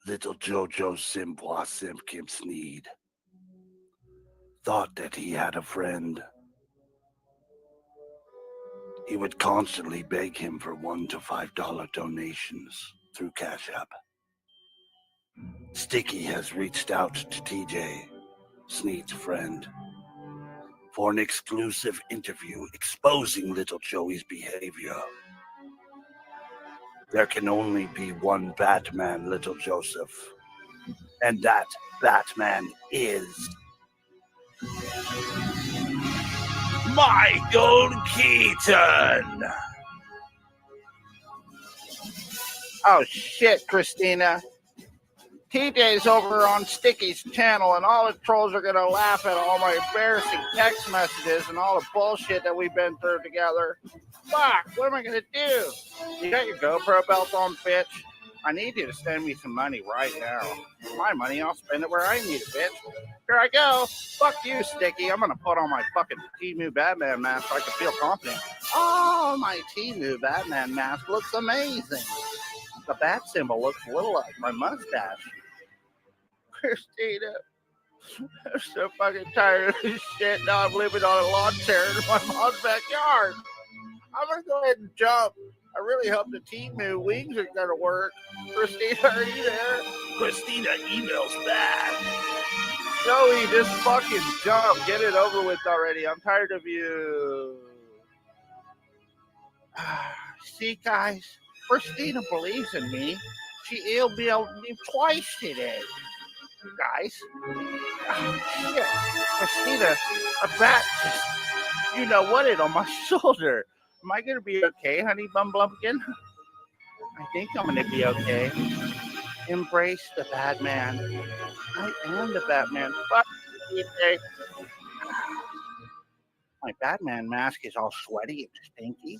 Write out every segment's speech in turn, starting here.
Little Jojo Simbois Simpkin Sneed thought that he had a friend. He would constantly beg him for $1 to $5 donations through Cash App. Sticky has reached out to TJ, Sneed's friend, for an exclusive interview exposing little Joey's behavior. There can only be one Batman, little Joseph, and that Batman is Michael Keaton. Oh shit, Christina. TJ's over on Sticky's channel, and all the trolls are gonna laugh at all my embarrassing text messages and all the bullshit that we've been through together. Fuck, what am I gonna do? You got your GoPro belt on, bitch? I need you to send me some money right now. My money, I'll spend it where I need it, bitch. Here I go. Fuck you, Sticky. I'm gonna put on my fucking Temu Batman mask so I can feel confident. Oh, my Temu Batman mask looks amazing. The bat symbol looks a little like my mustache. Christina, I'm so fucking tired of this shit. Now I'm living on a lawn chair in my mom's backyard. I'm gonna go ahead and jump. I really hope the Temu wings are gonna work. Christina, are you there? Christina emails back. Joey, just fucking jump. Get it over with already. I'm tired of you. See, guys, Christina believes in me. She emailed me twice today. Guys. Oh, shit. Christina, a bat just, you know what, it on my shoulder. Am I going to be okay, honey bum blumpkin? I think I'm going to be okay. Embrace the Batman. I am the Batman. Fuck you, TJ. My Batman mask is all sweaty and stinky.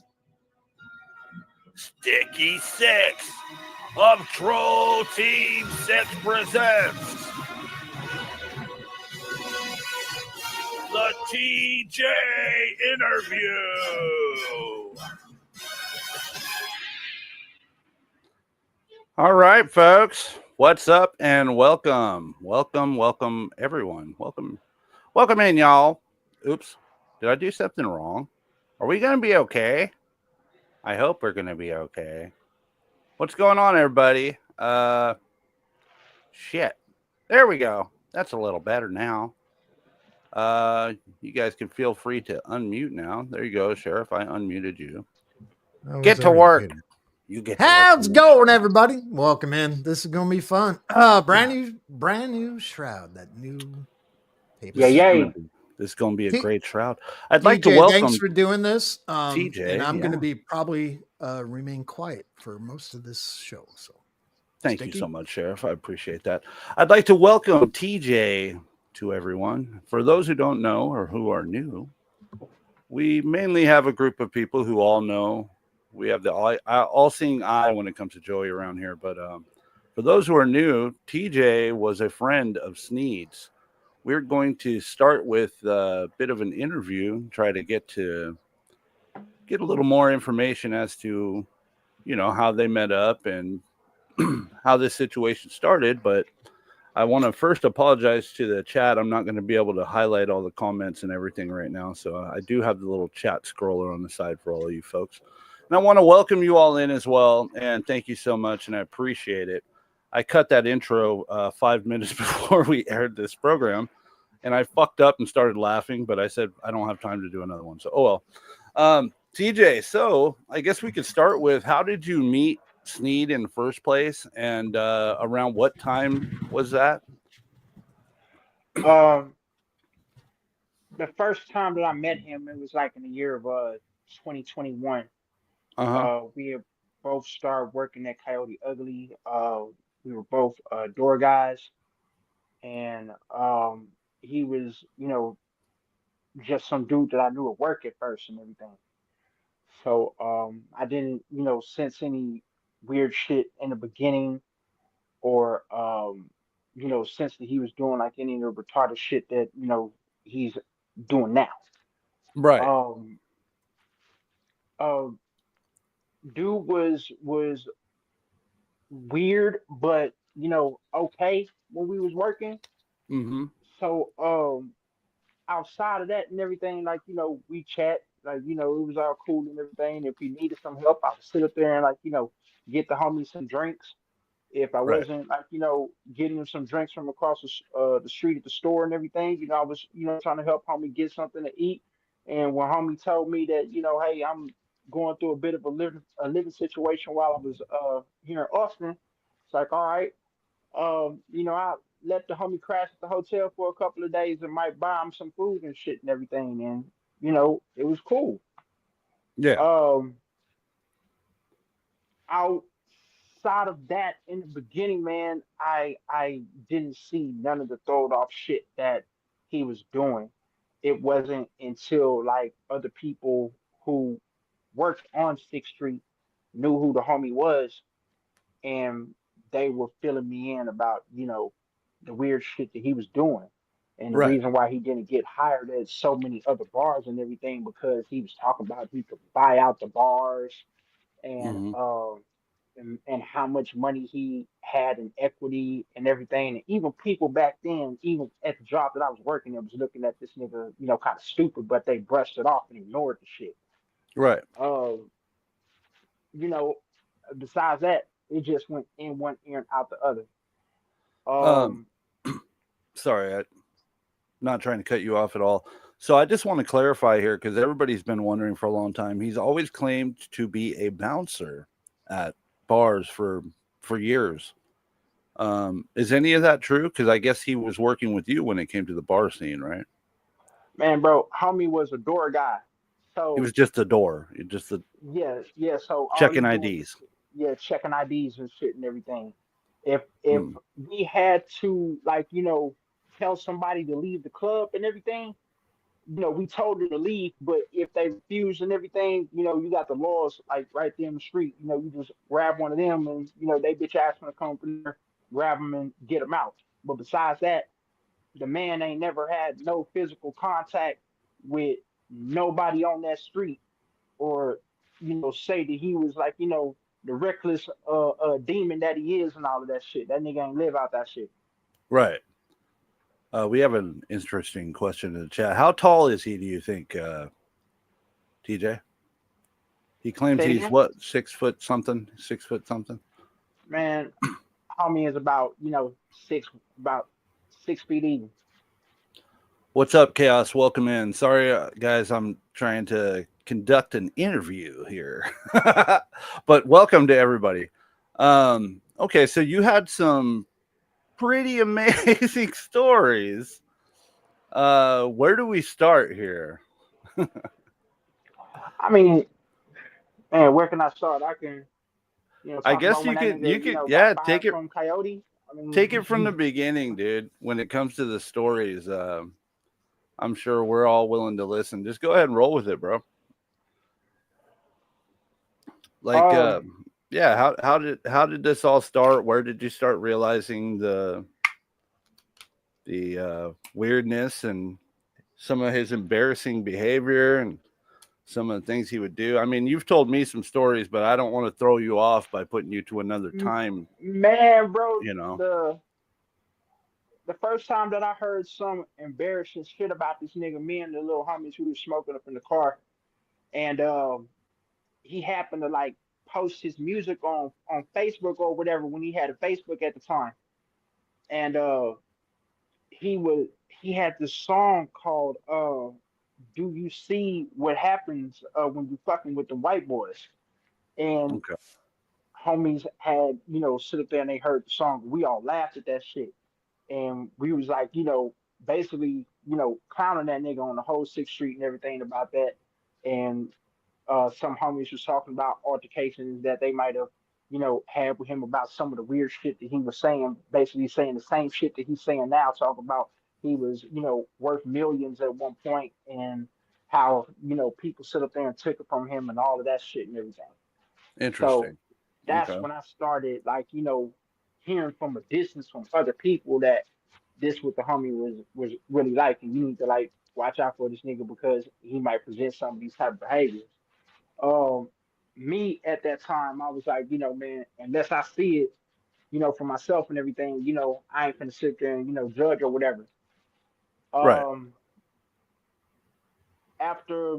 Sticky 6 of Troll Team 6 presents the TJ interview. All right, folks. What's up and welcome. Welcome, everyone. Welcome in, y'all. Oops. Did I do something wrong? Are we going to be okay? I hope we're going to be okay. What's going on, everybody? Shit. There we go. That's a little better now. You guys can feel free to unmute now. There you go, Sheriff. I unmuted you. Get to work. You get. How's it going, everybody? Welcome in. This is gonna be fun. Brand new shroud. That new paper. Yeah. This is gonna be a great shroud. I'd like to welcome. Thanks for doing this. TJ, and I'm gonna be probably remain quiet for most of this show. So thank you so much, Sheriff. I appreciate that. I'd like to welcome TJ to everyone. For those who don't know or who are new, we mainly have a group of people who all know. We have the all-seeing eye when it comes to Joey around here. But for those who are new, TJ was a friend of Sneed's. We're going to start with a bit of an interview, try to get a little more information as to, how they met up and how this situation started. But I want to first apologize to the chat. I'm not going to be able to highlight all the comments and everything right now. So I do have the little chat scroller on the side for all of you folks. And I want to welcome you all in as well. And thank you so much. And I appreciate it. I cut that intro 5 minutes before we aired this program. And I fucked up and started laughing. But I said, I don't have time to do another one. So, oh well. TJ, so I guess we could start with, how did you meet Sneed in the first place? And around what time was that? The first time that I met him, it was like in the year of 2021. We had both started working at Coyote Ugly. We were both door guys, and he was, just some dude that I knew at work at first and everything. So I didn't, sense any weird shit in the beginning, or sense that he was doing like any of the retarded shit that he's doing now. Right. Dude was weird, but okay when we was working. Mm-hmm. So outside of that and everything, like, we chat, like, it was all cool and everything. If he needed some help, I would sit up there and, like, get the homie some drinks. If I Right. wasn't, like, getting him some drinks from across the street at the store and everything, I was, trying to help homie get something to eat. And when homie told me that, hey, I'm going through a bit of a living situation while I was here in Austin, it's like, all right, I let the homie crash at the hotel for a couple of days and might buy him some food and shit and everything, and it was cool. Yeah. Um, Outside of that, in the beginning, man, I didn't see none of the throwed off shit that he was doing. It wasn't until like other people who worked on Sixth Street knew who the homie was, and they were filling me in about the weird shit that he was doing, and the Right. reason why he didn't get hired at so many other bars and everything, because he was talking about he could buy out the bars, and Mm-hmm. and how much money he had in equity and everything. And even people back then, even at the job that I was working at, was looking at this nigga, kind of stupid, but they brushed it off and ignored the shit. Right. Um, you know, Besides that, it just went in one ear and out the other. Um, Um, sorry, I'm not trying to cut you off at all. So I just want to clarify here because everybody's been wondering for a long time. He's always claimed to be a bouncer at bars for years. Is any of that true? Because I guess he was working with you when it came to the bar scene, right? Man, bro, homie was a door guy. He So was just a door, just a yeah, yeah. So all he checking doing is, IDs. yeah, checking IDs and shit and everything. If Mm, we had to, like, tell somebody to leave the club and everything, we told them to leave. But if they refuse and everything, you got the laws like right there in the street. You just grab one of them and they bitch ass gonna come from there, grab them and get them out. But besides that, the man ain't never had no physical contact with nobody on that street, or say that he was like the reckless demon that he is and all of that shit. That nigga ain't live out that shit. right. We have an interesting question in the chat. How tall is he? Do you think, TJ? He claims Say it he's again. what, 6 foot something, 6 foot something. Man, homie is about about 6 feet even. What's up, Chaos? Welcome in. Sorry, guys, I'm trying to conduct an interview here, but welcome to everybody. Okay, so you had some pretty amazing stories. Where do we start here? I mean, man, where can I start? I can I talk guess about when you that could, nigga got yeah, fired from Coyote. I take it from the mean, beginning, dude. When it comes to the stories, I'm sure we're all willing to listen. Just go ahead and roll with it, bro. Like, um, yeah, how did this all start? Where did you start realizing the weirdness and some of his embarrassing behavior and some of the things he would do? I mean, you've told me some stories, but I don't want to throw you off by putting you to another time. man, bro, You know, the first time that I heard some embarrassing shit about this nigga, me and the little homies who was smoking up in the car, and he happened to like post his music on Facebook or whatever when he had a Facebook at the time, and he had this song called "Do You See What Happens When You Fucking with the White Boys?" And okay, homies had sit up there and they heard the song. We all laughed at that shit, and we was like, basically, clowning that nigga on the whole Sixth Street and everything about that. And some homies was talking about altercations that they might have, had with him about some of the weird shit that he was saying, basically saying the same shit that he's saying now, talking about he was, worth millions at one point, and how, people sit up there and took it from him and all of that shit and everything. So interesting. that's Okay, when I started, like, hearing from a distance from other people that this what the homie was really like, and you need to like watch out for this nigga because he might present some of these type of behaviors. Um, Me at that time, I was like, man, unless I see it, for myself and everything, I ain't gonna sit there and, judge or whatever. Right. Um, after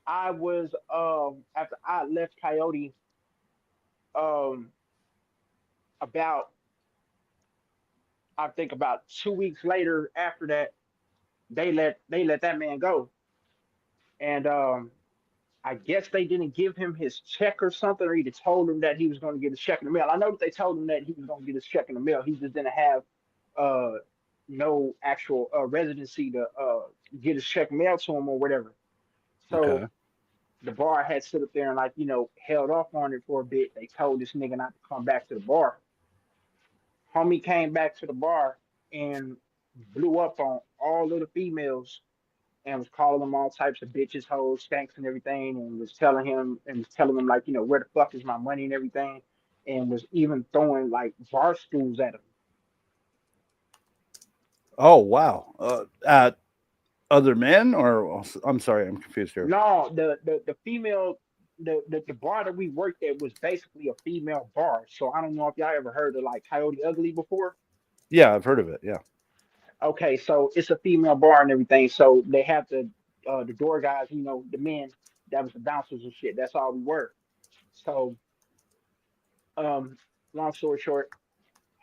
after I left Coyote, um, about I think about 2 weeks later after that, they let that man go. And I guess they didn't give him his check or something, or either told him that he was going to get his check in the mail. I know that they told him that he was going to get his check in the mail. He just didn't have uh, no actual residency to get his check mailed to him or whatever. Okay. So the bar had stood up there and held off on it for a bit. They told this nigga not to come back to the bar. Homie came back to the bar and blew up on all of the females and was calling them all types of bitches, hoes, skanks, and everything, and was telling them where the fuck is my money and everything, and was even throwing like bar stools at him. Oh wow. At other men, or I'm sorry, I'm confused here. No, the female, the bar that we worked at was basically a female bar. So I don't know if y'all ever heard of like Coyote Ugly before. Yeah, I've heard of it. Yeah. Okay, so it's a female bar and everything. So they have the door guys, the men that was the bouncers and shit. That's all we were. So um, long story short,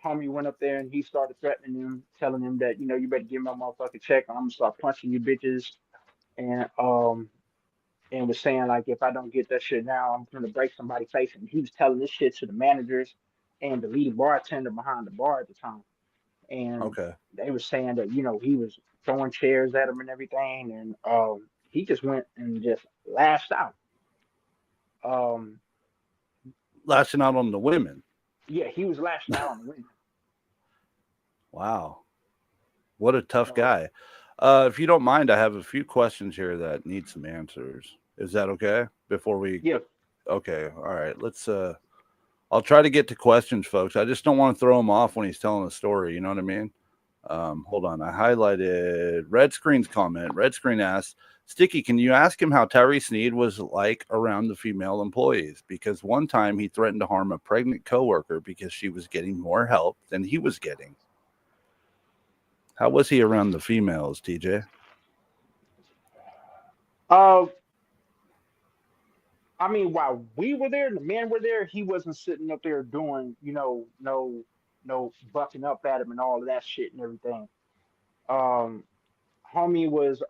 homie went up there and he started threatening him, telling him that you better give me my motherfucking check, or I'm gonna start punching you bitches, and was saying like if I don't get that shit now, I'm gonna break somebody's face. And he was telling this shit to the managers and the lead bartender behind the bar at the time, and Okay. they were saying that he was throwing chairs at him and everything, and he just went and just lashed out. Um, Lashing out on the women. yeah, he was lashing out on the women. Wow. What a tough So, guy. If you don't mind, I have a few questions here that need some answers. Is that okay? Before we yeah, Okay, all right. Let's I'll try to get to questions, folks. I just don't want to throw him off when he's telling a story, you know what I mean? Hold on. I highlighted Red Screen's comment. Red Screen asks, Sticky, can you ask him how Tyree Sneed was like around the female employees? Because one time he threatened to harm a pregnant coworker because she was getting more help than he was getting. How was he around the females, TJ? uh, I mean, while we were there, the men were there, he wasn't sitting up there doing, no bucking up at him and all of that shit and everything. Um, homie was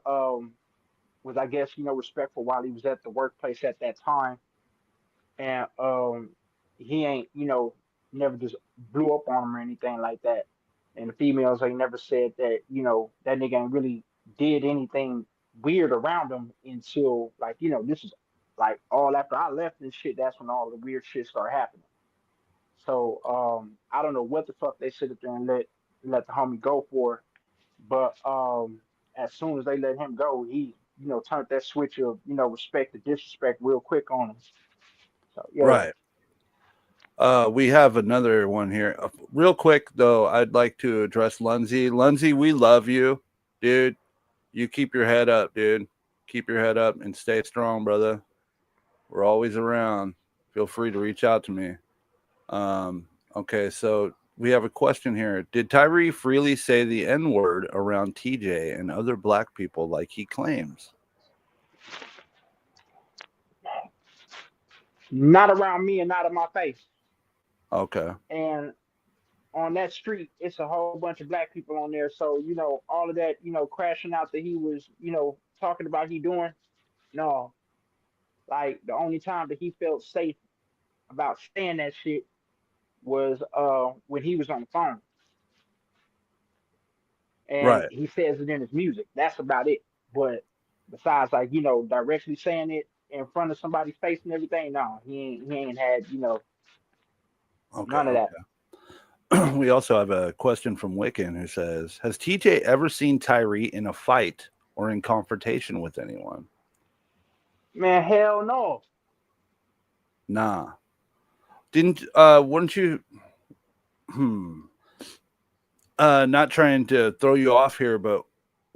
I guess, respectful while he was at the workplace at that time. And he ain't, never just blew up on him or anything like that. And the females ain't never said that, that nigga ain't really did anything weird around him until this is like all after I left and shit, that's when all the weird shit started happening. So I don't know what the fuck they sit up there and let the homie go for, but as soon as they let him go, he turned that switch of respect to disrespect real quick on him. So yeah. Right. We have another one here. Real quick, though, I'd like to address Lunzi. Lunzi, we love you, dude. You keep your head up, dude. Keep your head up and stay strong, brother. We're always around. Feel free to reach out to me. Okay, so we have a question here. Did Tyree freely say the N-word around TJ and other black people like he claims? Not around me and not in my face. Okay. And on that street, it's a whole bunch of black people on there. So, all of that, crashing out that he was, talking about he doing, no. Like the only time that he felt safe about saying that shit was when he was on the phone. And Right. he says it in his music. That's about it. But besides directly saying it in front of somebody's face and everything, no, he ain't had, Okay. none of that. We also have a question from Wiccan who says, has TJ ever seen Tyree in a fight or in confrontation with anyone? Man, hell no. Nah. Wouldn't you not trying to throw you off here, but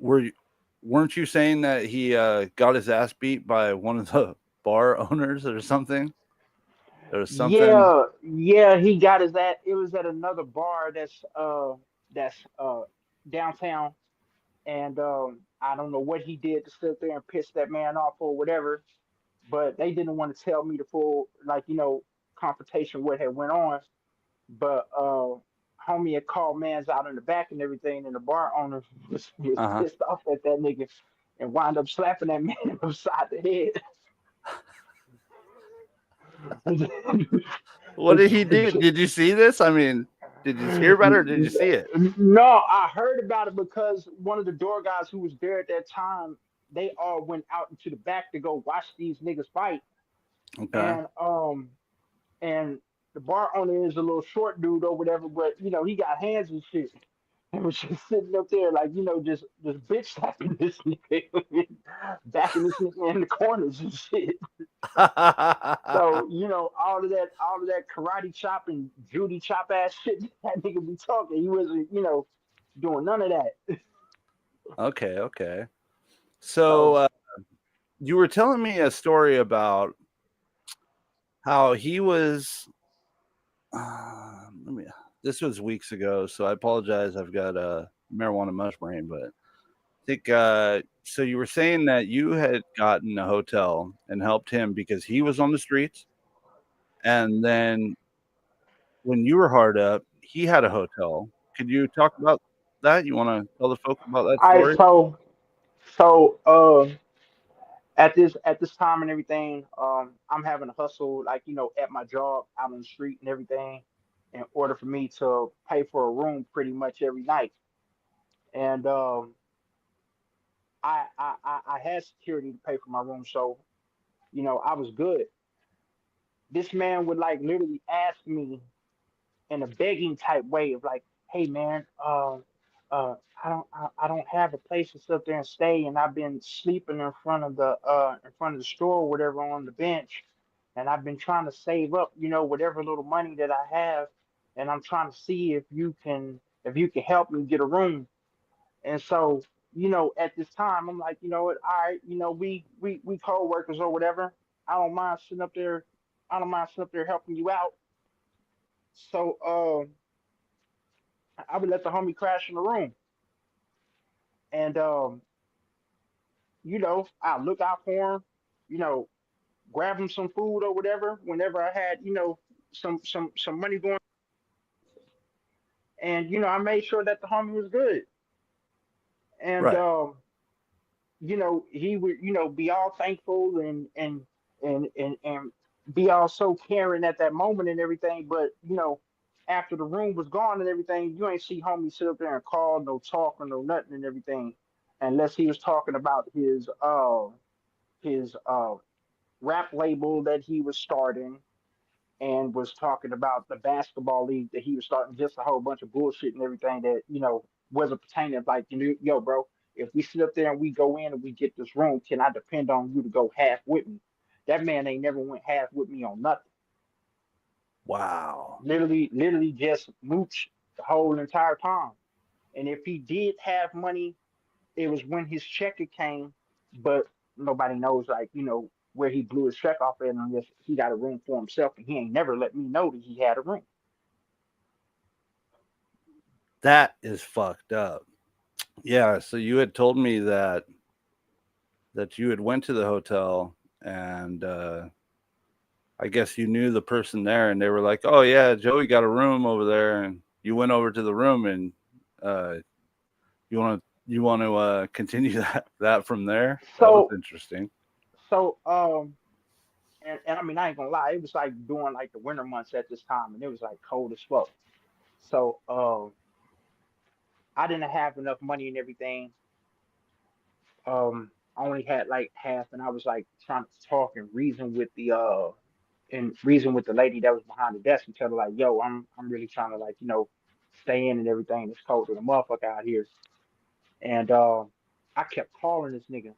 weren't you saying that he got his ass beat by one of the bar owners or something? There was something. Yeah, he got his at. It was at another bar that's downtown, and I don't know what he did to sit there and piss that man off or whatever, but they didn't want to tell me the full, like, confrontation what had went on. But homie had called mans out in the back and everything, and the bar owner was Uh huh. pissed off at that nigga and wound up slapping that man upside the head. What did he do? Did you see this? I mean, did you hear about it or did you see it? No, I heard about it because one of the door guys who was there at that time, they all went out into the back to go watch these niggas fight. Okay. And the bar owner is a little short dude or whatever, but he got hands and shit. And was just sitting up there like, just bitch slapping this nigga, backing this nigga in the corners and shit. So, all of that karate chop and Judy chop ass shit that nigga be talking, he wasn't, doing none of that. Okay. Okay. So So you were telling me a story about how he was. Let me. This was weeks ago, so I apologize. I've got a marijuana mush brain, but I think so. You were saying that you had gotten a hotel and helped him because he was on the streets, and then when you were hard up, he had a hotel. Could you talk about that? You want to tell the folks about that I story? so at this time and everything, I'm having a hustle, like, at my job out on the street and everything, in order for me to pay for a room pretty much every night. And I had security to pay for my room, so I was good. This man would like literally ask me in a begging type way of like, "Hey man, I don't have a place to sit there and stay, and I've been sleeping in front of the store or whatever on the bench, and I've been trying to save up, whatever little money that I have, and I'm trying to see if you can help me get a room." And so, at this time, I'm like, you know what, all right, we co-workers or whatever. I don't mind sitting up there. I don't mind sitting up there helping you out. So I would let the homie crash in the room, and I look out for him, you know, grab him some food or whatever. Whenever I had, some money going, and I made sure that the homie was good, and Right. he would, be all thankful and be all so caring at that moment and everything. But after the room was gone and everything, you ain't see homie sit up there and call, no talk or no nothing and everything, unless he was talking about his rap label that he was starting, and was talking about the basketball league that he was starting, just a whole bunch of bullshit and everything that wasn't pertaining. Like, yo, bro, if we sit up there and we go in and we get this room, can I depend on you to go half with me? That man ain't never went half with me on nothing. Wow. Literally just mooch the whole entire time. And if he did have money, it was when his check it came, but nobody knows, like, where he blew his check off at, unless he got a room for himself, and he ain't never let me know that he had a room. That is fucked up. Yeah. So you had told me that you had went to the hotel and I guess you knew the person there and they were like, "Oh yeah, Joey got a room over there," and you went over to the room and uh, you want to continue that from there. That was So interesting. so and I mean, I ain't gonna lie, it was like during like the winter months at this time, and it was like cold as fuck. So I didn't have enough money and everything. I only had like half, and I was like trying to talk and reason with the lady that was behind the desk and tell her like, yo, I'm really trying to, like, stay in and everything. It's cold to the motherfucker out here. And I kept calling this nigga,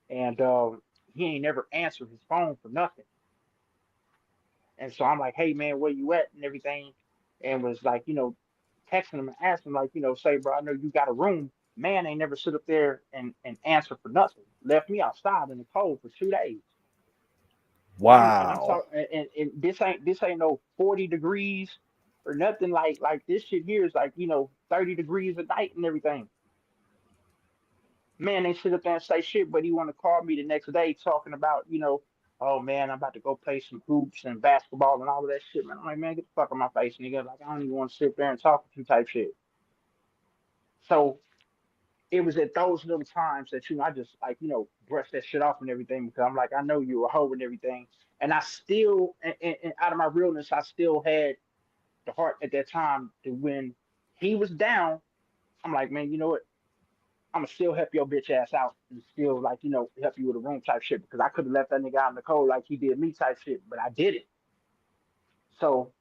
and he ain't never answered his phone for nothing. And so I'm like, hey man, where you at and everything, and was like, texting him and asking him like, say, bro, I know you got a room. Man ain't never sit up there and answer for nothing. Left me outside in the cold for 2 days. I'm Wow. talking, and this ain't no 40 degrees or nothing like this shit here is like 30 degrees at night and everything. Man, they sit up there and say shit, but he want to call me the next day talking about oh man, I'm about to go play some hoops and basketball and all of that shit. Man, I'm like, man, get the fuck on my face, nigga. Like I don't even want to sit there and talk with you type shit. So it was at those little times that I just like brush that shit off and everything because I'm like I know you were a hoe and everything, and I still and out of my realness I still had the heart at that time to when he was down. I'm like, man, you know what? I'm gonna still help your bitch ass out and still like help you with a room type shit because I could have left that nigga out in the cold like he did me type shit, but I did it. So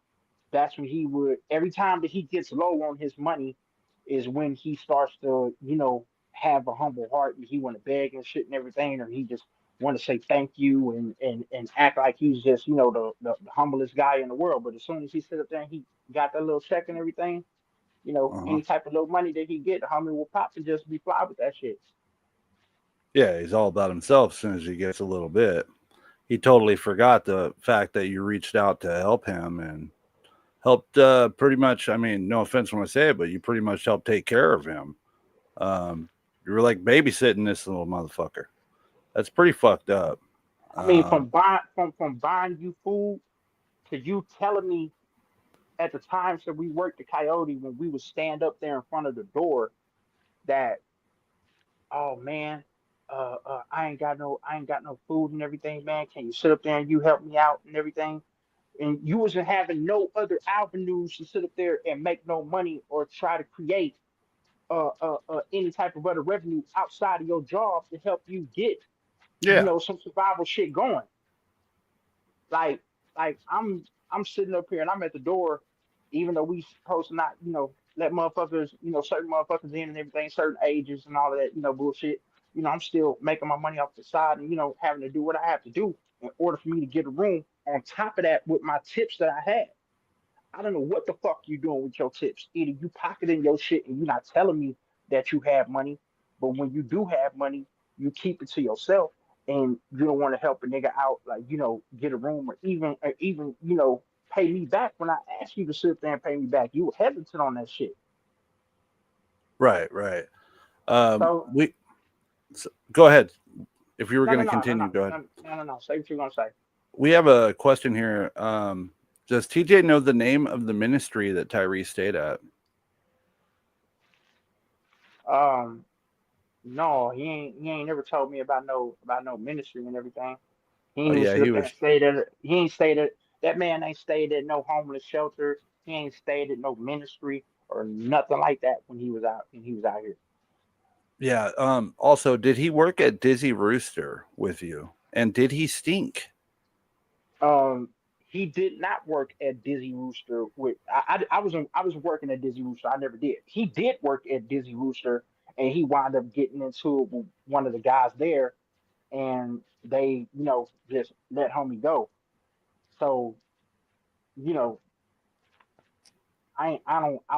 that's when he would every time that he gets low on his money is when he starts to have a humble heart and he want to beg and shit and everything or he just want to say thank you and act like he's just the humblest guy in the world, but as soon as he sit up there and he got that little check and everything, Uh-huh. any type of little money that he get, the homie will pop and just be fly with that shit. Yeah, he's all about himself as soon as he gets a little bit. He totally forgot the fact that you reached out to help him and helped pretty much. I mean, no offense when I say it, but you pretty much helped take care of him. You were like babysitting this little motherfucker. That's pretty fucked up. I mean, Um, from buying you food to you telling me at the times that we worked at Coyote when we would stand up there in front of the door that, oh man, I ain't got no food and everything, man. Can you sit up there and you help me out and everything? And you wasn't having no other avenues to sit up there and make no money or try to create any type of other revenue outside of your job to help you get yeah, some survival shit going. Like I'm sitting up here and I'm at the door, even though we supposed to not, let motherfuckers, certain motherfuckers in and everything, certain ages and all of that, bullshit. I'm still making my money off the side and, having to do what I have to do in order for me to get a room. On top of that, with my tips that I had. I don't know what the fuck you doing with your tips. Either you pocketing your shit and you're not telling me that you have money, but when you do have money, you keep it to yourself and you don't want to help a nigga out, like get a room or even pay me back when I ask you to sit there and pay me back. You were hesitant on that shit. right, right. So We go ahead. If you were no, going no, to no, no, continue, no, go ahead. no, no, no, no. Say what you're gonna say. We have a question here. Does TJ know the name of the ministry that Tyree stayed at? Um, no, he ain't never told me about no ministry and everything. He Oh ain't even yeah, sit he up there and was. stayed at it. He ain't stayed at that man ain't stayed at no homeless shelter. He ain't stayed at no ministry or nothing like that when he was out here. Yeah. Also, did he work at Dizzy Rooster with you? And did he stink? Um he did not work at Dizzy Rooster with I was working at Dizzy Rooster. I never did. He did work at Dizzy Rooster and he wound up getting into it with one of the guys there and they, just let homie go. So, you know, I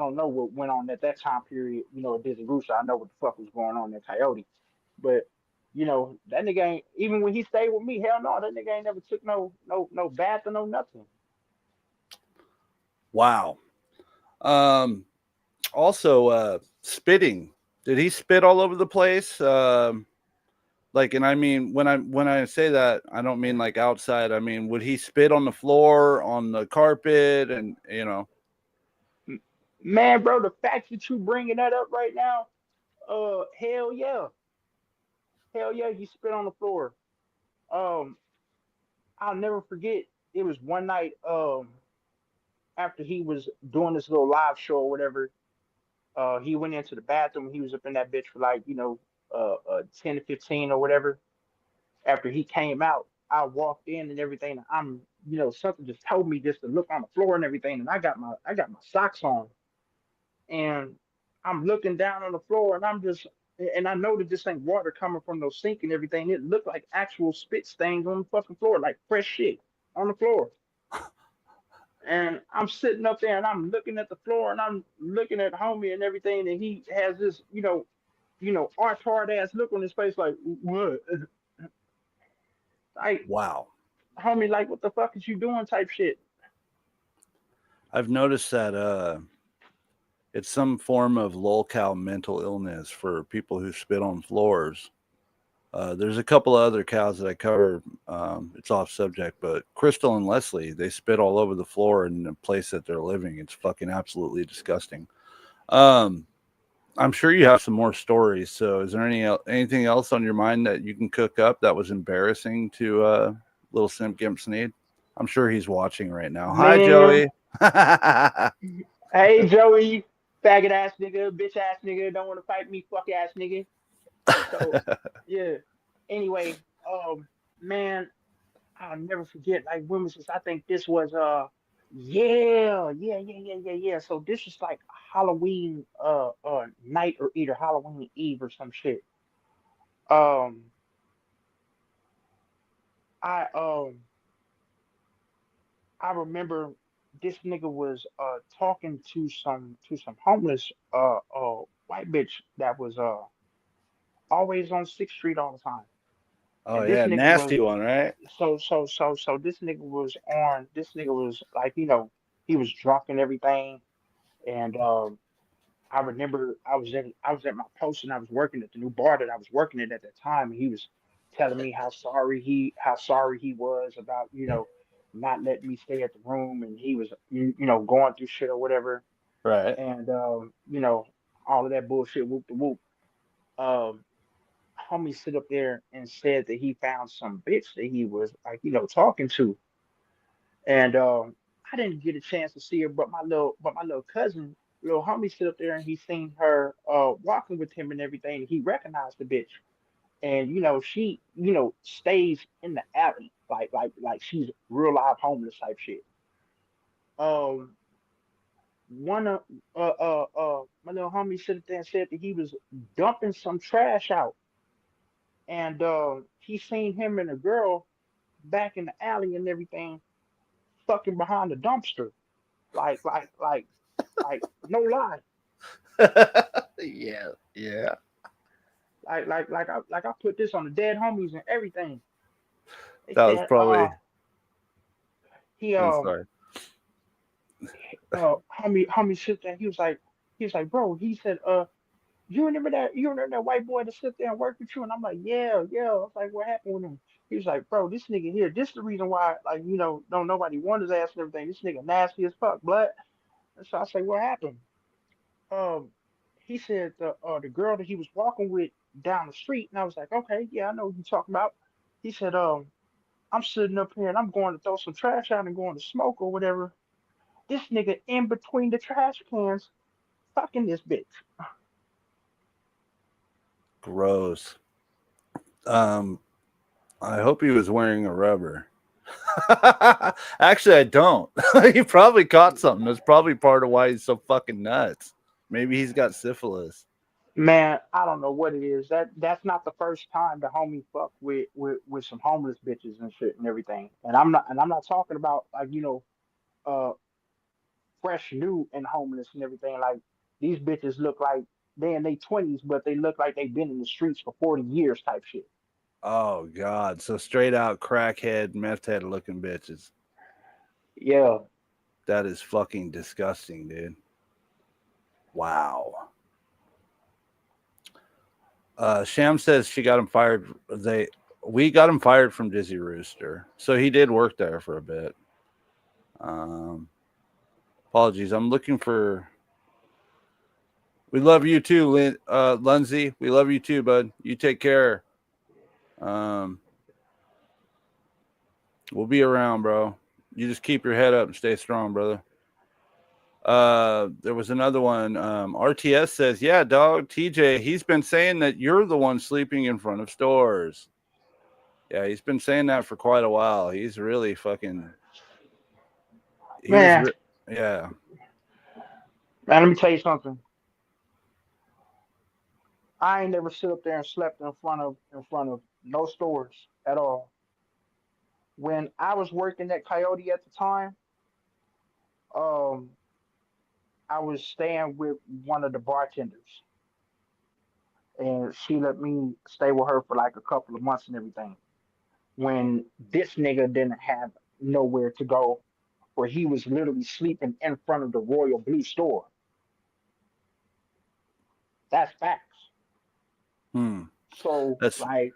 don't know what went on at that time period, at Disney Rooster. I know what the fuck was going on at Coyote. But that nigga ain't even when he stayed with me, hell no, that nigga ain't never took no bath or no nothing. Wow. Um, Also, spitting. Did he spit all over the place? Like, and I mean, when I say that, I don't mean like outside. I mean, would he spit on the floor, on the carpet, and M- Man, bro, the fact that you bringing that up right now, hell yeah, he spit on the floor. Um, I'll never forget. It was one night, after he was doing this little live show or whatever. He went into the bathroom. He was up in that bitch for like 10 to 15 or whatever. After he came out, I walked in and everything. I'm something just told me just to look on the floor and everything, and I got my socks on, and I'm looking down on the floor, and and I know that this ain't water coming from no sink and everything. It looked like actual spit stains on the fucking floor, like fresh shit on the floor. And I'm sitting up there and I'm looking at the floor and I'm looking at homie and everything, and he has this, hard ass look on his face, like what? Like wow? homie, like, what the fuck is you doing type shit. I've noticed that it's some form of lolcow mental illness for people who spit on floors. There's a couple of other cows that I cover. It's off subject, but Crystal and Leslie, they spit all over the floor in the place that they're living. It's fucking absolutely disgusting. I'm sure you have some more stories. So, is there anything else on your mind that you can cook up that was embarrassing to little Simp Gimp Sneed? I'm sure he's watching right now. Hi, Man, Joey. hey Joey, faggot ass nigga, bitch ass nigga, don't want to fight me, fuck ass nigga. So yeah. Anyway, man, I'll never forget. Like when was this? I think this was yeah. So this is like Halloween night or either Halloween Eve or some shit. Um, I um I remember this nigga was talking to some homeless white bitch that was always on Sixth Street all the time. Oh And this yeah, nigga was nasty one, right? so this nigga was on this nigga was like, he was drunk and everything. And I remember I was at my post and I was working at the new bar that I was working at that time, and he was telling me how sorry he was about, not letting me stay at the room, and he was going through shit or whatever. Right. And all of that bullshit, whoop the whoop. Um Homie sit up there and said that he found some bitch that he was like, talking to. And I didn't get a chance to see her, but my little cousin, little homie sit up there and he seen her walking with him and everything. He recognized the bitch. And she, stays in the alley, like she's real live homeless type shit. Um one of My little homie sit up there and said that he was dumping some trash out, and he seen him and a girl back in the alley and everything, fucking behind the dumpster. Like, like, like, no lie. Yeah, yeah. I put this on the dead homies and everything. They That was said, probably. he I'm sorry. homie sit there. He was like, bro. He said, you remember that white boy that sit there and work with you? And I'm like, yeah. I was like, what happened with him? He was like, bro, this nigga here. This is the reason why, like, don't nobody want his ass and everything. This nigga nasty as fuck, blood. And so I say, what happened? Um, he said the girl that he was walking with down the street, and I was like, okay, yeah, I know what you're talking about. He said, I'm sitting up here and I'm going to throw some trash out and going to smoke or whatever. This nigga in between the trash cans, fucking this bitch. Gross. Um, I hope he was wearing a rubber. Actually, I don't. He probably caught something. That's probably part of why he's so fucking nuts. Maybe he's got syphilis. Man, I don't know what it is. That's not the first time the homie fucked with some homeless bitches and shit and everything. And I'm not talking about like, uh fresh new and homeless and everything. Like these bitches look like they in their 20s, but they look like they've been in the streets for 40 years type shit. Oh God! So straight out crackhead, meth head looking bitches. Yeah. That is fucking disgusting, dude. Wow. Sham says she got him fired. We got him fired from Dizzy Rooster, so he did work there for a bit. Apologies. I'm looking for. We love you too, Lindsay. We love you too, bud. You take care. Um, we'll be around, bro. You just keep your head up and stay strong, brother. There was another one. RTS says, yeah, dog, TJ, he's been saying that you're the one sleeping in front of stores. Yeah, he's been saying that for quite a while. He's really fucking. Man, Yeah. man, let me tell you something. I ain't never sit up there and slept in front of no stores at all. When I was working at Coyote at the time, um, I was staying with one of the bartenders, and she let me stay with her for like a couple of months and everything. when this nigga didn't have nowhere to go, or he was literally sleeping in front of the Royal Blue Store. That's facts. So That's like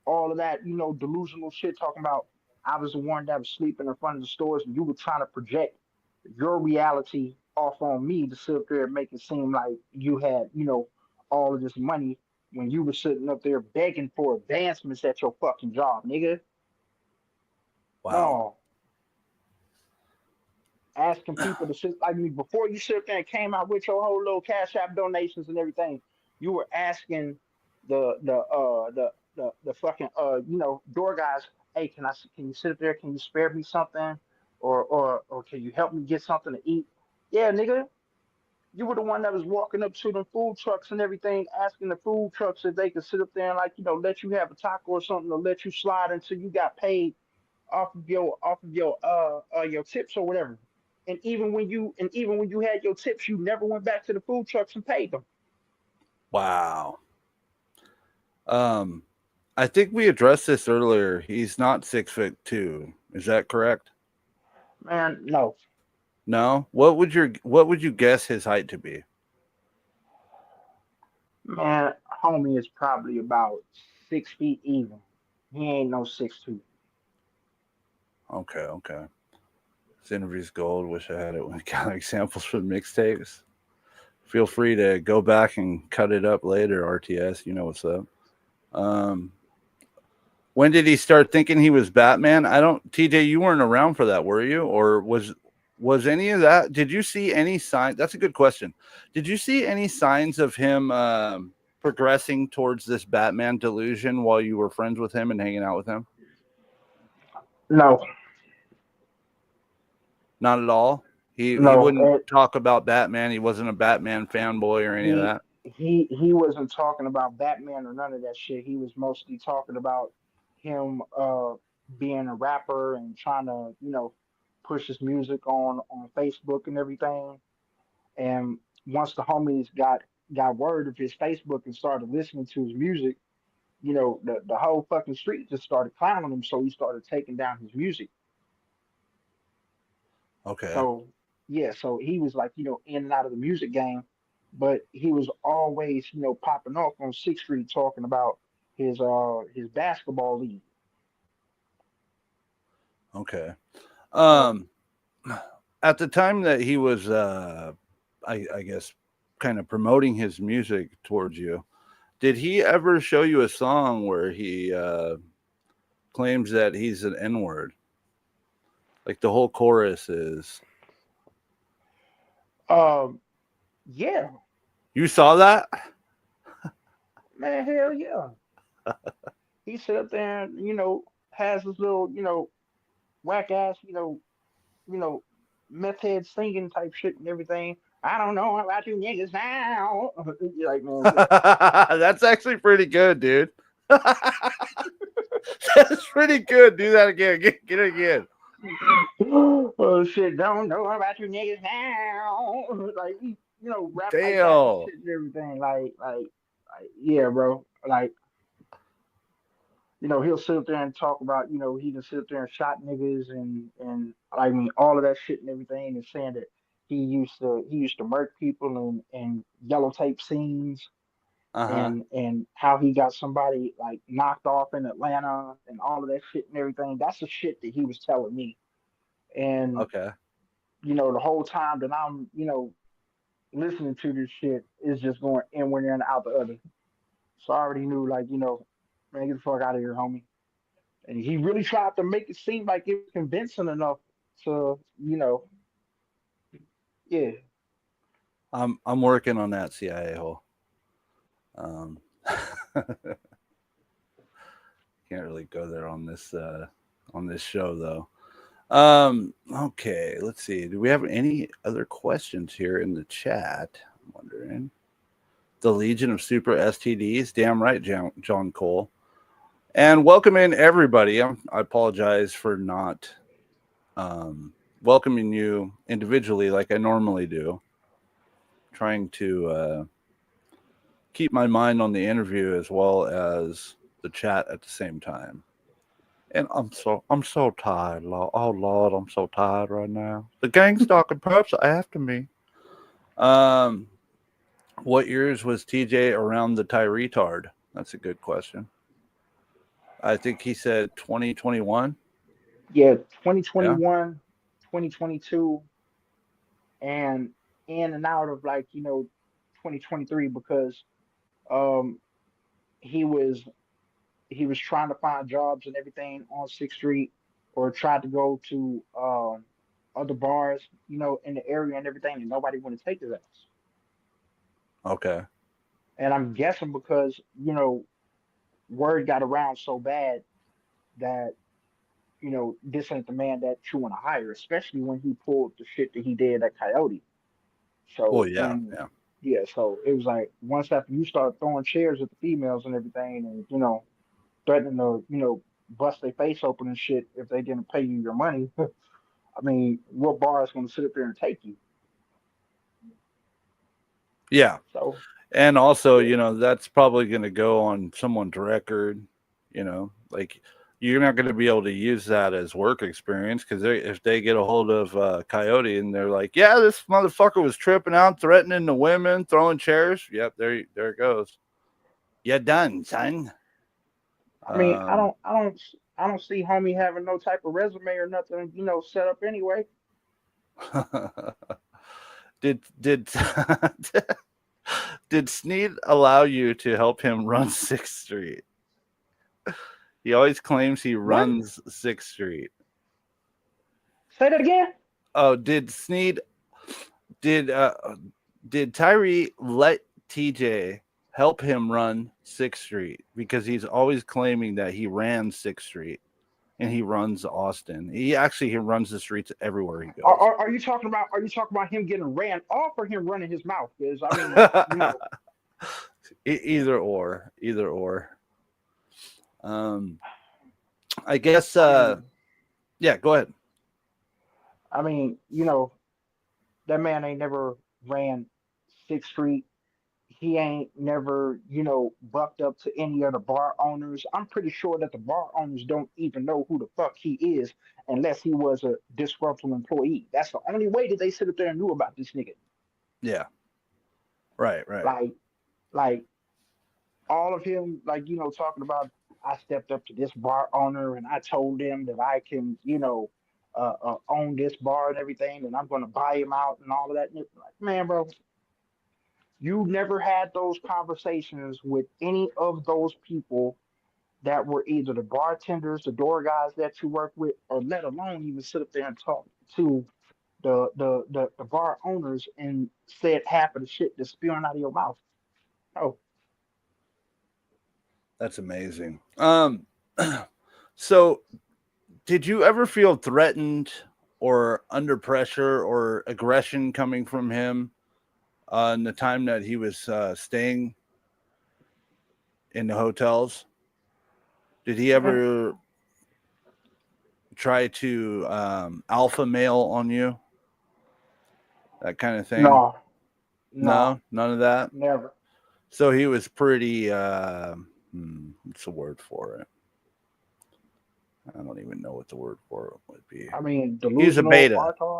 all of that, delusional shit talking about I was the one that was sleeping in front of the stores and you were trying to project your reality off on me to sit up there and make it seem like you had, all of this money when you were sitting up there begging for advancements at your fucking job, nigga. wow. No. Asking people to sit like me before you sit there and came out with your whole little cash app donations and everything. You were asking the fucking door guys, hey, can you sit up there? Can you spare me something, or can you help me get something to eat? Yeah, nigga, you were the one that was walking up to the food trucks and everything, asking the food trucks if they could sit up there and like let you have a taco or something, or let you slide until you got paid off of your tips or whatever. And even when you had your tips, you never went back to the food trucks and paid them. Wow. I think we addressed this earlier. He's not 6'2". Is that correct? Man, no. No. What would you guess his height to be? Man, homie is probably about 6 feet even. He ain't no 6'2". Okay, okay. This interview's gold. Wish I had it with kind of examples from mixtapes. Feel free to go back and cut it up later, RTS. You know what's up. When did he start thinking he was Batman? TJ, you weren't around for that, were you? Or was any of that? Did you see any sign? That's a good question. Did you see any signs of him progressing towards this Batman delusion while you were friends with him and hanging out with him? No, Not at all. He no. wouldn't talk about Batman. He wasn't a Batman fanboy or any of He that. he wasn't talking about Batman or none of that shit. He was mostly talking about him being a rapper and trying to, push his music on Facebook and everything. And once the homies got word of his Facebook and started listening to his music, the whole fucking street just started clowning him, so he started taking down his music. Okay. So yeah, so he was like, in and out of the music game, but he was always, popping off on Sixth Street talking about his basketball league. Okay. So Um, at the time that he was, I guess, kind of promoting his music towards you, did he ever show you a song where he claims that he's an N-word? Like the whole chorus is. yeah, You saw that? man, hell yeah. He sit up there and, has this little, whack ass, you know, meth head singing type shit and everything. I don't know about you niggas now. You're like, man, That's actually pretty good, dude. That's pretty good. Do that again. Get it again. oh shit, don't know about you niggas now. Like he, rap like that and Damn. shit and everything. Yeah, bro. Like, he'll sit up there and talk about, he can sit up there and shot niggas and I mean all of that shit and everything and saying that he used to murk people and yellow tape scenes Uh-huh. and how he got somebody like knocked off in Atlanta and all of that shit and everything. That's the shit that he was telling me. And Okay. the whole time that I'm, listening to this shit is just going in one ear and out the other. So I already knew, like, man, get the fuck out of here, homie. And he really tried to make it seem like it was convincing enough to, yeah. I'm working on that CIA hole. Um, can't really go there on this show though. Okay, let's see. Do we have any other questions here in the chat? I'm wondering. The Legion of Super STDs. Damn right, John Cole. And welcome in everybody. I apologize for not welcoming you individually like I normally do. Trying to keep my mind on the interview as well as the chat at the same time. And I'm so tired, Lord. Oh Lord, I'm so tired right now. The gang stalking perps are after me. What years was TJ around the Tyretard? That's a good question. I think he said 2021. Yeah, Yeah. 2021, 2022, and in and out of like, 2023 because um he was he was trying to find jobs and everything on 6th Street or tried to go to other bars, in the area and everything, and nobody wanted to take his ass. Okay. And I'm guessing because, word got around so bad that, this ain't the man that you want to hire, especially when he pulled the shit that he did at Coyote. Well, So, yeah, and yeah. yeah, so it was like once after you start throwing chairs at the females and everything and, threatening to, bust their face open and shit if they didn't pay you your money. I mean, what bar is going to sit up there and take you? Yeah. So, And also, yeah. that's probably going to go on someone's record, like you're not going to be able to use that as work experience because if they get a hold of Coyote and they're like, yeah, this motherfucker was tripping out, threatening the women, throwing chairs. Yep, there it goes. You're done, son. I mean, I Um, don't, I don't, I don't see homie having no type of resume or nothing, set up anyway. did did Sneed allow you to help him run 6th Street? He always claims he What? runs 6th Street. Say that again? Oh, did Sneed did Tyree let TJ help him run 6th Street? Because he's always claiming that he ran 6th Street and he runs Austin. He runs the streets everywhere he Are, goes. are, are you talking about? Are you talking about him getting ran off or him running his mouth? Because I mean, Either or. Um, I guess. I mean, Yeah, go ahead. I mean, that man ain't never ran 6th Street. He ain't never, bucked up to any of the bar owners. I'm pretty sure that the bar owners don't even know who the fuck he is unless he was a disgruntled employee. That's the only way that they sit up there and knew about this nigga. Yeah, right. Like, like all of him, like, talking about I stepped up to this bar owner and I told him that I can, own this bar and everything, and I'm gonna buy him out and all of that. Like, man, bro, you never had those conversations with any of those people that were either the bartenders, the door guys that you work with, or let alone even sit up there and talk to the bar owners and said half of the shit that's spewing out of your mouth. Oh, That's amazing. So did you ever feel threatened or under pressure or aggression coming from him in the time that he was staying in the hotels? Did he man. ever try to alpha male on you? That kind of thing? No, no, No, none of that. never. So he was pretty. What's the word for it? I don't even know what the word for it would be. I mean, He was a delusional, beta.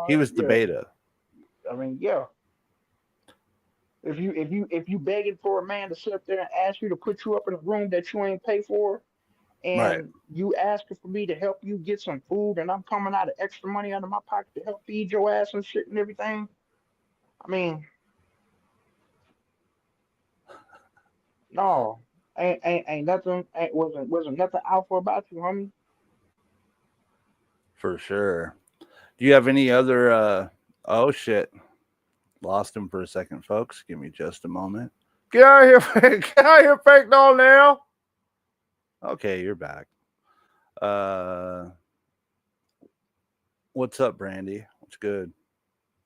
He retard. was the Yeah. beta. I mean, yeah. If you begging for a man to sit up there and ask you to put you up in a room that you ain't pay for, Right. and you asking for me to help you get some food, and I'm coming out of extra money out of my pocket to help feed your ass and shit and everything. I mean, no, ain't nothing. Wasn't nothing alpha about you, homie. For sure. Do you have any other oh shit. Lost him for a second, folks. Give me just a moment. Get out of here, fake. Get out of here, fake doll now. Okay, you're back. What's up, Brandy? What's good?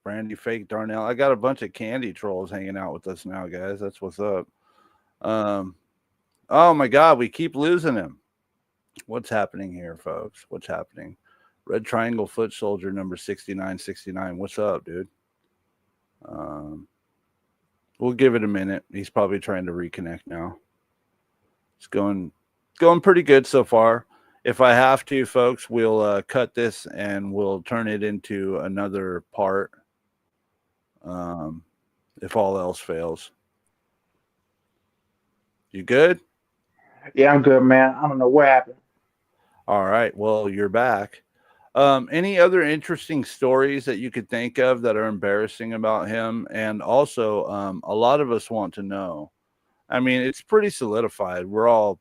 Brandy, fake Darnell. I got a bunch of candy trolls hanging out with us now, guys. That's what's up. Oh my god, we keep losing him. What's happening here, folks? What's happening? Red Triangle Foot Soldier number 6969. What's up, dude? We'll give it a minute. He's probably trying to reconnect now. It's going pretty good so far. If I have to, folks, we'll cut this and we'll turn it into another part. If all else fails. You good? Yeah, I'm good, man. I don't know what happened. All right. Well, you're back. Any other interesting stories that you could think of that are embarrassing about him? And also, a lot of us want to know. I mean, it's pretty solidified. We're all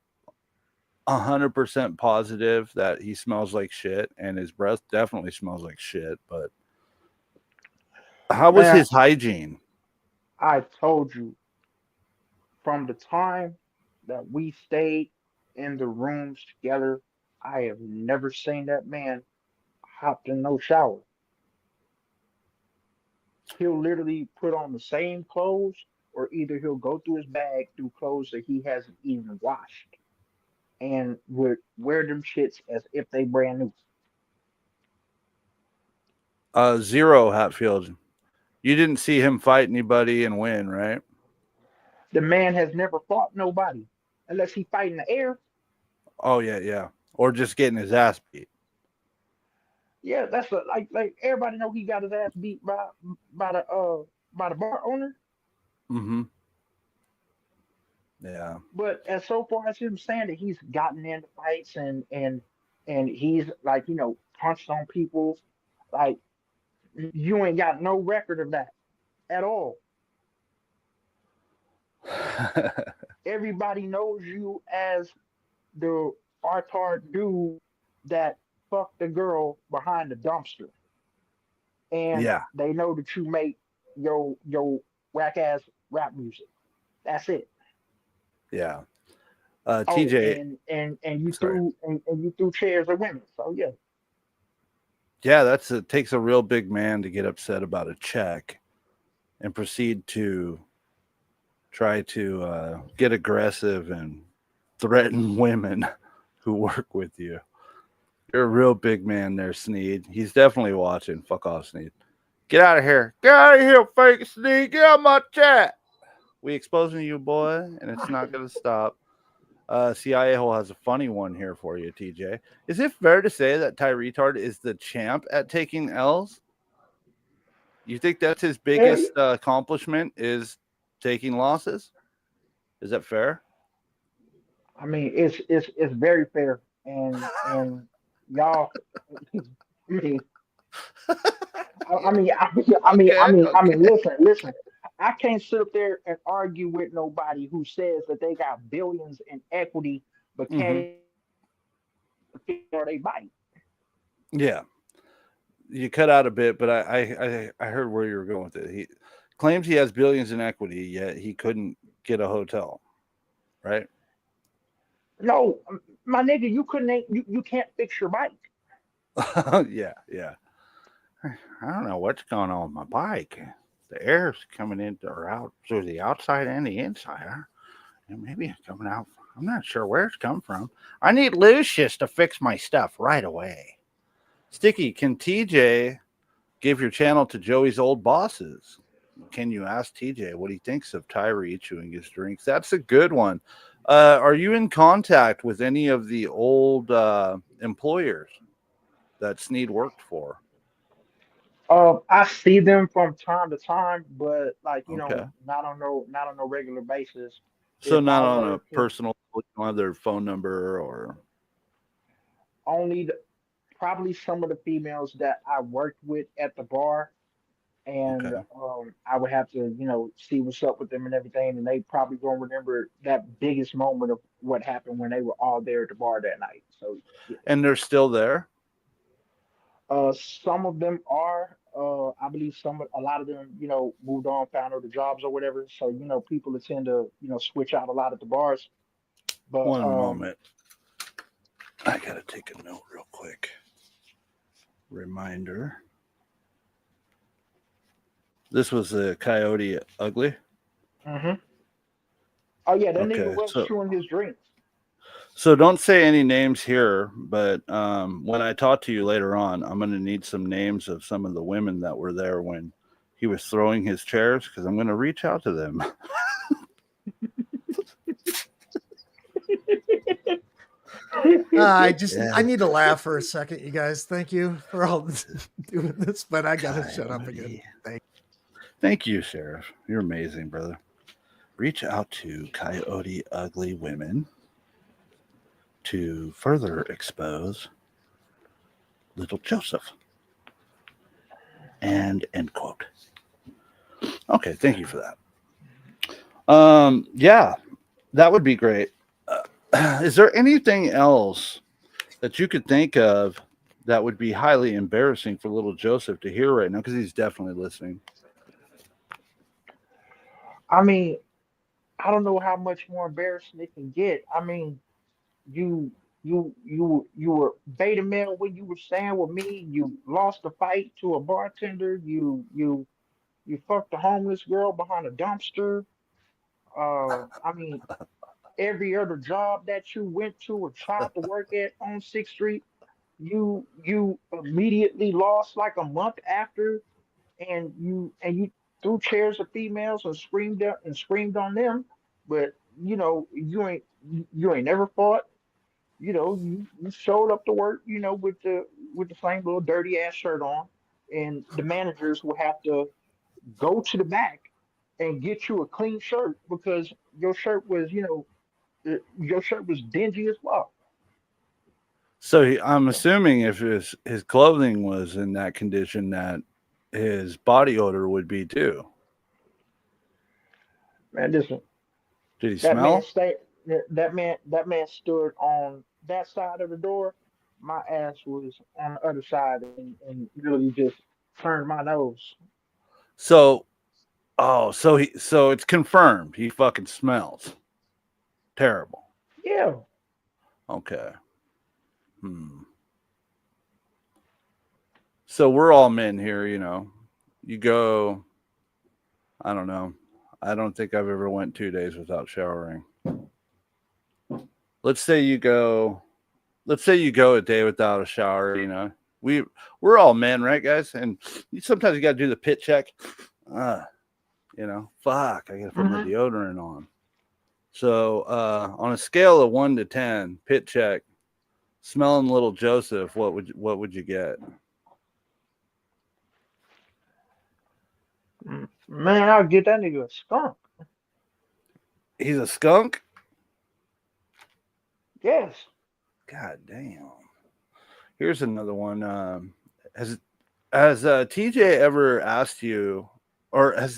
100% positive that he smells like shit, and his breath definitely smells like shit. But how was Man, his hygiene? I told you from the time that we stayed in the rooms together, I have never seen that man hopped in no shower. He'll literally put on the same clothes, or either he'll go through his bag through clothes that he hasn't even washed and would wear them shits as if they brand new. Zero Hatfield. You didn't see him fight anybody and win, right? The man has never fought nobody unless he fight in the air. Oh yeah, yeah. Or just getting his ass beat. Yeah, that's like everybody know he got his ass beat by the bar owner. Mm-hmm. Yeah. But as so far as him saying that he's gotten into fights and he's like punched on people, like you ain't got no record of that at all. Everybody knows you as the artard dude that fucked the girl behind the dumpster, and Yeah. they know that you make your whack ass rap music. That's it. Yeah. Oh, TJ, and you sorry. and you threw chairs at women. So yeah. Yeah, it takes a real big man to get upset about a check and proceed to try to get aggressive and threaten women who work with you. You're a real big man there, Sneed. He's definitely watching. Fuck off, Sneed. Get out of here. Get out of here, fake Sneed. Get out of my chat. We exposing you, boy, and it's not going to stop. CIA Hole has a funny one here for you, TJ. Is it fair to say that Ty Retard is the champ at taking L's? You think that's his biggest accomplishment is taking losses? Is that fair? I mean, it's very fair, and y'all. I mean, Okay, I okay. mean. Listen. I can't sit up there and argue with nobody who says that they got billions in equity, but Mm-hmm. can't or they bite. Yeah, you cut out a bit, but I heard where you were going with it. He claims he has billions in equity, yet he couldn't get a hotel, right? No, my nigga, you can't fix your bike. Yeah, yeah. I don't know what's going on with my bike. The air's coming into or out through the outside and the inside. And maybe it's coming out. I'm not sure where it's come from. I need Lucius to fix my stuff right away. Sticky, can TJ give your channel to Joey's old bosses? Can you ask TJ what he thinks of Tyree chewing his drinks? That's a good one. Are you in contact with any of the old employers that Sneed worked for? I see them from time to time, but like Okay. not on no regular basis. So If not I on a were to personal, you don't have their phone number or only probably some of the females that I worked with at the bar, and okay. I would have to see what's up with them and everything, and they probably gonna remember that biggest moment of what happened when they were all there at the bar that night. So yeah. And they're still there? Some of them are. I believe a lot of them, moved on, found other jobs or whatever. So, people tend to, switch out a lot at the bars. But One moment. I gotta take a note real quick. Reminder. This was a Coyote Ugly. mhm. Oh yeah, that nigga Okay, was chewing his drinks. so don't say any names here, but when I talk to you later on, I'm gonna need some names of some of the women that were there when he was throwing his chairs because I'm gonna reach out to them. I need to laugh for a second, you guys. Thank you for all doing this, but I gotta shut up again. Thank you, Sheriff. You're amazing, brother. Reach out to Coyote Ugly Women to further expose little Joseph. And end quote. Okay, thank you for that. Yeah, that would be great. Is there anything else that you could think of that would be highly embarrassing for little Joseph to hear right now? Because he's definitely listening. I mean, I don't know how much more embarrassing it can get. I mean, you you were beta male when you were staying with me. You lost a fight to a bartender. You fucked a homeless girl behind a dumpster. I mean, every other job that you went to or tried to work at on Sixth Street, you immediately lost like a month after, and you threw chairs at females and screamed on them. But you ain't never fought. You showed up to work, with the same little dirty ass shirt on, and the managers will have to go to the back and get you a clean shirt because your shirt was dingy as well. So I'm assuming if his clothing was in that condition, that his body odor would be too. Man, listen, Did he that man smell? stayed. That man stood on that side of the door. My ass was on the other side and really just turned my nose. So, so it's confirmed. He fucking smells terrible. Yeah. Okay. So we're all men here, You go, I don't know. I don't think I've ever went 2 days without showering. Let's say you go a day without a shower, we're all men, right, guys? And sometimes you got to do the pit check. Fuck, I got to put my deodorant on. So on a scale of 1 to 10, pit check, smelling little Joseph, what would you get? Man, I'll get that nigga a skunk. He's a skunk? Yes. God damn. Here's another one. Has TJ ever asked you,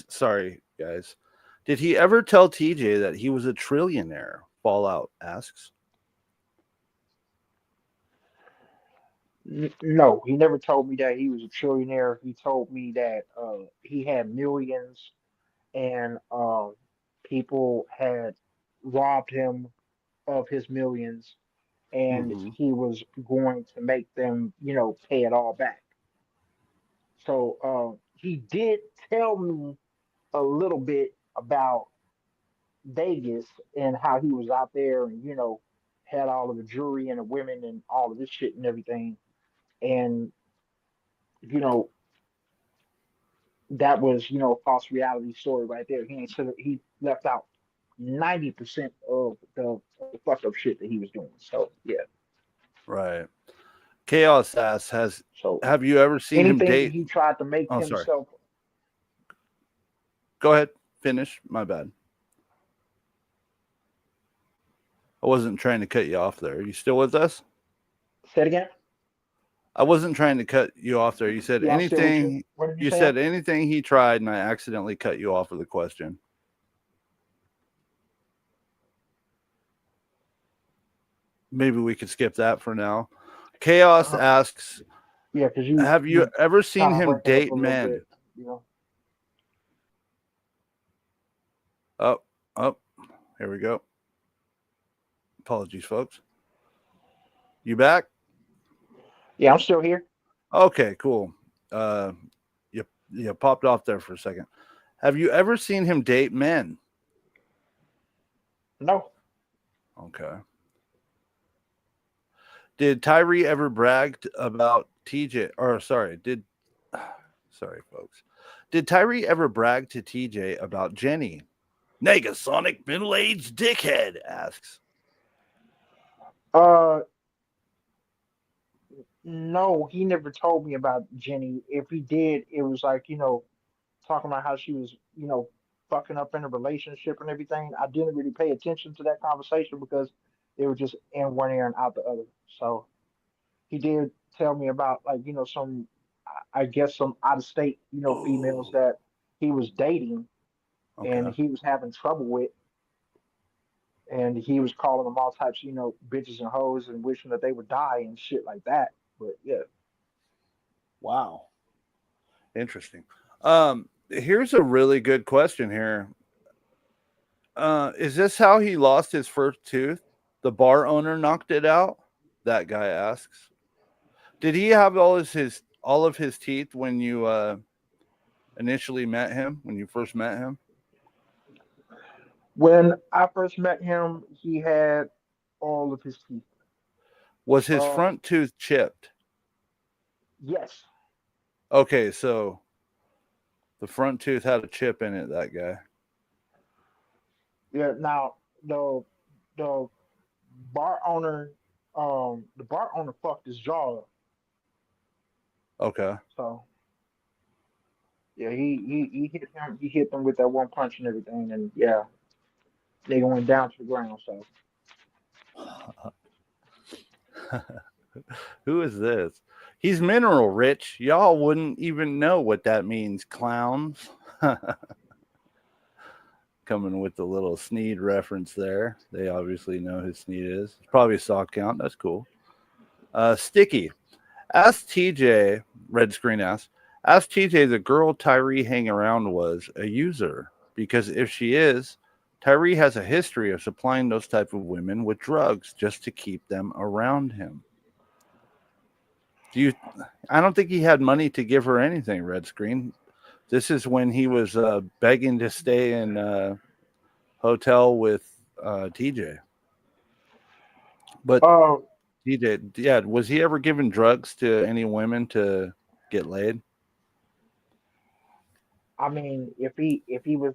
sorry, guys, did he ever tell TJ that he was a trillionaire? Fallout asks. No, he never told me that he was a trillionaire. He told me that he had millions and people had robbed him of his millions and Mm-hmm. he was going to make them, pay it all back. So he did tell me a little bit about Vegas and how he was out there and, had all of the jewelry and the women and all of this shit and everything. And, you know, that was, a false reality story right there. He left out 90% of the fucked up shit that he was doing. So yeah. Right. Chaos asks, So have you ever seen him anything that date? he tried to make Oh, sorry. himself. Go ahead. Finish. My bad. I wasn't trying to cut you off there. Are you still with us? Say it again. I wasn't trying to cut you off there. You said Yeah, I'm still with you. anything. What did you You say? said anything he tried, and I accidentally cut you off with a question. Maybe we could skip that for now. Chaos asks, Yeah, because have you ever seen kind of him breaking up date a little men? bit, you know. Oh, here we go. Apologies, folks. You back? Yeah, I'm still here. Okay, cool. You popped off there for a second. Have you ever seen him date men? No. Okay. Did Tyree ever brag about TJ? Or sorry, sorry, folks. Did Tyree ever brag to TJ about Jenny? Negasonic middle-aged dickhead asks. No, he never told me about Jenny. If he did, it was like, talking about how she was, fucking up in a relationship and everything. I didn't really pay attention to that conversation because it was just in one ear and out the other. So he did tell me about, like, some, I guess, some out of state, females Oh, that he was dating and okay. he was having trouble with, and he was calling them all types, bitches and hoes, and wishing that they would die and shit like that. But yeah. Wow. Interesting. Here's a really good question here. Is this how he lost his first tooth? The bar owner knocked it out? That guy asks. Did he have all of his teeth when you initially met him, when you first met him? When I first met him, he had all of his teeth. Was his Uh, front tooth chipped? yes. Okay, so the front tooth had a chip in it, that guy. Yeah. Now the bar owner, the bar owner fucked his jaw up. Okay. So yeah, he hit him. He hit them with that one punch and everything, and yeah, they went down to the ground. So Who is this? He's mineral rich. Y'all wouldn't even know what that means, clowns. Coming with the little Sneed reference there. They obviously know who Sneed is. It's probably a sock count. That's cool. Sticky. Ask TJ, red screen asks, ask TJ the girl Tyree hang around was a user. Because if she is, Tyree has a history of supplying those type of women with drugs just to keep them around him. I don't think he had money to give her anything, red screen. This is when he was begging to stay in hotel with TJ. But uh, TJ, yeah, was he ever given drugs to any women to get laid? I mean, if he was,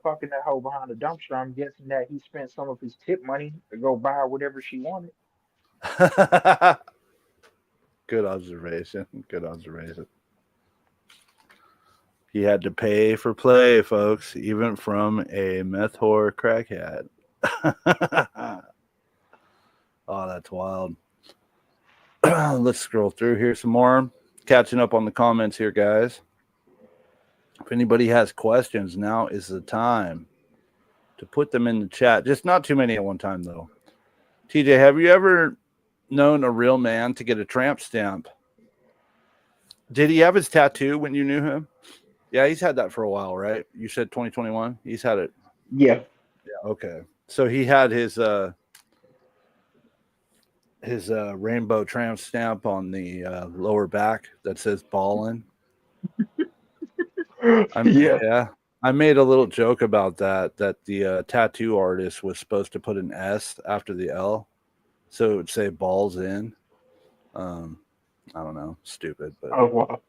fucking that hoe behind the dumpster, I'm guessing that he spent some of his tip money to go buy her whatever she wanted. Good observation. Good observation. He had to pay for play, folks, even from a meth whore crackhead. Oh, that's wild. Let's scroll through here some more. Catching up on the comments here, guys. If anybody has questions, now is the time to put them in the chat. Just not too many at one time, though. TJ, have you ever known a real man to get a tramp stamp? Did he have his tattoo when you knew him? Yeah, he's had that for a while, right? You said 2021. He's had it. Yeah. Yeah. Okay. So he had his rainbow tramp stamp on the lower back that says "ballin'." Yeah. Yeah. I made a little joke about that the tattoo artist was supposed to put an S after the L, so it would say "balls in." I don't know, stupid, but Oh wow.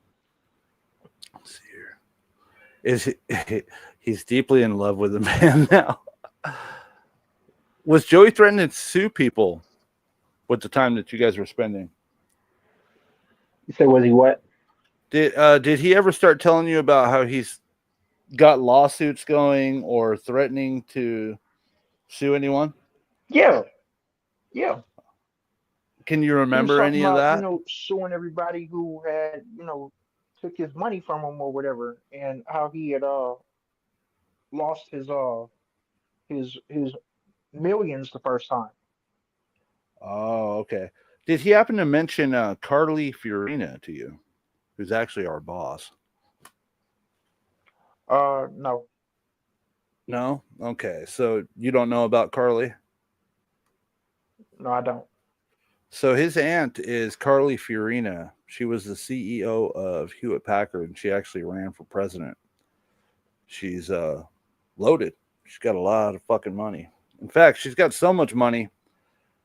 let's see here. He's deeply in love with the man now. Was Joey threatening to sue people with the time that you guys were spending? You said, was he what? Did he ever start telling you about how he's got lawsuits going or threatening to sue anyone? Yeah. Yeah. Can you He was remember talking any of about, that? suing everybody who had, took his money from him or whatever, and how he had lost his millions the first time. Oh, okay. Did he happen to mention Carly Fiorina to you, who's actually our boss? No. No? Okay. So you don't know about Carly? No, I don't. So his aunt is Carly Fiorina. She was the CEO of Hewlett Packard, and she actually ran for president. She's loaded. She's got a lot of fucking money. In fact, she's got so much money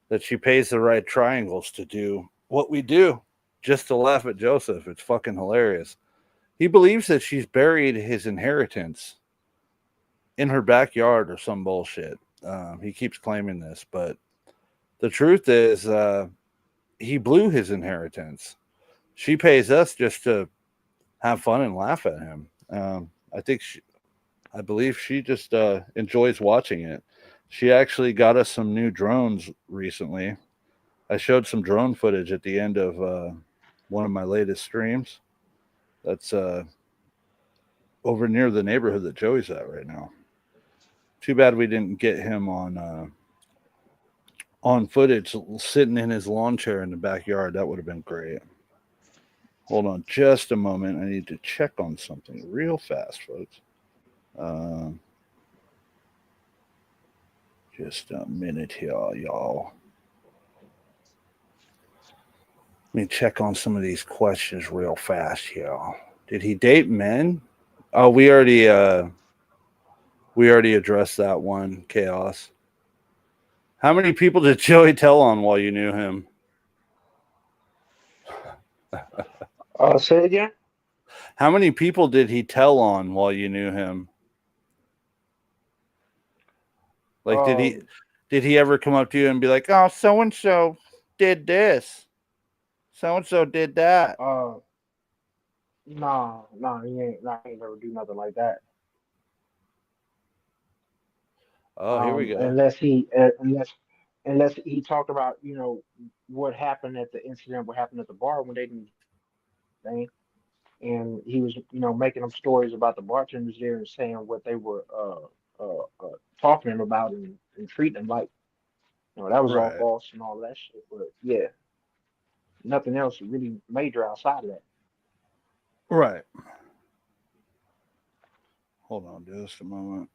that she pays the right triangles to do what we do just to laugh at Joseph. It's fucking hilarious. He believes that she's buried his inheritance in her backyard or some bullshit. He keeps claiming this, but the truth is he blew his inheritance. She pays us just to have fun and laugh at him. I believe she just enjoys watching it. She actually got us some new drones recently. I showed some drone footage at the end of one of my latest streams. That's over near the neighborhood that Joey's at right now. Too bad we didn't get him on footage sitting in his lawn chair in the backyard. That would have been great. Hold on just a moment. I need to check on something real fast, folks. Just a minute here, y'all. Let me check on some of these questions real fast here. Did he date men? Oh, we already addressed that one, Chaos. How many people did Joey tell on while you knew him? Say it again. How many people did he tell on while you knew him? Like, did he ever come up to you and be like, "Oh, so and so did this, so and so did that"? Nah, he ain't never do nothing like that. Oh, here we go. Unless he talked about, what happened at the incident, what happened at the bar when they didn't thing, and he was, making them stories about the bartenders there and saying what they were talking to him about and treating them like, that was all Right. false and all that shit. But yeah, nothing else really major outside of that. Right. Hold on just a moment.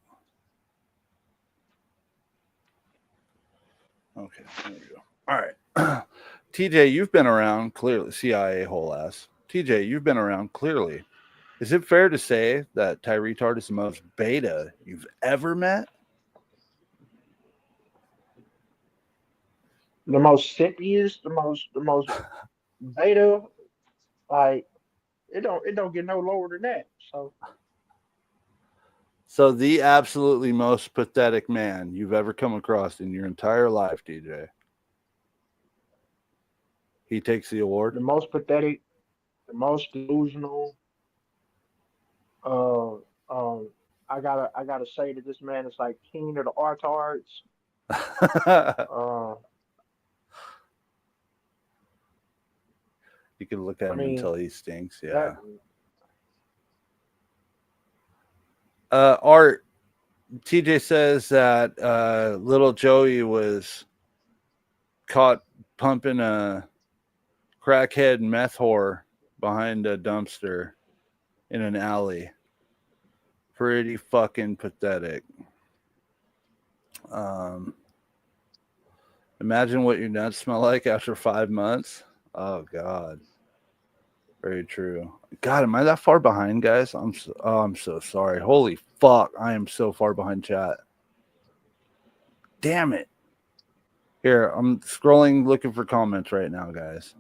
Okay, there we go. All right. TJ, you've been around clearly. CIA whole ass. TJ, you've been around clearly. Is it fair to say that Tyretard is the most beta you've ever met? The most simpiest, the most beta, like it don't get no lower than that. So the absolutely most pathetic man you've ever come across in your entire life, DJ. He takes the award. The most pathetic, the most delusional. Uh, um, I gotta say that this man is like king of the artards. Uh, You can look at I him mean until he stinks. Yeah. that. Art, TJ says that little Joey was caught pumping a crackhead meth whore behind a dumpster in an alley. Pretty fucking pathetic. Imagine what your nuts smell like after 5 months. Oh God. Very true. God, am I that far behind, guys? I'm so sorry. Holy fuck, I am so far behind chat. Damn it. Here, I'm scrolling, looking for comments right now, guys.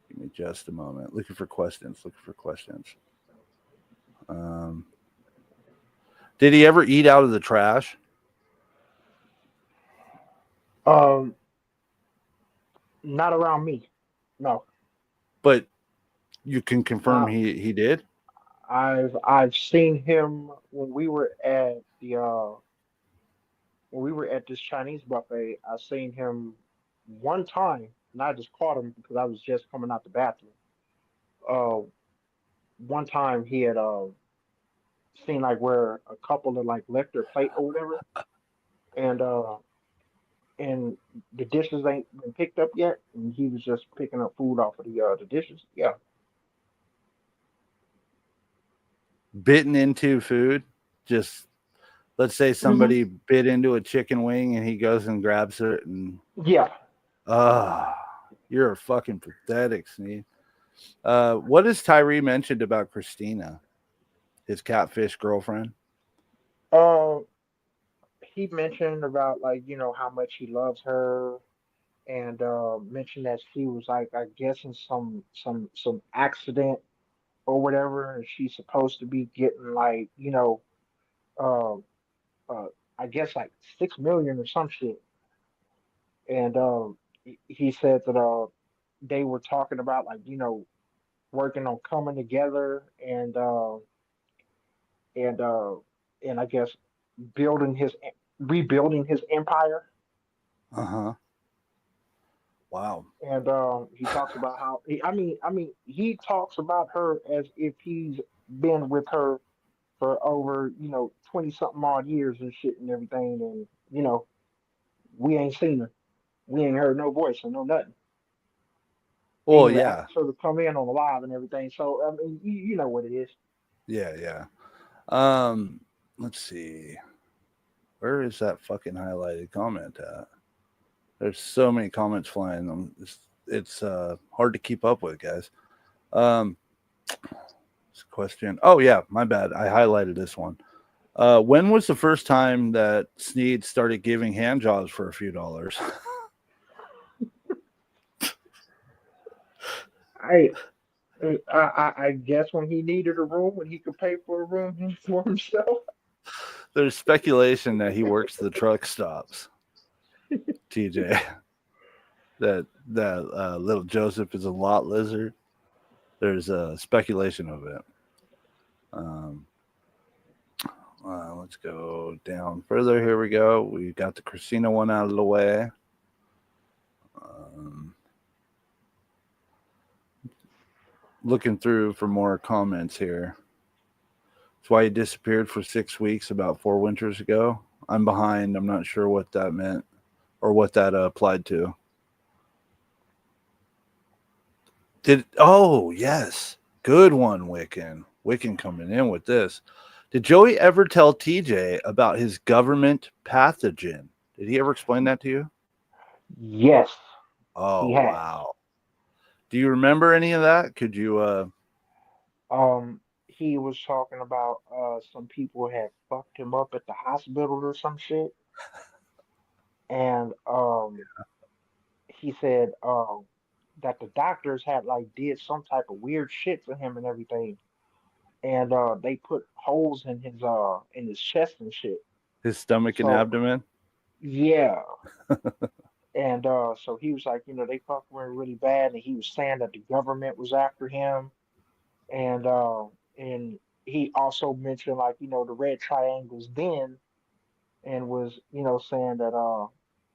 Give me just a moment. Looking for questions. Did he ever eat out of the trash? Um, Not around me. No. But you can confirm Now he did? I've seen him when we were at this Chinese buffet. I seen him one time, and I just caught him because I was just coming out the bathroom. Uh, One time he had seen like where a couple had like left their plate or whatever, and and the dishes ain't been picked up yet, and he was just picking up food off of the dishes. Yeah. Bitten into food? Just let's say Hmm. somebody bit into a chicken wing and he goes and grabs it and Yeah. you're a fucking pathetic, Sneed. What has Tyree mentioned about Christina, his catfish girlfriend? Uh, he mentioned about like how much he loves her, and mentioned that she was like I guess in some accident or whatever, and she's supposed to be getting like uh, uh I guess like 6 million or some shit. And he said that they were talking about like working on coming together and uh and I guess building his rebuilding his empire. Uh-huh. Wow. And he talks about how he talks about her as if he's been with her for over 20 something odd years and shit and everything, and we ain't seen her, we ain't heard no voice or no nothing. And he Well, would yeah. ask her to come in on the live and everything. So I mean, you know what it is. Yeah. Let's see. Where is that fucking highlighted comment at? There's so many comments flying. It's hard to keep up with, guys. Question. Oh yeah, my bad. I highlighted this one. When was the first time that Sneed started giving hand jobs for a few dollars? I guess when he needed a room, when he could pay for a room for himself. There's speculation that he works the truck stops. TJ, that little Joseph is a lot lizard. There's a speculation of it. Let's go down further. Here we go. We got the Christina one out of the way. Looking through for more comments here. That's why he disappeared for 6 weeks about 4 winters ago. I'm behind. I'm not sure what that meant or what that applied to. Oh, yes. Good one, Wiccan. Wiccan coming in with this. Did Joey ever tell TJ about his government pathogen? Did he ever explain that to you? Yes. Oh, wow. Do you remember any of that? Could you he was talking about some people had fucked him up at the hospital or some shit. And he said that the doctors had like did some type of weird shit to him and everything. And they put holes in his chest and shit. his stomach and So abdomen? yeah. And so he was like, they fucked with him really bad, and he was saying that the government was after him, and he also mentioned like the red triangles then, and was saying that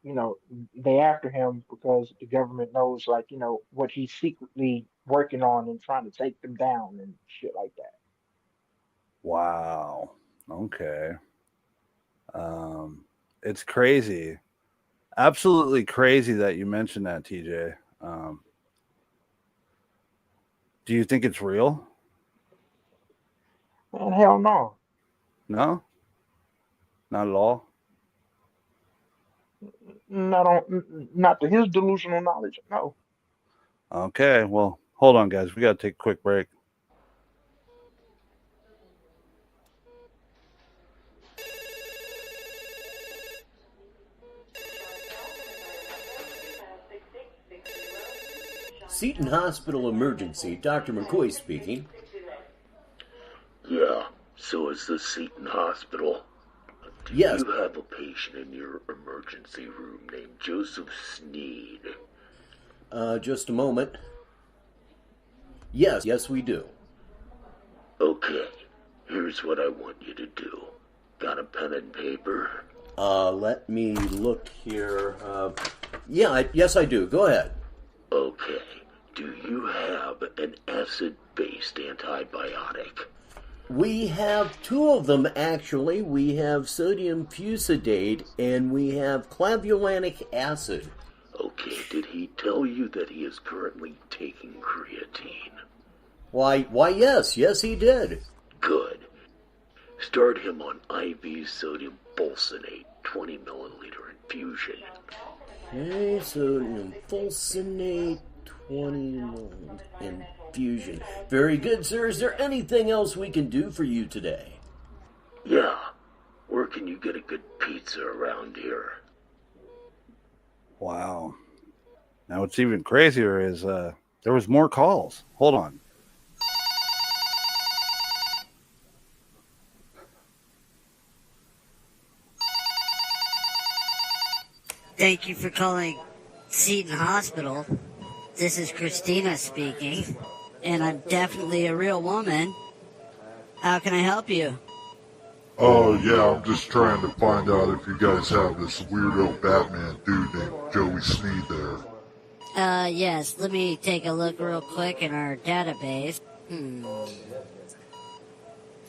you know they after him because the government knows like what he's secretly working on and trying to take them down and shit like that. Wow. Okay. It's crazy. Absolutely crazy that you mentioned that, TJ. Do you think it's real? Man, hell no. No? Not at all? Not to his delusional knowledge. No. Okay. Well, hold on, guys. We got to take a quick break. Seton Hospital Emergency, Dr. McCoy speaking. Yeah, so is the Seton Hospital. Do Yes. you have a patient in your emergency room named Joseph Sneed? Just a moment. Yes, we do. Okay, here's what I want you to do. Got a pen and paper? Let me look here. Yes, I do. Go ahead. Okay, do you have an acid-based antibiotic? We have 2 of them, actually. We have sodium fusidate and we have clavulanic acid. Okay, did he tell you that he is currently taking creatine? Why, yes, he did. Good. Start him on IV sodium bulsinate, 20 milliliter infusion. Okay, sodium fulcinate, 20 ml infusion. Very good, sir. Is there anything else we can do for you today? Yeah. Where can you get a good pizza around here? Wow. Now, what's even crazier is there was more calls. Hold on. Thank you for calling Seton Hospital. This is Christina speaking, and I'm definitely a real woman. How can I help you? Oh, yeah, I'm just trying to find out if you guys have this weirdo Batman dude named Joey Sneed there. Yes, let me take a look real quick in our database.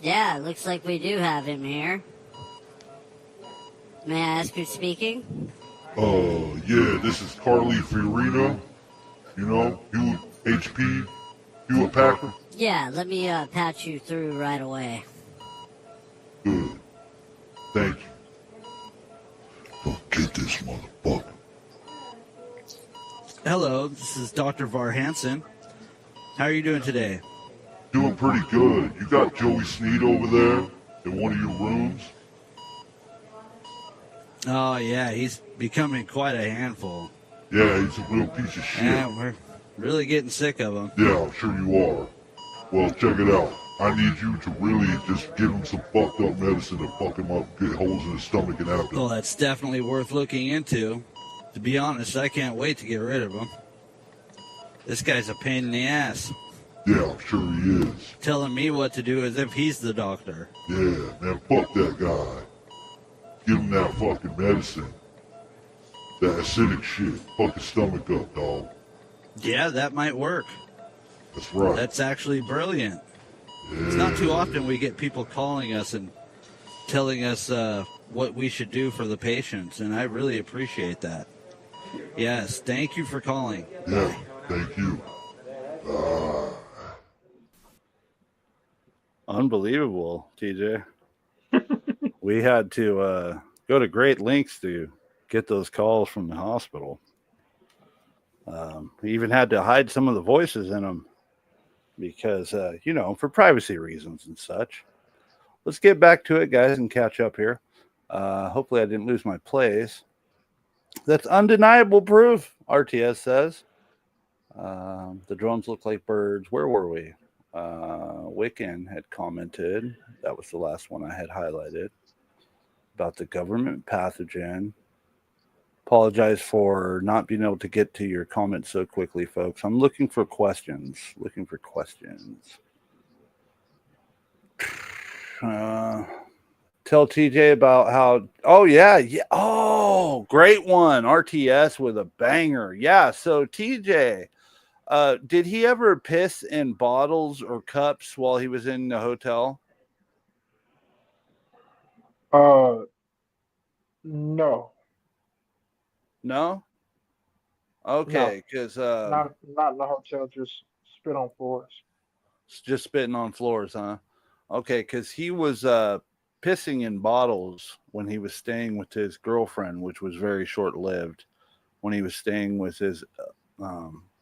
Yeah, looks like we do have him here. May I ask who's speaking? Yeah, this is Carly Fiorina. You know, you HP, you a Packer? Yeah, let me patch you through right away. Good. Thank you. Don't get this motherfucker. Hello, this is Dr. Var Hansen. How are you doing today? Doing pretty good. You got Joey Sneed over there in one of your rooms? Oh, yeah, he's becoming quite a handful. Yeah, he's a real piece of shit. Yeah, we're really getting sick of him. Yeah, I'm sure you are. Well, check it out. I need you to really just give him some fucked up medicine to fuck him up, get holes in his stomach and abdomen. Well, that's definitely worth looking into. To be honest, I can't wait to get rid of him. This guy's a pain in the ass. Yeah, I'm sure he is. Telling me what to do as if he's the doctor. Yeah, man, fuck that guy. Give him that fucking medicine. That acidic shit. Fuck his stomach up, dog. Yeah, that might work. That's right. That's actually brilliant. Yeah. It's not too often we get people calling us and telling us what we should do for the patients, and I really appreciate that. Yes, thank you for calling. Yeah, thank you. Unbelievable, TJ. We had to go to great lengths to get those calls from the hospital. We even had to hide some of the voices in them because, for privacy reasons and such. Let's get back to it, guys, and catch up here. Hopefully I didn't lose my place. That's undeniable proof, RTS says. The drones look like birds. Where were we? Wiccan had commented. That was the last one I had highlighted. About the government pathogen. Apologize for not being able to get to your comments so quickly, folks. I'm looking for questions. Tell TJ about how. Oh, yeah. Oh, great one. RTS with a banger. Yeah. So, TJ, did he ever piss in bottles or cups while he was in the hotel? No. No? Okay, because not in the hotel, just spit on floors. Just spitting on floors, huh? Okay, because he was pissing in bottles when he was staying with his girlfriend, which was very short-lived. When he was staying with his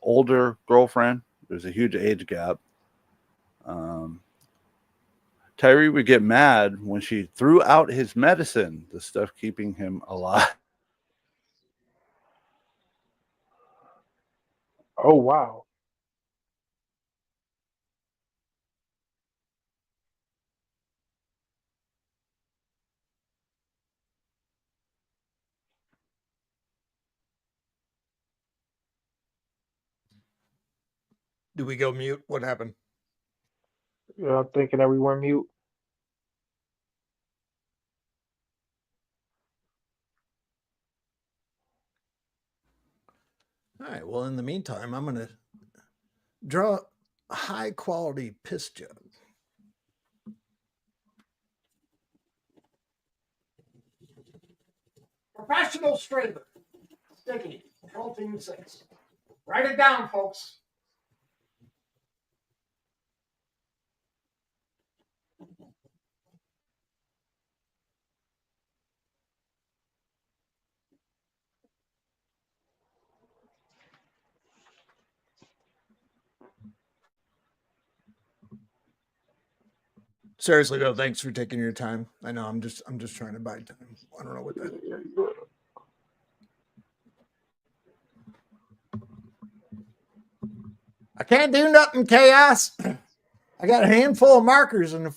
older girlfriend, there's a huge age gap. Tyree would get mad when she threw out his medicine, the stuff keeping him alive. Oh, wow. Do we go mute? What happened? Yeah, I'm thinking everyone mute. All right. Well, in the meantime, I'm going to draw a high quality piss jug. Professional strainer. Sticky. Control Team 6. Write it down, folks. Seriously though, thanks for taking your time. I know I'm just trying to buy time. I don't know what that is. I can't do nothing, Chaos. I got a handful of markers and I'm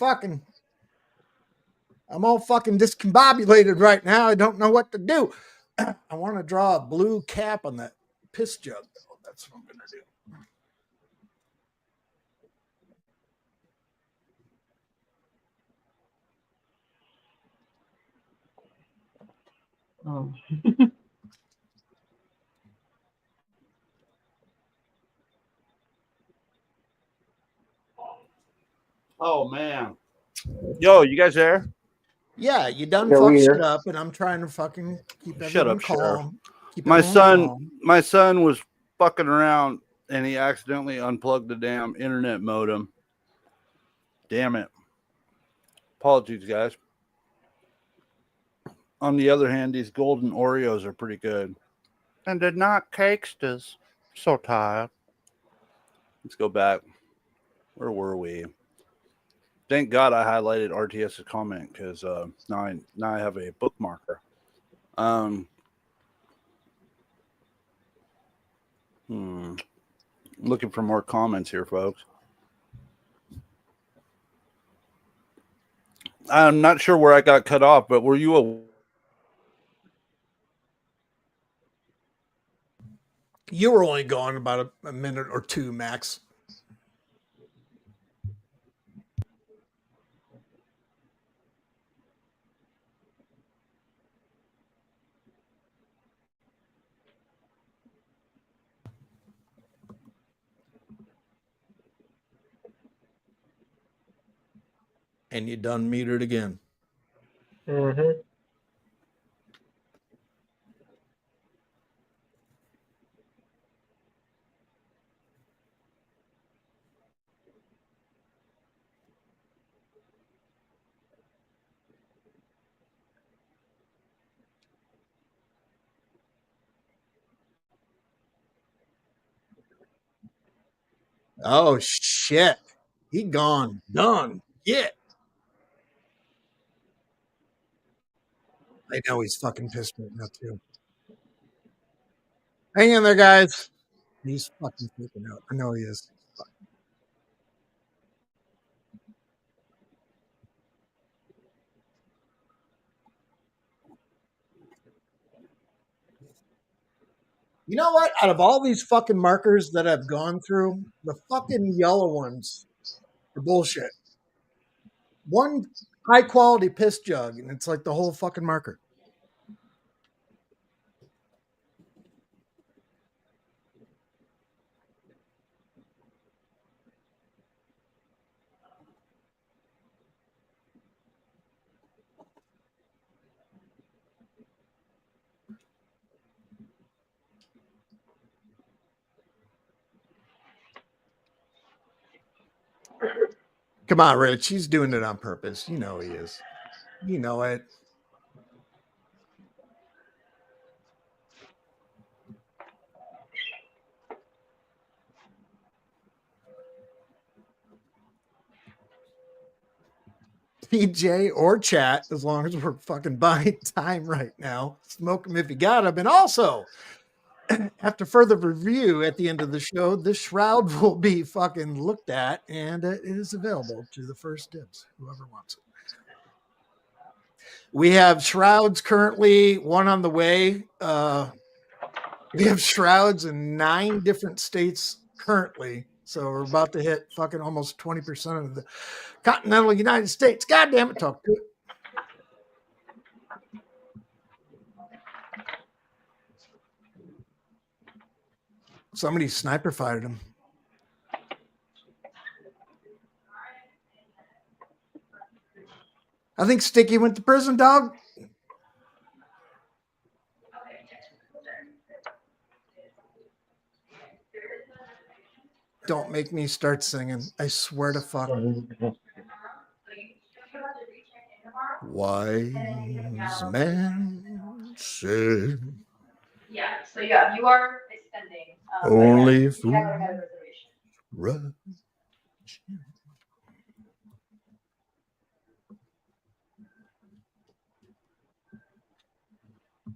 all fucking discombobulated right now. I don't know what to do. I want to draw a blue cap on that piss jug. That's what I'm gonna do. Oh. Oh man. Yo, you guys there? Yeah, you done Yeah, fuck we shit here. up, and I'm trying to fucking keep Shut everyone up, Sheriff. calm. Keep My everyone calm. son was fucking around and he accidentally unplugged the damn internet modem. Damn it. Apologies, guys. On the other hand, these golden Oreos are pretty good. And they're not cakesters. So tired. Let's go back. Where were we? Thank God I highlighted RTS's comment because now I have a bookmarker. Looking for more comments here, folks. I'm not sure where I got cut off, but were you You were only gone about a minute or two max. And you done muted again. Mm-hmm. Oh shit. He gone. Done. Yeah. I know he's fucking pissed right now too. Hang in there, guys. He's fucking freaking out. I know he is. You know what? Out of all these fucking markers that I've gone through, the fucking yellow ones are bullshit. One high quality piss jug, and it's like the whole fucking marker. Come on, Rich. He's doing it on purpose. You know he is. You know it. PJ or chat, as long as we're fucking buying time right now. Smoke them if you got them. And also, after further review at the end of the show, this shroud will be fucking looked at and it is available to the first dibs, whoever wants it. We have shrouds currently, one on the way. We have shrouds in 9 different states currently. So we're about to hit fucking almost 20% of the continental United States. God damn it, talk to it. Somebody sniper fired him. I think Sticky went to prison, dog. Don't make me start singing. I swear to fuck. Wise man said. Yeah, so yeah, you are extending. Only yeah, fools you have a reservation. rush.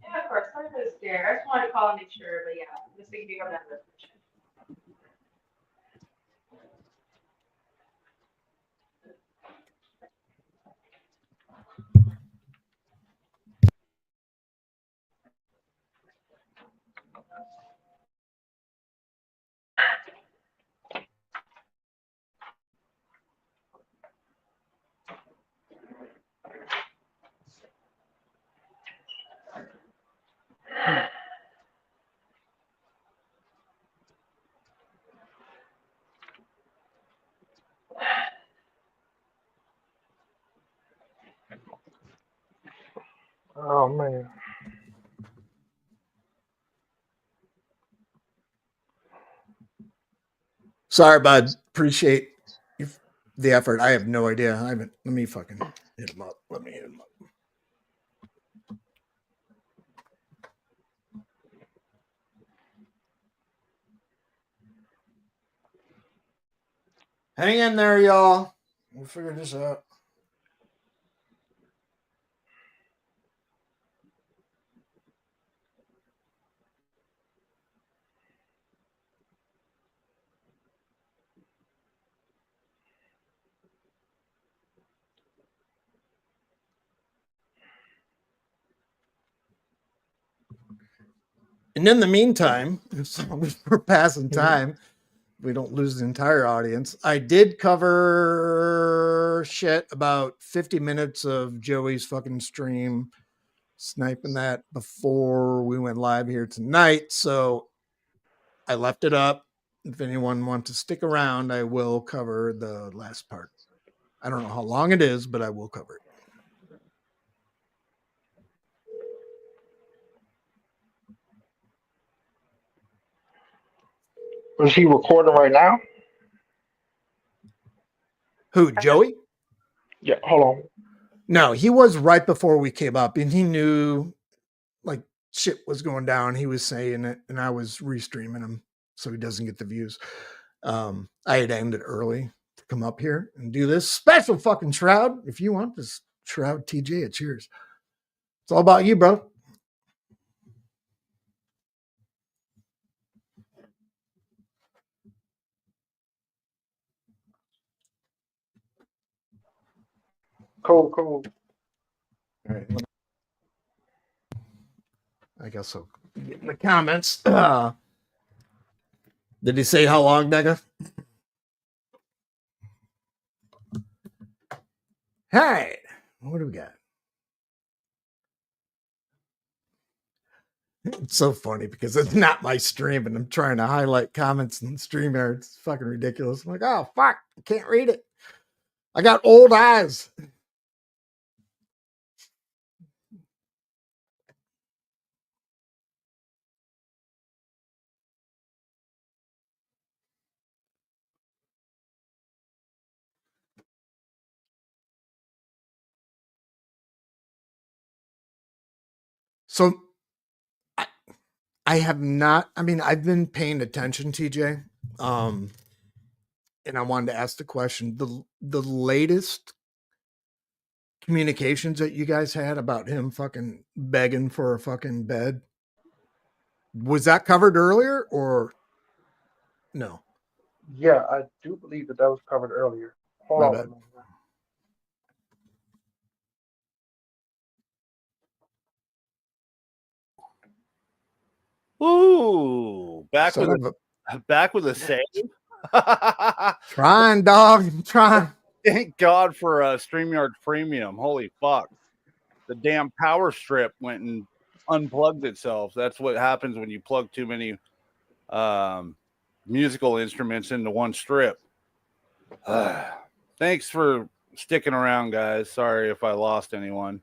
Yeah, of course. Sorry for the scare. I just wanted to call and make sure, but yeah, just think you have that reservation. Oh man. Sorry, bud. Appreciate the effort. I have no idea. I haven't. Let me fucking hit him up. Let me hit him up. Hang in there, y'all. We'll figure this out. And in the meantime, as long as we're passing time, we don't lose the entire audience. I did cover shit about 50 minutes of Joey's fucking stream, sniping that before we went live here tonight. So I left it up. If anyone wants to stick around, I will cover the last part. I don't know how long it is, but I will cover it. Is he recording right now? Who, Joey? Yeah, hold on. No, he was right before we came up, and he knew like shit was going down. He was saying it, and I was restreaming him so he doesn't get the views. I had ended early to come up here and do this special fucking shroud. If you want this shroud, TJ, it's yours. It's all about you, bro. Cool. All right. I guess I'll get in the comments. Did he say how long, Mega? All right. What do we got? It's so funny because it's not my stream and I'm trying to highlight comments in StreamYard. It's fucking ridiculous. I'm like, oh, fuck. I can't read it. I got old eyes. So I have not, I mean, I've been paying attention, TJ. And I wanted to ask the question. The latest communications that you guys had about him fucking begging for a fucking bed, was that covered earlier or no? Yeah, I do believe that was covered earlier. Hold My on. bad. Ooh, back with a save. Trying, dog. I'm trying. Thank God for StreamYard Premium. Holy fuck. The damn power strip went and unplugged itself. That's what happens when you plug too many musical instruments into one strip. Thanks for sticking around, guys. Sorry if I lost anyone.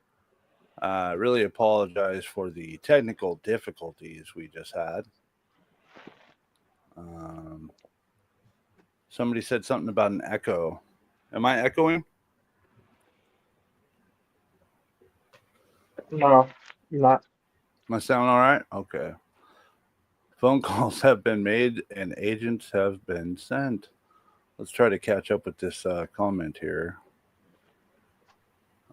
Really apologize for the technical difficulties we just had. Somebody said something about an echo. Am I echoing? No, you're not. My sound all right? Okay. Phone calls have been made and agents have been sent. Let's try to catch up with this comment here.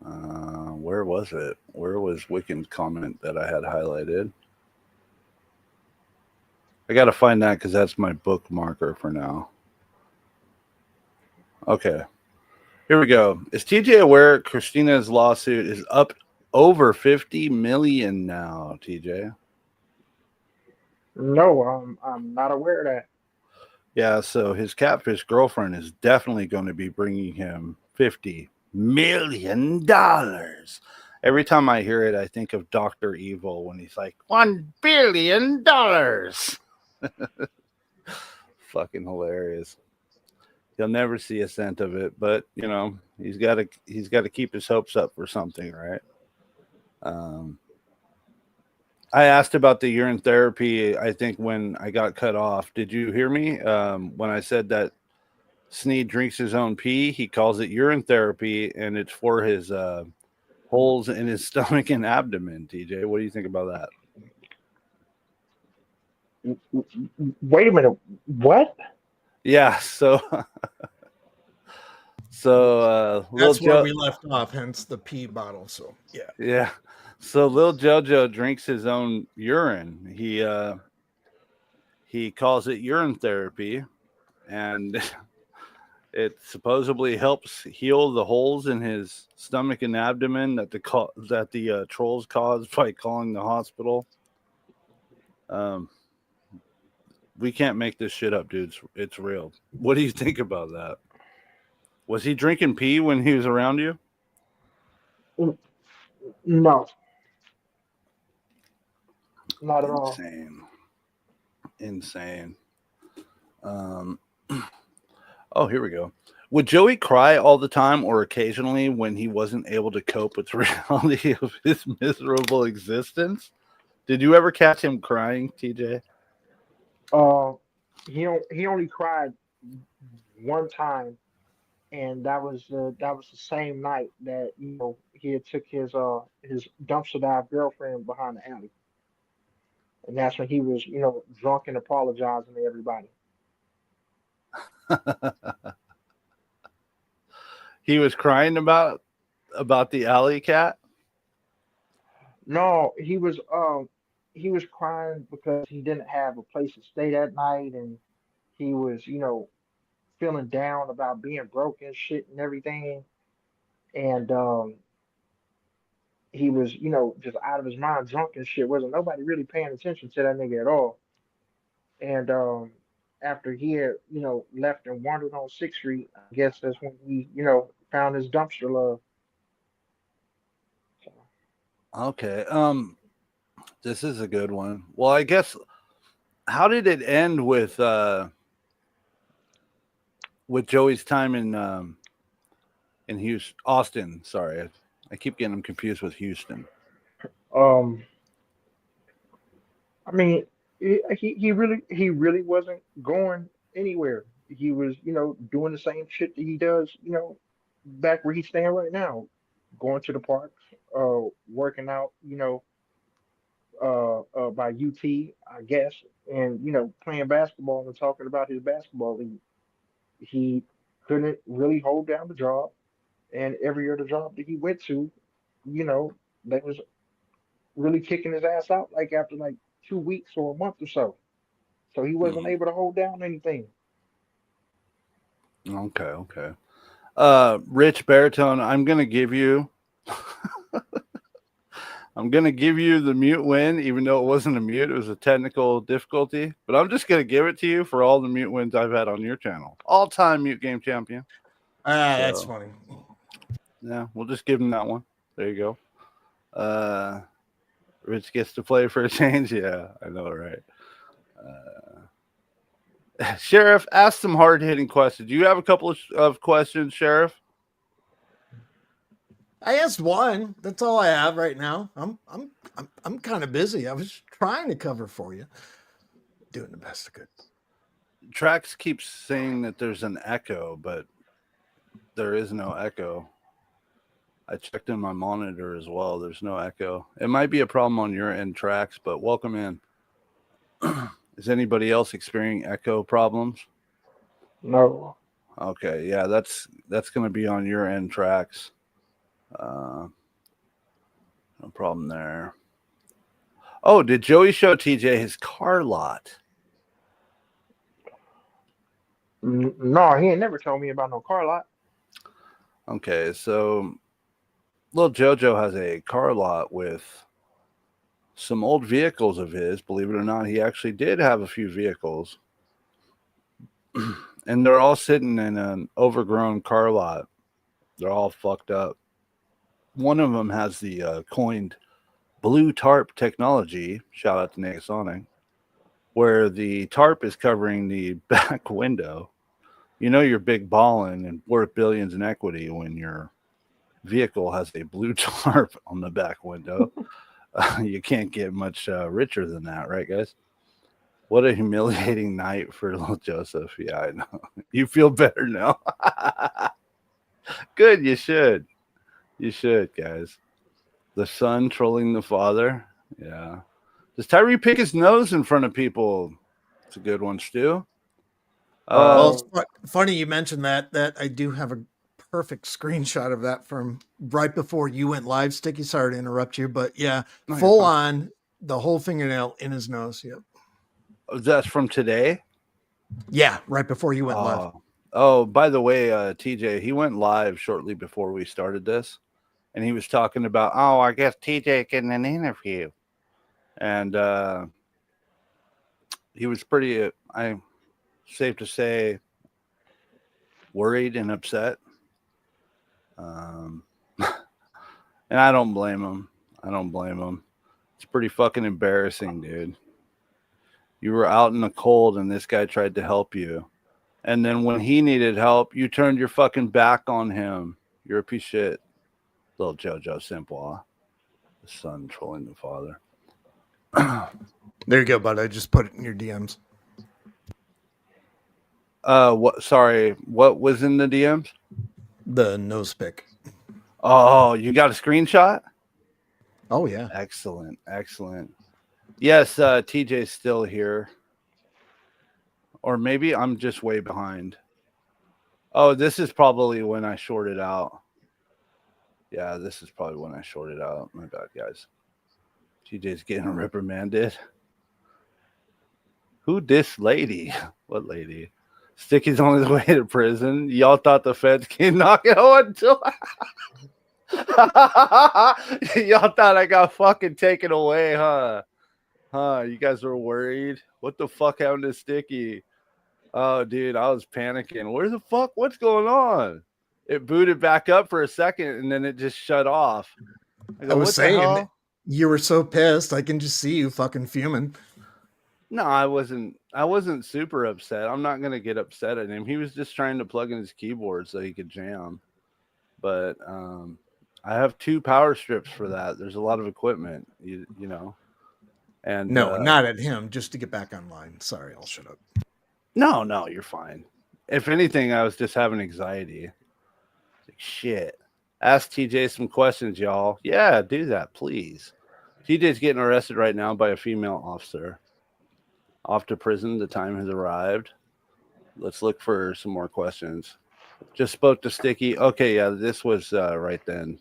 Where was it? Where was Wiccan's comment that I had highlighted? I got to find that because that's my bookmarker for now. Okay. Here we go. Is TJ aware Christina's lawsuit is up over 50 million now, TJ? No, I'm not aware of that. Yeah, so his catfish girlfriend is definitely going to be bringing him $50 million. Every time I hear it, I think of Dr. Evil when he's like, $1 billion. Fucking hilarious. He'll never see a cent of it, but you know, he's got to keep his hopes up for something, right? I asked about the urine therapy. I think when I got cut off, did you hear me? When I said that Sneed drinks his own pee, he calls it urine therapy, and it's for his holes in his stomach and abdomen. TJ, what do you think about that? Wait a minute. What? Yeah. So, Lil That's where Joe, we left off, hence the pee bottle. So yeah. yeah. So Lil Jojo drinks his own urine. He calls it urine therapy, and it supposedly helps heal the holes in his stomach and abdomen that the trolls caused by calling the hospital. We can't make this shit up, dudes. It's real. What do you think about that? Was he drinking pee when he was around you? No, not at all. Insane. Oh, here we go. Would Joey cry all the time or occasionally when he wasn't able to cope with the reality of his miserable existence? Did you ever catch him crying, TJ? Uh, he only cried one time, and that was the same night that he had took his dumpster dive girlfriend behind the alley, and that's when he was drunk and apologizing to everybody. He was crying about the alley cat. No, he was crying because he didn't have a place to stay that night, and he was feeling down about being broke and shit and everything, and he was just out of his mind, drunk and shit. Wasn't nobody really paying attention to that nigga at all. And after he had left and wandered on Sixth Street, I guess that's when he found his dumpster love. So, Okay. This is a good one. Well, I guess how did it end with Joey's time in Houston, Austin? Sorry, I keep getting him confused with Houston. um, I mean, he really wasn't going anywhere. He was doing the same shit that he does back where he's staying right now, going to the parks, working out by UT, I guess, and playing basketball and talking about his basketball league. He couldn't really hold down the job, and every other job that he went to, you know, they was really kicking his ass out like after like 2 weeks or a month or so. So he wasn't able to hold down anything. Okay. Rich Baritone, I'm gonna give you the mute win, even though it wasn't a mute, it was a technical difficulty. But I'm just gonna give it to you for all the mute wins I've had on your channel. All-time mute game champion. That's funny. Yeah, we'll just give him that one. There you go. Rich gets to play for a change. Yeah, I know, right? Sheriff, ask some hard-hitting questions. Do you have a couple of questions, Sheriff? I asked one. That's all I have right now. I'm kind of busy. I was trying to cover for you. Doing the best I could. Trax keeps saying that there's an echo, but there is no echo. I checked in my monitor as well. There's no echo. It might be a problem on your end, Trax, but welcome in. Is anybody else experiencing echo problems? No. Okay, yeah, that's going to be on your end, Trax. No problem there. Oh, did Joey show TJ his car lot? No, he ain't never told me about no car lot. Okay, so little Jojo has a car lot with some old vehicles of his. Believe it or not, he actually did have a few vehicles. And they're all sitting in an overgrown car lot. They're all fucked up. One of them has the coined blue tarp technology. Shout out to Negasonic. Where the tarp is covering the back window. You know you're big ballin' and worth billions in equity when you're vehicle has a blue tarp on the back window. You can't get much richer than that, right, guys? What a humiliating night for little Joseph. Yeah, I know. You feel better now. Good, you should. You should, guys. The son trolling the father. Yeah. Does Tyree pick his nose in front of people? It's a good one, Stu. Well, it's funny you mentioned that. That I do have a perfect screenshot of that from right before you went live, Sticky. Sorry to interrupt you, but yeah, No, you're full fine. on the whole fingernail in his nose. Yep. That's from today? Yeah, right before you went live. Oh, by the way, TJ, he went live shortly before we started this, and he was talking about, oh, I guess TJ getting an interview, and he was pretty, safe to say, worried and upset. And I don't blame him. It's pretty fucking embarrassing, dude. You were out in the cold, and this guy tried to help you. And then when he needed help, you turned your fucking back on him. You're a piece of shit. Little JoJo Simple. The son trolling the father. There you go, bud. I just put it in your DMs. What? Sorry, what was in the DMs? The nose pick. Oh, you got a screenshot? Oh yeah. Excellent. Yes, TJ's still here. Or maybe I'm just way behind. Oh, this is probably when I shorted out. Yeah, this is probably when I shorted out. My bad, guys. TJ's getting reprimanded. Who this lady? What lady? Sticky's on his way to prison. Y'all thought the feds came knocking on door. Y'all thought I got fucking taken away, huh? You guys were worried? What the fuck happened to Sticky? Oh, dude, I was panicking. Where the fuck? What's going on? It booted back up for a second, and then it just shut off. I was saying, you were so pissed. I can just see you fucking fuming. No, I wasn't super upset. I'm not gonna get upset at him. He was just trying to plug in his keyboard so he could jam. But I have 2 power strips for that. There's a lot of equipment, you know. And no, not at him. Just to get back online. Sorry, I'll shut up. No, you're fine. If anything, I was just having anxiety. Like, shit. Ask TJ some questions, y'all. Yeah, do that, please. TJ's getting arrested right now by a female officer. Off to prison. The time has arrived. Let's look for some more questions. Just spoke to Sticky. Okay, yeah, this was right then.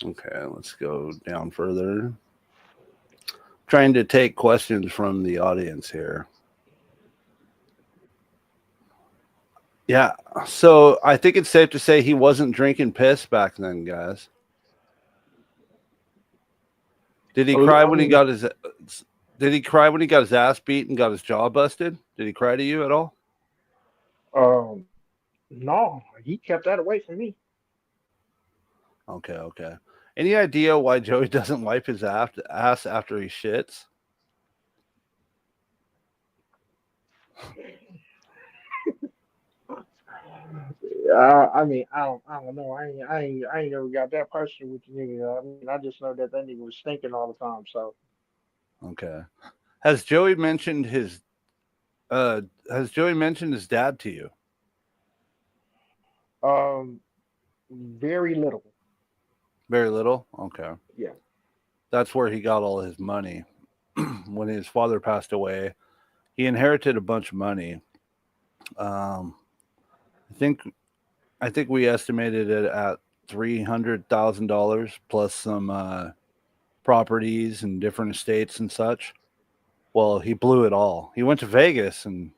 Okay, let's go down further. Trying to take questions from the audience here. Yeah, so I think it's safe to say he wasn't drinking piss back then, guys. Did he cry when he got his? Did he cry when he got his ass beat and got his jaw busted? Did he cry to you at all? No, he kept that away from me. Okay. Any idea why Joey doesn't wipe his ass after he shits? I mean, I don't know. I ain't never got that personal with the nigga. I mean, I just know that nigga was stinking all the time. So, okay. Has Joey mentioned his dad to you? Very little. Very little? Okay. Yeah. That's where he got all his money. When his father passed away, he inherited a bunch of money. I think we estimated it at $300,000 plus some properties and different estates and such. Well, he blew it all. He went to Vegas and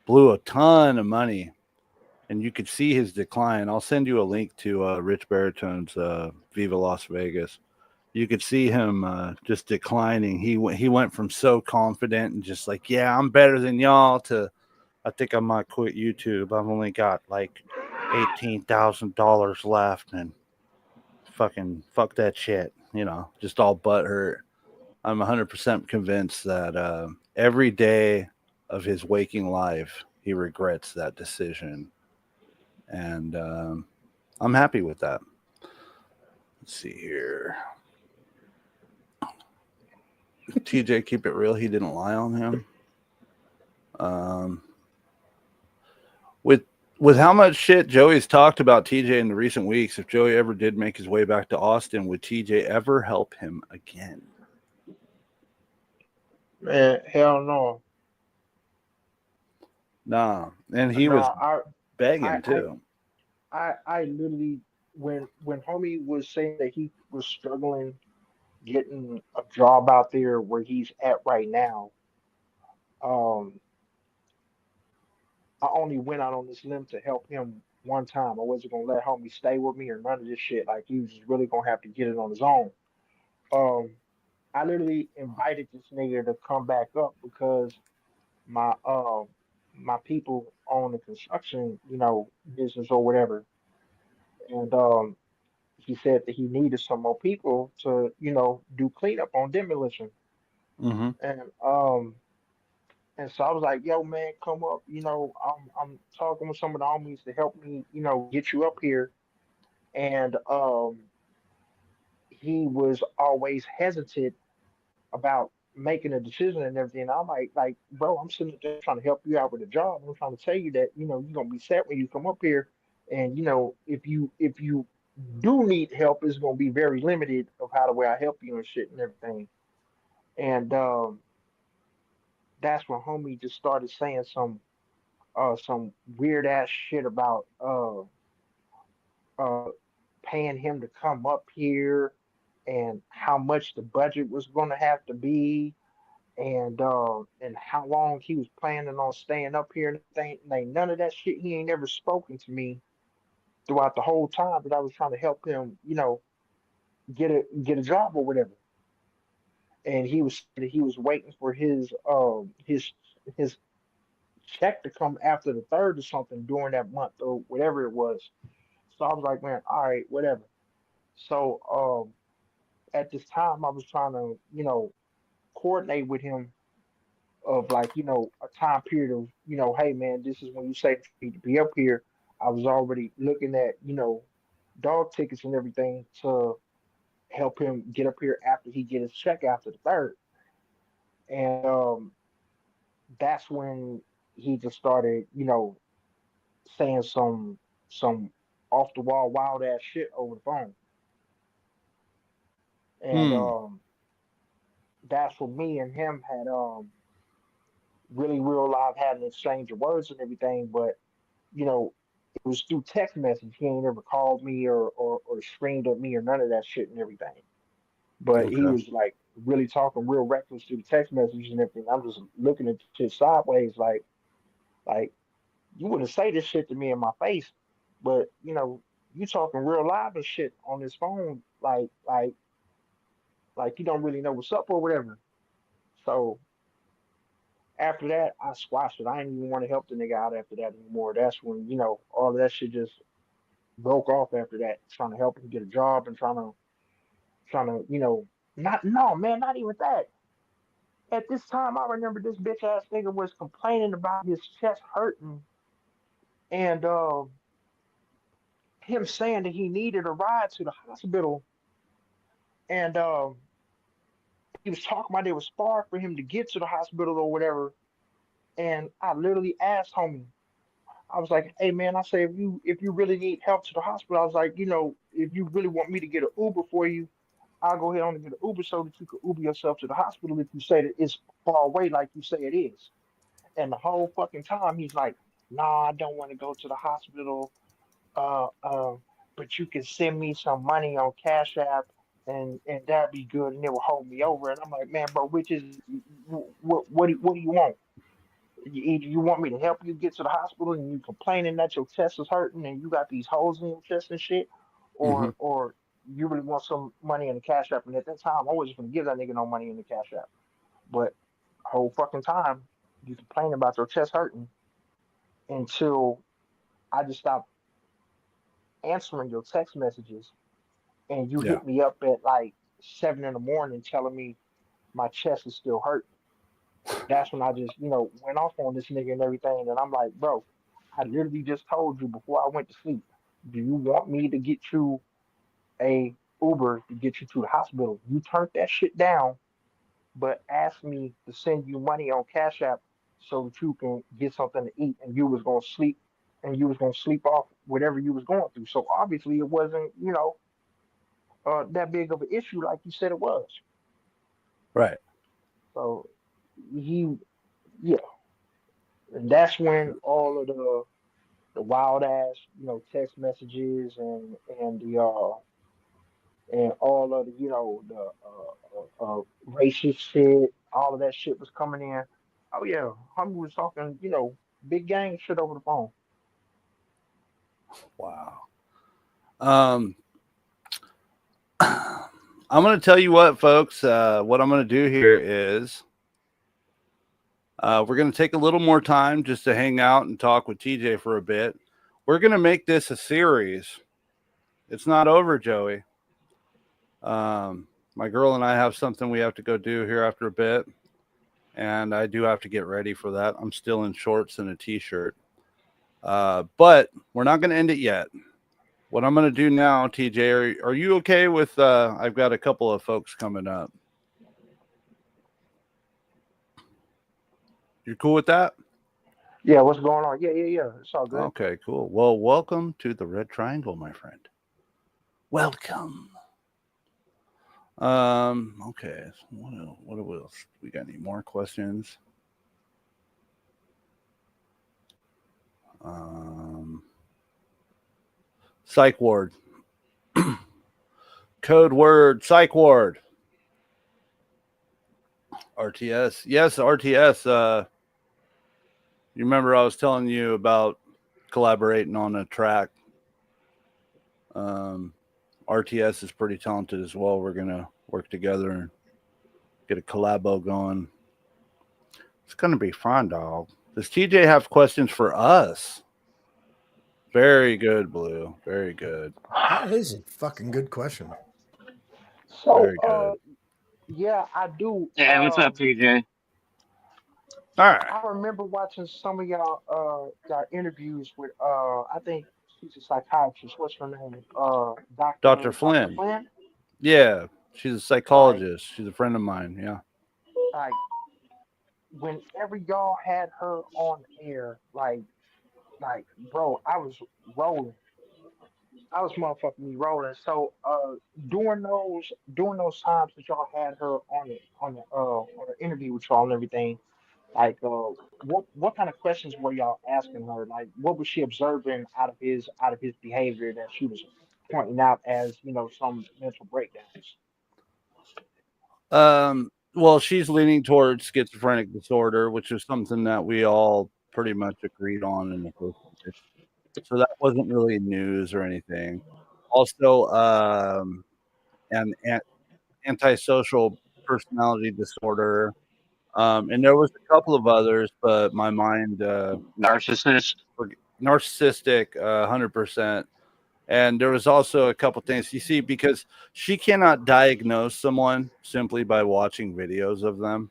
blew a ton of money, and you could see his decline. I'll send you a link to Rich Baritone's Viva Las Vegas. You could see him just declining. He went from so confident and just like, yeah, I'm better than y'all, to I think I might quit YouTube. I've only got like $18,000 left, and fucking fuck that shit. You know, just all butthurt. I'm 100% convinced that every day of his waking life, he regrets that decision. And I'm happy with that. Let's see here. TJ, keep it real. He didn't lie on him. With how much shit Joey's talked about TJ in the recent weeks, if Joey ever did make his way back to Austin, would TJ ever help him again? Man, hell no. Nah, and he No, was I begging too. I literally when homie was saying that he was struggling getting a job out there where he's at right now, um, I only went out on this limb to help him one time. I wasn't gonna let homie stay with me or none of this shit. Like he was just really gonna have to get it on his own. Um, I literally invited this nigga to come back up because my my people own the construction, business or whatever. And he said that he needed some more people to, do cleanup on demolition. Mm-hmm. And so I was like, yo man, come up, I'm talking with some of the homies to help me, get you up here. And he was always hesitant about making a decision and everything. And I'm like, bro, I'm sitting there trying to help you out with a job. I'm trying to tell you that, you're gonna be set when you come up here. And if you do need help, it's gonna be very limited of how the way I help you and shit and everything. And that's when homie just started saying some weird ass shit about uh paying him to come up here and how much the budget was gonna have to be and how long he was planning on staying up here and everything. Like none of that shit. He ain't never spoken to me throughout the whole time that I was trying to help him, get a job or whatever. And he was waiting for his check to come after the third or something during that month or whatever it was. So I was like, man, all right, whatever. So at this time I was trying to, coordinate with him of like, a time period of, hey man, this is when you say you need to be up here. I was already looking at, dog tickets and everything to help him get up here after he get his check after the third. And that's when he just started, saying some off the wall wild ass shit over the phone. And Hmm. that's when me and him had really real live had an exchange of words and everything, but it was through text message. He ain't ever called me or screamed at me or none of that shit and everything. But he Okay. was like really talking real reckless through the text messages and everything. I'm just looking at shit sideways like you wouldn't say this shit to me in my face, but you talking real live and shit on this phone, like you don't really know what's up or whatever. So after that, I squashed it. I didn't even want to help the nigga out after that anymore. That's when, all of that shit just broke off after that, trying to help him get a job and trying to, not no man, not even that. At this time I remember this bitch ass nigga was complaining about his chest hurting and him saying that he needed a ride to the hospital and he was talking about it was far for him to get to the hospital or whatever. And I literally asked homie, I was like, hey man, I say if you really need help to the hospital, I was like, if you really want me to get an Uber for you, I'll go ahead on and get an Uber so that you can Uber yourself to the hospital if you say that it's far away like you say it is. And the whole fucking time he's like, nah, I don't want to go to the hospital. Uh, uh, but you can send me some money on Cash App and that'd be good and it will hold me over. And I'm like, man, bro, which is what do you want? Either you want me to help you get to the hospital and you complaining that your chest is hurting and you got these holes in your chest and shit, Mm-hmm. or you really want some money in the cash app. And at that time, I wasn't gonna give that nigga no money in the cash app. But whole fucking time you complain about your chest hurting until I just stopped answering your text messages and you Yeah. hit me up at like 7 in the morning telling me my chest is still hurting. That's when I just, went off on this nigga and everything. And I'm like, bro, I literally just told you before I went to sleep. Do you want me to get you a Uber to get you to the hospital? You turned that shit down, but asked me to send you money on Cash App so that you can get something to eat, and you was gonna sleep, and you was gonna sleep off whatever you was going through. So obviously it wasn't, that big of an issue like you said it was. Right. So he, yeah, and that's when all of the wild ass, text messages and the and all of the, racist shit, all of that shit was coming in. Oh yeah, homie was talking, big gang shit over the phone. Wow. I'm going to tell you what, folks. What I'm going to do here is we're going to take a little more time just to hang out and talk with TJ for a bit. We're going to make this a series. It's not over, Joey. My girl and I have something we have to go do here after a bit, and I do have to get ready for that. I'm still in shorts and a t-shirt, but we're not going to end it yet. What I'm going to do now, TJ, are you okay with, I've got a couple of folks coming up. You cool with that? Yeah, what's going on? Yeah. It's all good. Okay, cool. Well, welcome to the Red Triangle, my friend. Welcome. Okay. What else? We got any more questions? Psych ward. Code word, psych ward. RTS. Yes, RTS. You remember I was telling you about collaborating on a track. RTS is pretty talented as well. We're going to work together and get a collabo going. It's going to be fun, dog. Does TJ have questions for us? Very good, Blue. Very good. That is a fucking good question. So, Very good. yeah, I do. Yeah, what's up, TJ? All right. I remember watching some of y'all interviews with I think she's a psychiatrist. What's her name? Dr. Dr. Flynn. Flynn. Yeah, she's a psychologist. She's a friend of mine. Yeah. Like whenever y'all had her on air, bro, I was rolling. I was motherfucking me rolling. So during those times that y'all had her on the interview with y'all and everything, like what kind of questions were y'all asking her? Like what was she observing out of his behavior that she was pointing out as, some mental breakdowns? Well, she's leaning towards schizophrenic disorder, which is something that we all pretty much agreed on in the first place. So that wasn't really news or anything. Also, an antisocial personality disorder. And there was a couple of others, but my mind Narcissist. narcissistic, 100%. And there was also a couple things you see because she cannot diagnose someone simply by watching videos of them,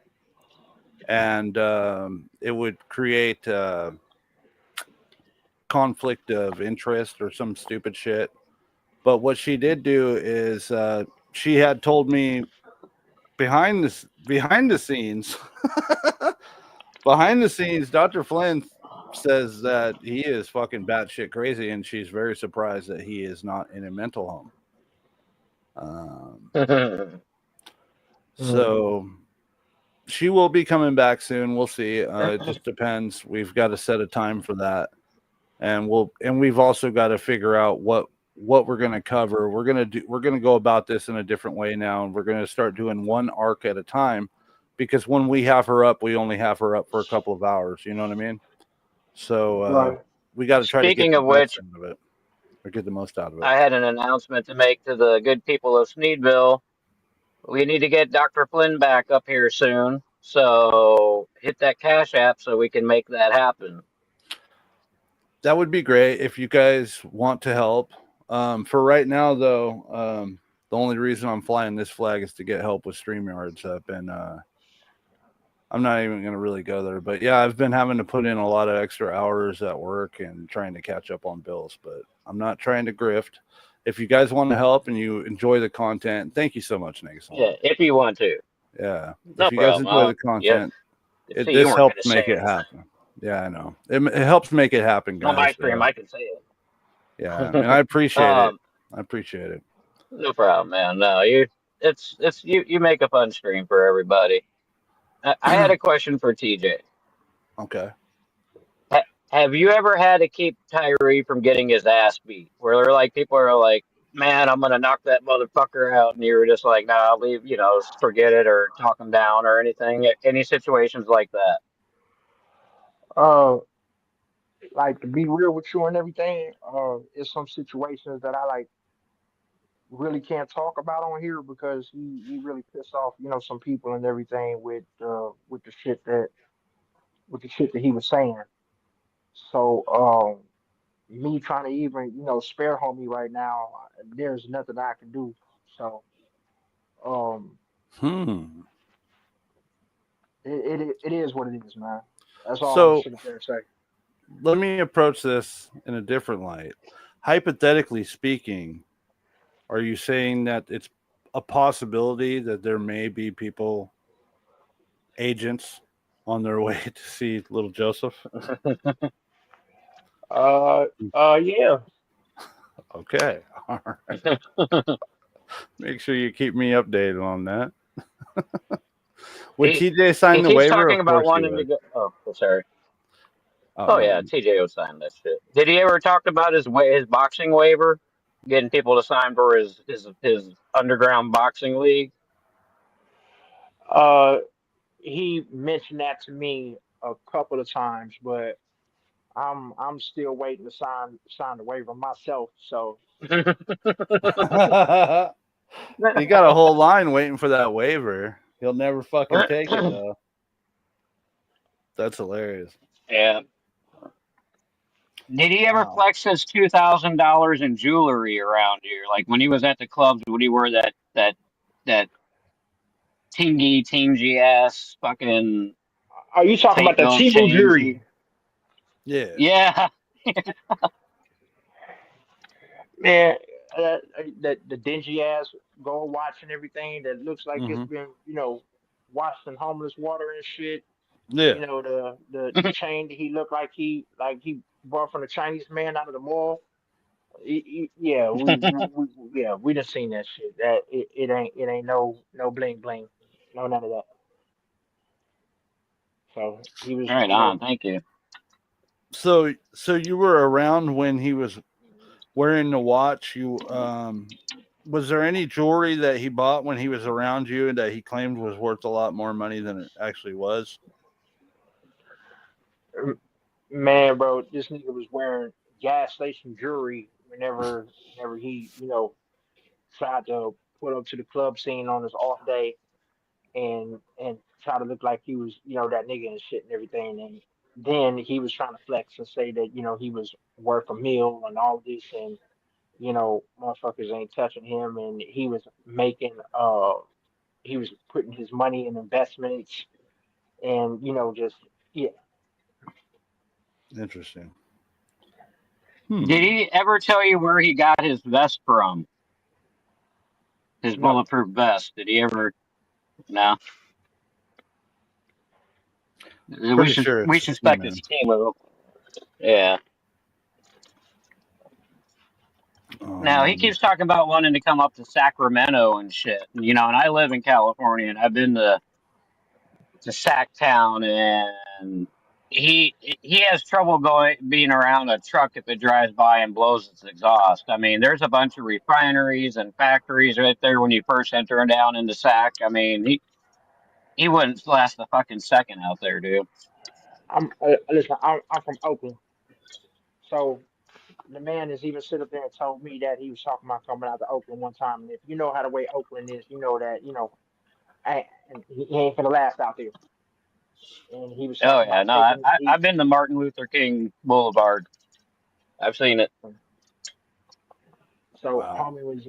and it would create conflict of interest or some stupid shit. But what she did do is she had told me behind the scenes, behind the scenes, Dr. Flynn says that he is fucking batshit crazy, and she's very surprised that he is not in a mental home. So she will be coming back soon. We'll see. It just depends. We've got to set a time for that, and we've also got to figure out what we're going to cover. We're going to go about this in a different way now, and we're going to start doing one arc at a time, because when we have her up, we only have her up for a couple of hours. You know what I mean? So we got to try to get Speaking the of best which, out of it, or get the most out of it. I had an announcement to make to the good people of Sneedville. We need to get Dr. Flynn back up here soon. So hit that Cash App so we can make that happen. That would be great if you guys want to help. For right now, though, the only reason I'm flying this flag is to get help with StreamYards. I've been I'm not even going to really go there. But yeah, I've been having to put in a lot of extra hours at work and trying to catch up on bills. But I'm not trying to grift. If you guys want to help and you enjoy the content, thank you so much, Negason. Yeah, if you want to. Yeah. No If you guys problem. enjoy the content, See, you this weren't going helps to say make it anything. happen. Yeah, I know. It helps make it happen, guys. On my stream, I can say it. Yeah, and I appreciate it. I appreciate it. No problem, man. No, you make a fun stream for everybody. I had a question for TJ. Okay. Have you ever had to keep Tyree from getting his ass beat? Where they're like, people are like, man, I'm gonna knock that motherfucker out, and you were just like, nah, I'll leave, forget it, or talk him down, or anything. Any situations like that? Like to be real with you and everything, it's some situations that I like really can't talk about on here because he really pissed off, some people and everything with the shit that he was saying. So me trying to even, spare homie right now, there's nothing I can do. So um it is what it is, man. That's all I'm So sitting there and say. let me approach this in a different light. Hypothetically speaking, are you saying that it's a possibility that there may be people, agents, on their way to see little Joseph? Yeah. Okay. All right. Make sure you keep me updated on that. Would TJ sign he the keeps waiver? talking Of about course he wanting to would. go. Oh, sorry. Oh, Oh no. yeah, TJ would sign that shit. Did he ever talk about his boxing waiver, getting people to sign for his underground boxing league? Uh, he mentioned that to me a couple of times, but I'm still waiting to sign the waiver myself. So He got a whole line waiting for that waiver. He'll never fucking take it though. That's hilarious. Yeah. Did he ever flex his $2,000 in jewelry around here? Like when he was at the clubs, would he wear that tingy ass fucking are you talking fake about the gold Timu chains? jury? Yeah. Yeah. Man, the dingy ass gold watch and everything that looks like it's Mm-hmm. been, washed in homeless water and shit. Yeah. The chain that he looked like he bought from the Chinese man out of the mall. Yeah, we done seen that shit. That it ain't no bling bling, no none of that. So he was, Right on. Thank you. So you were around when he was wearing the watch. You was there any jewelry that he bought when he was around you that he claimed was worth a lot more money than it actually was? man, bro. This nigga was wearing gas station jewelry whenever he, tried to pull up to the club scene on his off day and try to look like he was, that nigga and shit and everything. And then he was trying to flex and say that, he was worth a meal and all this and motherfuckers ain't touching him and he was putting his money in investments and just yeah. Interesting. Did he ever tell you where he got his vest from? His No. bulletproof vest. Did he ever? No. We Pretty should sure we it's should spec man. his team a. Yeah. Now he keeps talking about wanting to come up to Sacramento and shit. And I live in California and I've been to Sacktown and he has trouble being around a truck if it drives by and blows its exhaust. I mean, there's a bunch of refineries and factories right there when you first enter down into Sac. I mean, he wouldn't last a fucking second out there, dude. Listen. I'm from Oakland, so the man has even stood up there and told me that he was talking about coming out to Oakland one time. And if you know how the way Oakland is, you know that and he ain't finna last out there. And he was Oh talking yeah, about no, taking I've been to Martin Luther King Boulevard. I've seen it. So Wow. homie was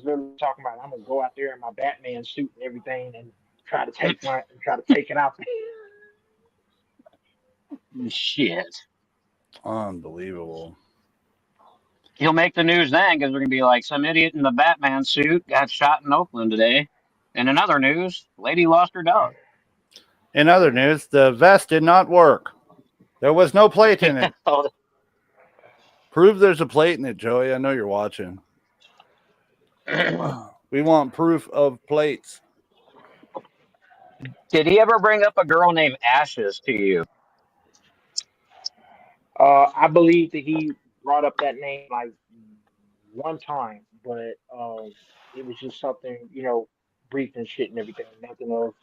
literally talking about I'm gonna go out there in my Batman suit and everything and try to take it out. Shit. Unbelievable. He'll make the news then because we're gonna be like some idiot in the Batman suit got shot in Oakland today. And in other news, lady lost her dog. In other news, the vest did not work. There was no plate in it. Prove there's a plate in it, Joey. I know you're watching. We want proof of plates. Did he ever bring up a girl named Ashes to you? I believe that he brought up that name like one time, but it was just something, brief and shit and everything. Nothing of,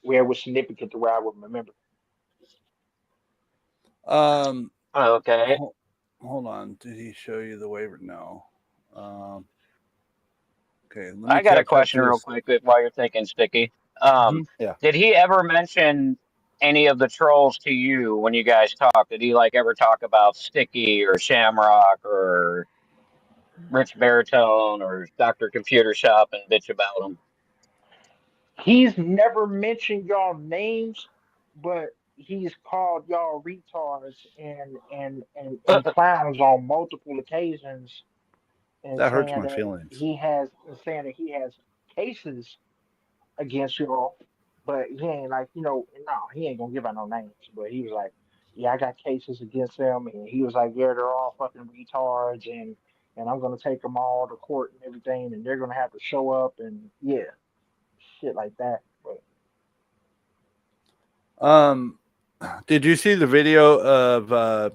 where it was significant to where I would remember. Okay. Hold on. Did he show you the waiver? No. Okay. I got a question real quick while you're thinking, Sticky. Yeah. Did he ever mention any of the trolls to you when you guys talked? Did he ever talk about Sticky or Shamrock or Rich Baritone or Dr. Computer Shop and bitch about them? He's never mentioned y'all names, but he's called y'all retards and clowns on multiple occasions, and That hurts saying my that feelings. he has cases against y'all, but he ain't no, he ain't gonna give out no names. But he was like, yeah, I got cases against them, and he was like, yeah, they're all fucking retards, and I'm gonna take them all to court and everything, and they're gonna have to show up, and yeah, shit like that. But did you see the video of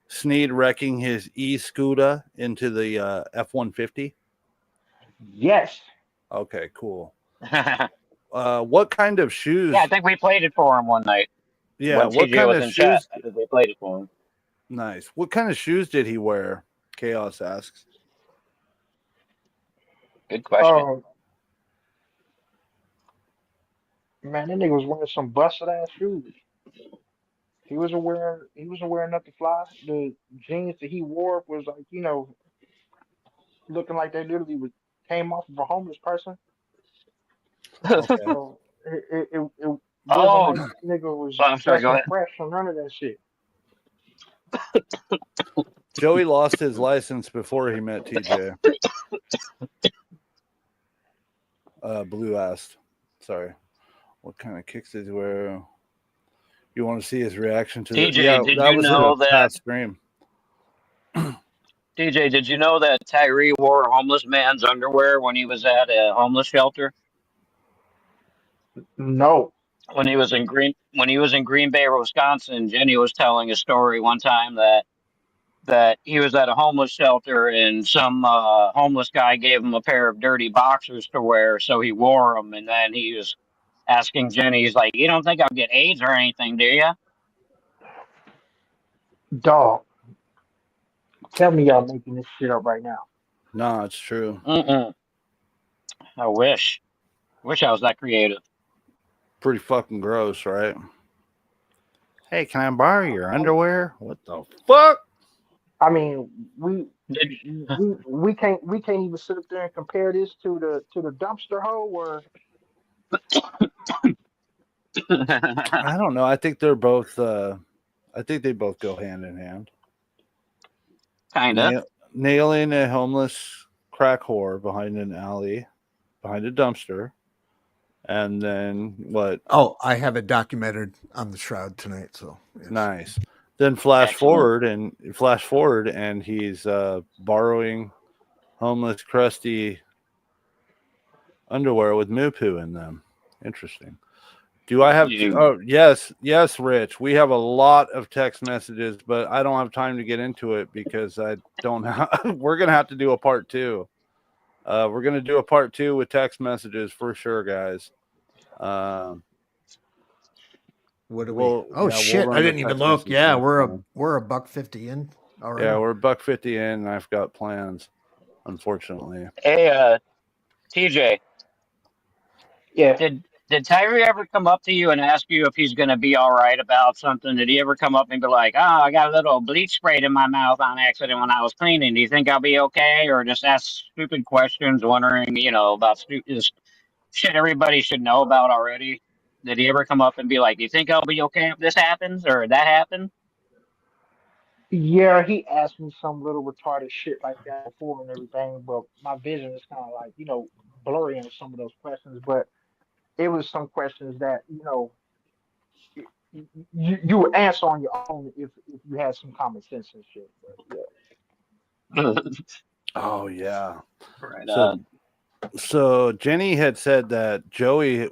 Sneed wrecking his e-scooter into the F-150? Yes. Okay, cool. What kind of shoes? Yeah, I think we played it for him one night. Yeah, when what TJ kind was of in shoes? chat, I think we played it for him. Nice. What kind of shoes did he wear? Chaos asks. Good question. Man, that nigga was wearing some busted ass shoes. He wasn't wearing nothing fly. The jeans that he wore was like, looking like they literally came off of a homeless person. Okay. So it wasn't Oh, like this nigga was I'm sorry, go dressing ahead. fresh or none of that shit. Joey lost his license before he met TJ. Blue asked. Sorry. What kind of kicks did he wear? You want to see his reaction to TJ, the... Yeah, did that you was know a that... past stream. TJ, did you know that Tyree wore a homeless man's underwear when he was at a homeless shelter? No. When he was in Green Bay, Wisconsin, Jenny was telling a story one time that he was at a homeless shelter and some homeless guy gave him a pair of dirty boxers to wear, so he wore them. And then he was asking Jenny, he's like, "You don't think I'll get AIDS or anything, do you?" Dog. Tell me y'all making this shit up right now. No, it's true. I wish I was that creative. Pretty fucking gross, right? Hey, can I borrow your underwear? What the fuck? I mean, we can't even sit up there and compare this to the dumpster hole or... I don't know. I think they're both I think they both go hand in hand. Kinda. Nailing a homeless crack whore behind an alley, behind a dumpster, and then what? Oh, I have it documented on the Shroud tonight. So nice. Then flash forward, and he's borrowing homeless crusty underwear with moo poo in them. Interesting. Do I have to? Oh, yes, Rich. We have a lot of text messages, but I don't have time to get into it because I don't have. We're gonna have to do a part 2. We're gonna do a part 2 with text messages for sure, guys. What do we? Oh shit! I didn't even look. Yeah, we're $1.50 in. All right. Yeah, we're $1.50 in. And I've got plans, unfortunately. Hey, TJ. Yeah. Did Tyree ever come up to you and ask you if he's going to be all right about something? Did he ever come up and be like, "Oh, I got a little bleach sprayed in my mouth on accident when I was cleaning. Do you think I'll be okay?" Or just ask stupid questions, wondering, about shit everybody should know about already? Did he ever come up and be like, "Do you think I'll be okay if this happens or that happens?" Yeah, he asked me some little retarded shit like that before and everything, but my vision is kind of like, blurry on some of those questions. But it was some questions that, you would answer on your own if you had some common sense and shit. But yeah. Oh yeah. Right So on. so Jenny had said that Joey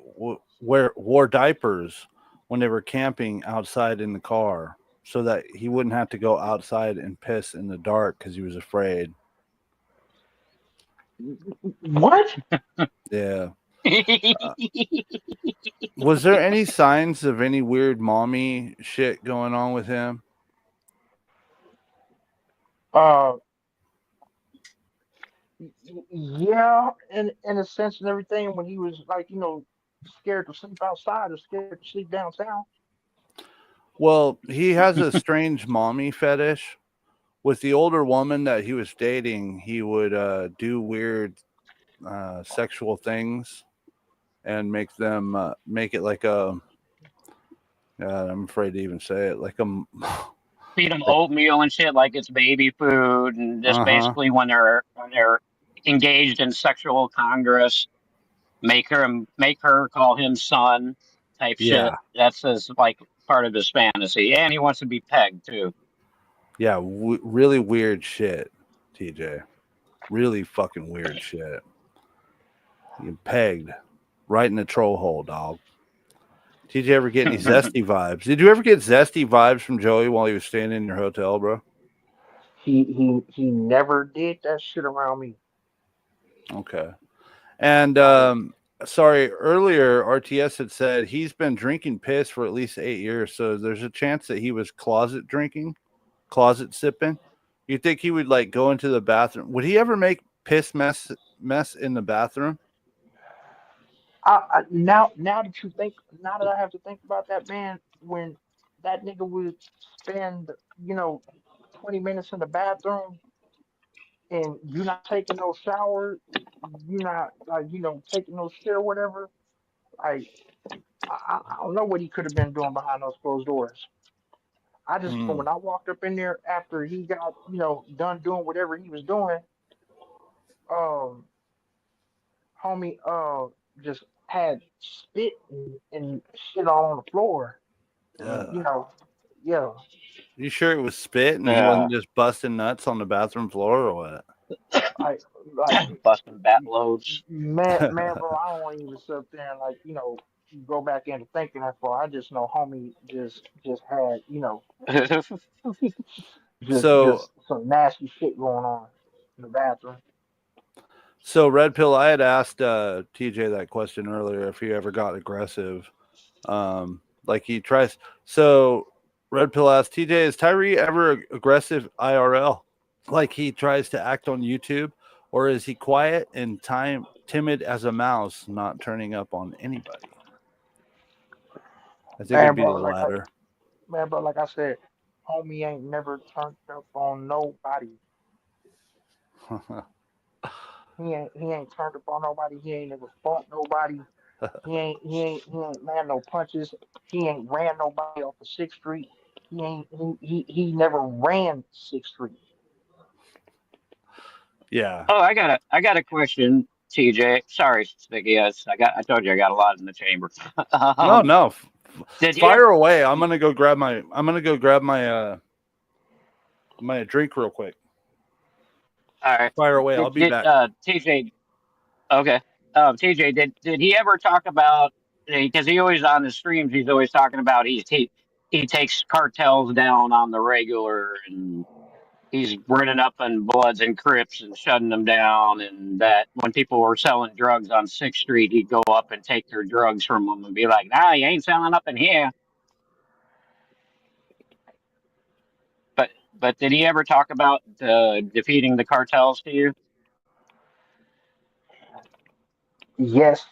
wore diapers when they were camping outside in the car, so that he wouldn't have to go outside and piss in the dark because he was afraid. What? Yeah. Was there any signs of any weird mommy shit going on with him? Uh, yeah, in a sense and everything, when he was like, scared to sleep outside or scared to sleep downtown. Well, he has a strange mommy fetish. With the older woman that he was dating, he would do weird sexual things and make it like a. I'm afraid to even say it, like a. Feed them oatmeal and shit like it's baby food, and just Uh huh. basically when they're engaged in sexual congress, make her call him son type shit. Yeah. That's his like part of his fantasy, and he wants to be pegged too. Yeah. Really weird shit, TJ. Really fucking weird shit. You pegged right in the troll hole, dog. Did you ever get any zesty vibes? Did you ever get zesty vibes from Joey while he was staying in your hotel, bro? He never did that shit around me. Okay. And Not at sorry, earlier RTS had said he's been drinking piss for at least 8 years. So there's a chance that he was closet drinking, closet sipping. You think he would like go into the bathroom? Would he ever make piss mess in the bathroom? now that I have to think about that, man, when that nigga would spend, 20 minutes in the bathroom and you not taking no shower, you not like, taking no shit or whatever, like I don't know what he could have been doing behind those closed doors. I just know Hmm. when I walked up in there after he got, done doing whatever he was doing, um, homie, just had spit and shit all on the floor. And, yeah, You sure it was spit and he Yeah, wasn't just busting nuts on the bathroom floor or what? like busting bat loads. man, bro, I don't want to even sit there and like, go back into thinking that far. I just know homie just had, so just some nasty shit going on in the bathroom. So Red Pill, I had asked TJ that question earlier if he ever got aggressive. Like he tries. So Red Pill asked TJ, is Tyree ever aggressive IRL? Like he tries to act on YouTube, or is he quiet and timid as a mouse, not turning up on anybody? I think it'd Man, be the bro, latter. like I said, homie ain't never turned up on nobody. He ain't turned up on nobody. He ain't never fought nobody. He ain't land no punches. He ain't ran nobody off of Sixth Street. He never ran Sixth Street. Yeah. Oh, I got a question, TJ. Sorry, Sticky. I told you I got a lot in the chamber. No, um, no. did you Fire ever? away. I'm gonna go grab my drink real quick. All right. Fire away. I'll Did be did back. TJ? Okay. TJ, did he ever talk about? Because he always on his streams, he's always talking about he takes cartels down on the regular, and he's running up on Bloods and Crips and shutting them down. And that when people were selling drugs on Sixth Street, he'd go up and take their drugs from them and be like, "Nah, you ain't selling up in here." But did he ever talk about defeating the cartels to you? Yes,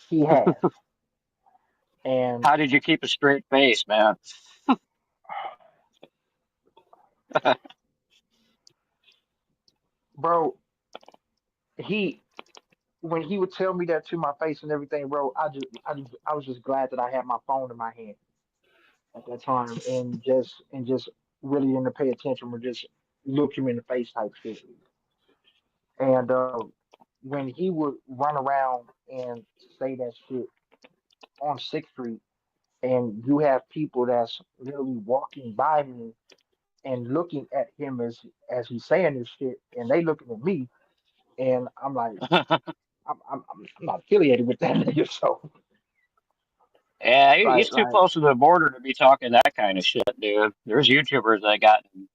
he has. And How did you keep a straight face, man? bro, he when he would tell me that to my face and everything, bro, I was just glad that I had my phone in my hand at that time and just really didn't pay attention or just look him in the face type shit. And when he would run around and say that shit on Sixth Street, and you have people that's literally walking by me and looking at him as he's saying this shit, and they looking at me, and I'm like, I'm not affiliated with that nigga, so Yeah, he's too like close to the border to be talking that kind of shit, dude. There's YouTubers that gotten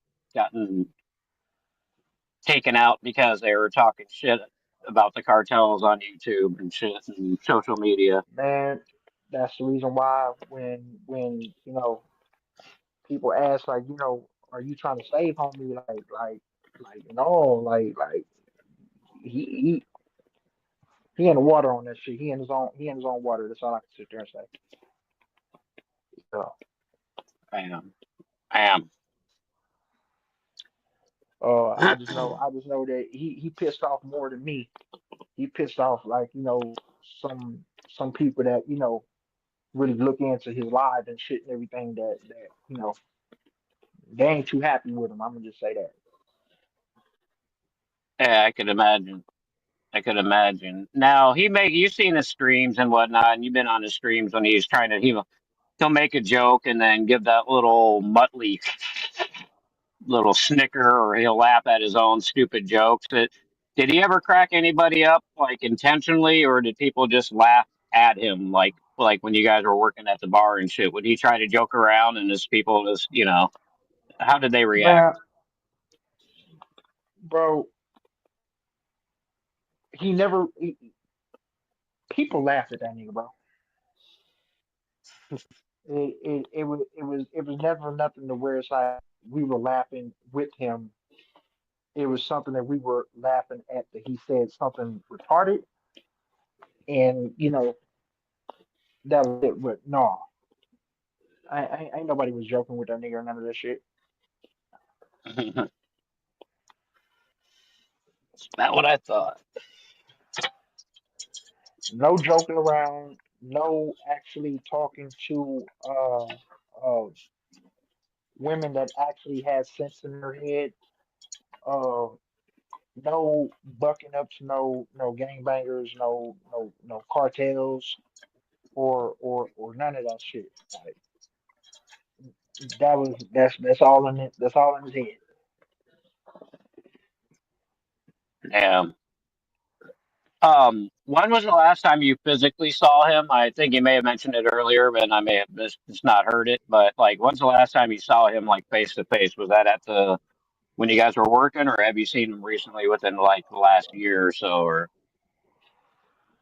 taken out because they were talking shit about the cartels on YouTube and shit and social media. man, that's the reason why when people ask like are you trying to save homie like no like he he in the water on that shit. He in his own water. That's all I can sit there and say. So, I am. I just know that he pissed off more than me. He pissed off like some people that really look into his live and shit and everything that they ain't too happy with him. I'm gonna just say that. Yeah, I could imagine. I could imagine. Now you've seen his streams and whatnot, and you've been on his streams when he's trying to he'll make a joke and then give that little Muttley little snicker, or he'll laugh at his own stupid jokes. Did he ever crack anybody up like intentionally, or did people just laugh at him like when you guys were working at the bar and shit? Would he try to joke around and his people just how did they react? Man, bro, he never. People laughed at that nigga, bro. It was never nothing to where it's like we were laughing with him. It was something that we were laughing at that he said something retarded, and that was it. But no, ain't nobody was joking with that nigga or none of that shit. Not what I thought. No joking around. No actually talking to women that actually had sense in their head. Uh, no bucking up to no gangbangers, no cartels or none of that shit. Like that's all in it. That's all in his head. Damn. When was the last time you physically saw him? I think you may have mentioned it earlier, and I may have just not heard it. But like, when's the last time you saw him like face to face? Was that at the when you guys were working, or have you seen him recently within like the last year or so? Or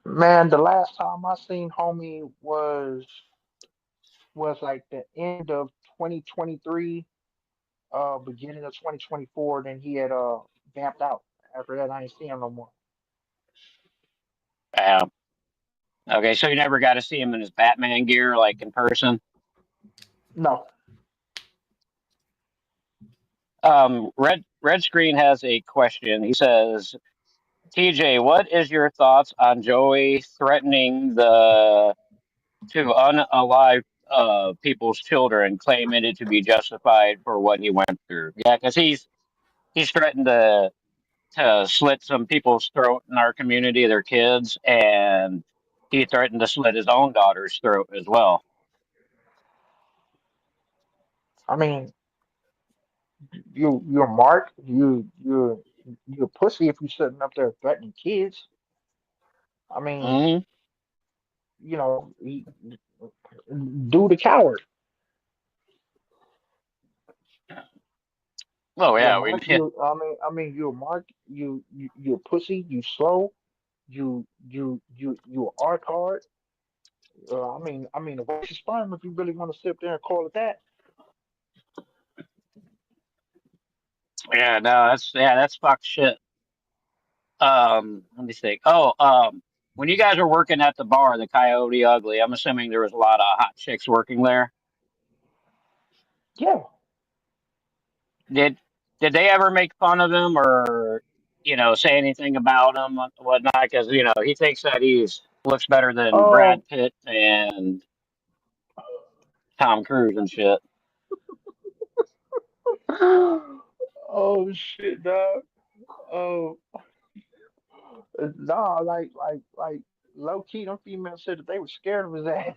Man, the last time I seen homie was like the end of 2023, beginning of 2024. Then he had vamped out. After that, I ain't seen him no more. um, okay, so you never got to see him in his Batman gear, like in person. No. Red Screen has a question. He says, TJ, what is your thoughts on Joey threatening the to unalive people's children, claiming it to be justified for what he went through? Yeah, because he's threatened to slit some people's throat in our community, their kids, and he threatened to slit his own daughter's throat as well. I mean, you're Mark. You're a pussy if you're sitting up there threatening kids. I mean, Hmm. he, do the coward. Oh You're yeah, we Mark. You're Mark. You're a pussy. You slow. You are hard. A waste of sperm if you really want to sit there and call it that. yeah no that's fucked shit. Let me think. When you guys were working at the bar, the Coyote Ugly, I'm assuming there was a lot of hot chicks working there. Yeah. Did did they ever make fun of him, or say anything about him and whatnot, because he thinks that looks better than Brad Pitt and Tom Cruise and shit. Oh shit, dog. Oh, nah, like low key, them females said that they were scared of his ass.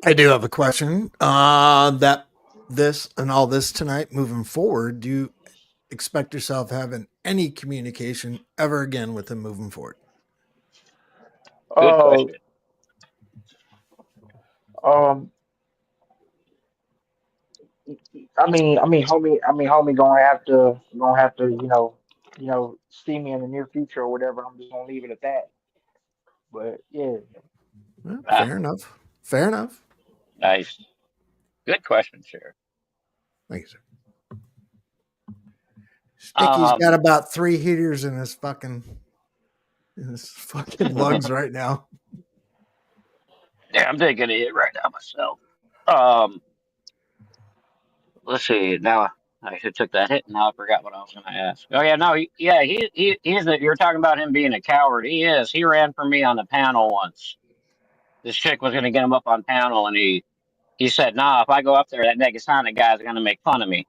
I do have a question. That this and all this tonight, moving forward, do you expect yourself having any communication ever again with him moving forward? Good Oh, question. um, homie, gonna have to, see me in the near future or whatever. I'm just gonna leave it at that. But yeah, Well, Ah, fair enough. Fair enough. nice. Good question, sure. Thank you, sir. Sticky's got Um, about 3 heaters in his fucking lugs right now. yeah, I'm taking a hit right now myself. Um, let's see. Now I should took that hit, and now I forgot what I was going to ask. Oh yeah, no, you're talking about him being a coward. He is. He ran for me on the panel once. This chick was going to get him up on panel, and he said, "Nah, if I go up there, that Negasonic guy's going to make fun of me."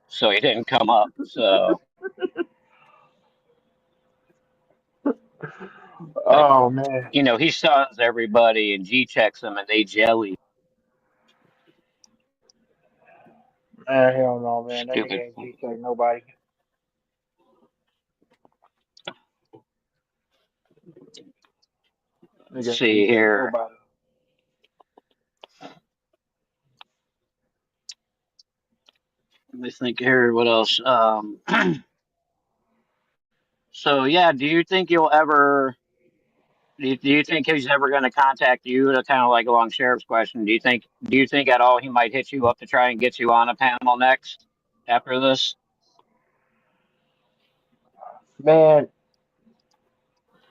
So he didn't come up. So, but oh man, he stuns everybody and G checks them, and they jelly. hell no, man, that Stupid. nigga ain't G-check nobody. Let's Nigga ain't see G-check here. nobody. Let me think here. What else? So yeah, do you think you'll ever? Do you think he's ever going to contact you? To kind of like along Sheriff's question. Do you think at all he might hit you up to try and get you on a panel next after this? Man,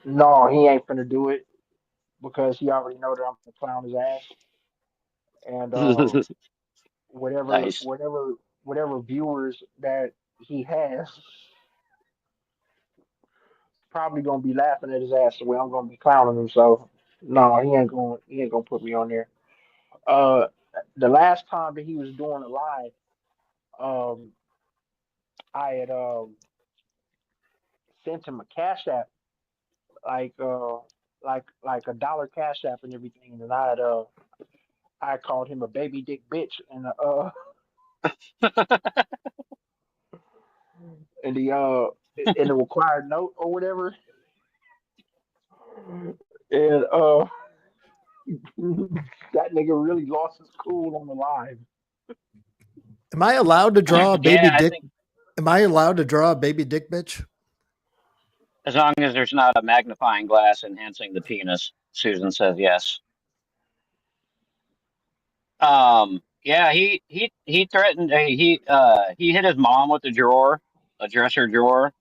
no, he ain't finna do it because he already know that I'm gonna clown his ass. And whatever Nice. whatever whatever viewers that he has probably gonna be laughing at his ass the way I'm gonna be clowning him. So no, he ain't gonna put me on there. Uh, the last time that he was doing a live, um, I had sent him a cash app, like like a dollar cash app and everything, and I called him a baby dick bitch and in the in the required note or whatever, and that nigga really lost his cool on the live. Am I allowed to draw a baby Yeah, I dick? think Am I allowed to draw a baby dick bitch? as long as there's not a magnifying glass enhancing the penis, Susan says yes. Yeah, he threatened. He hit his mom with a dresser drawer.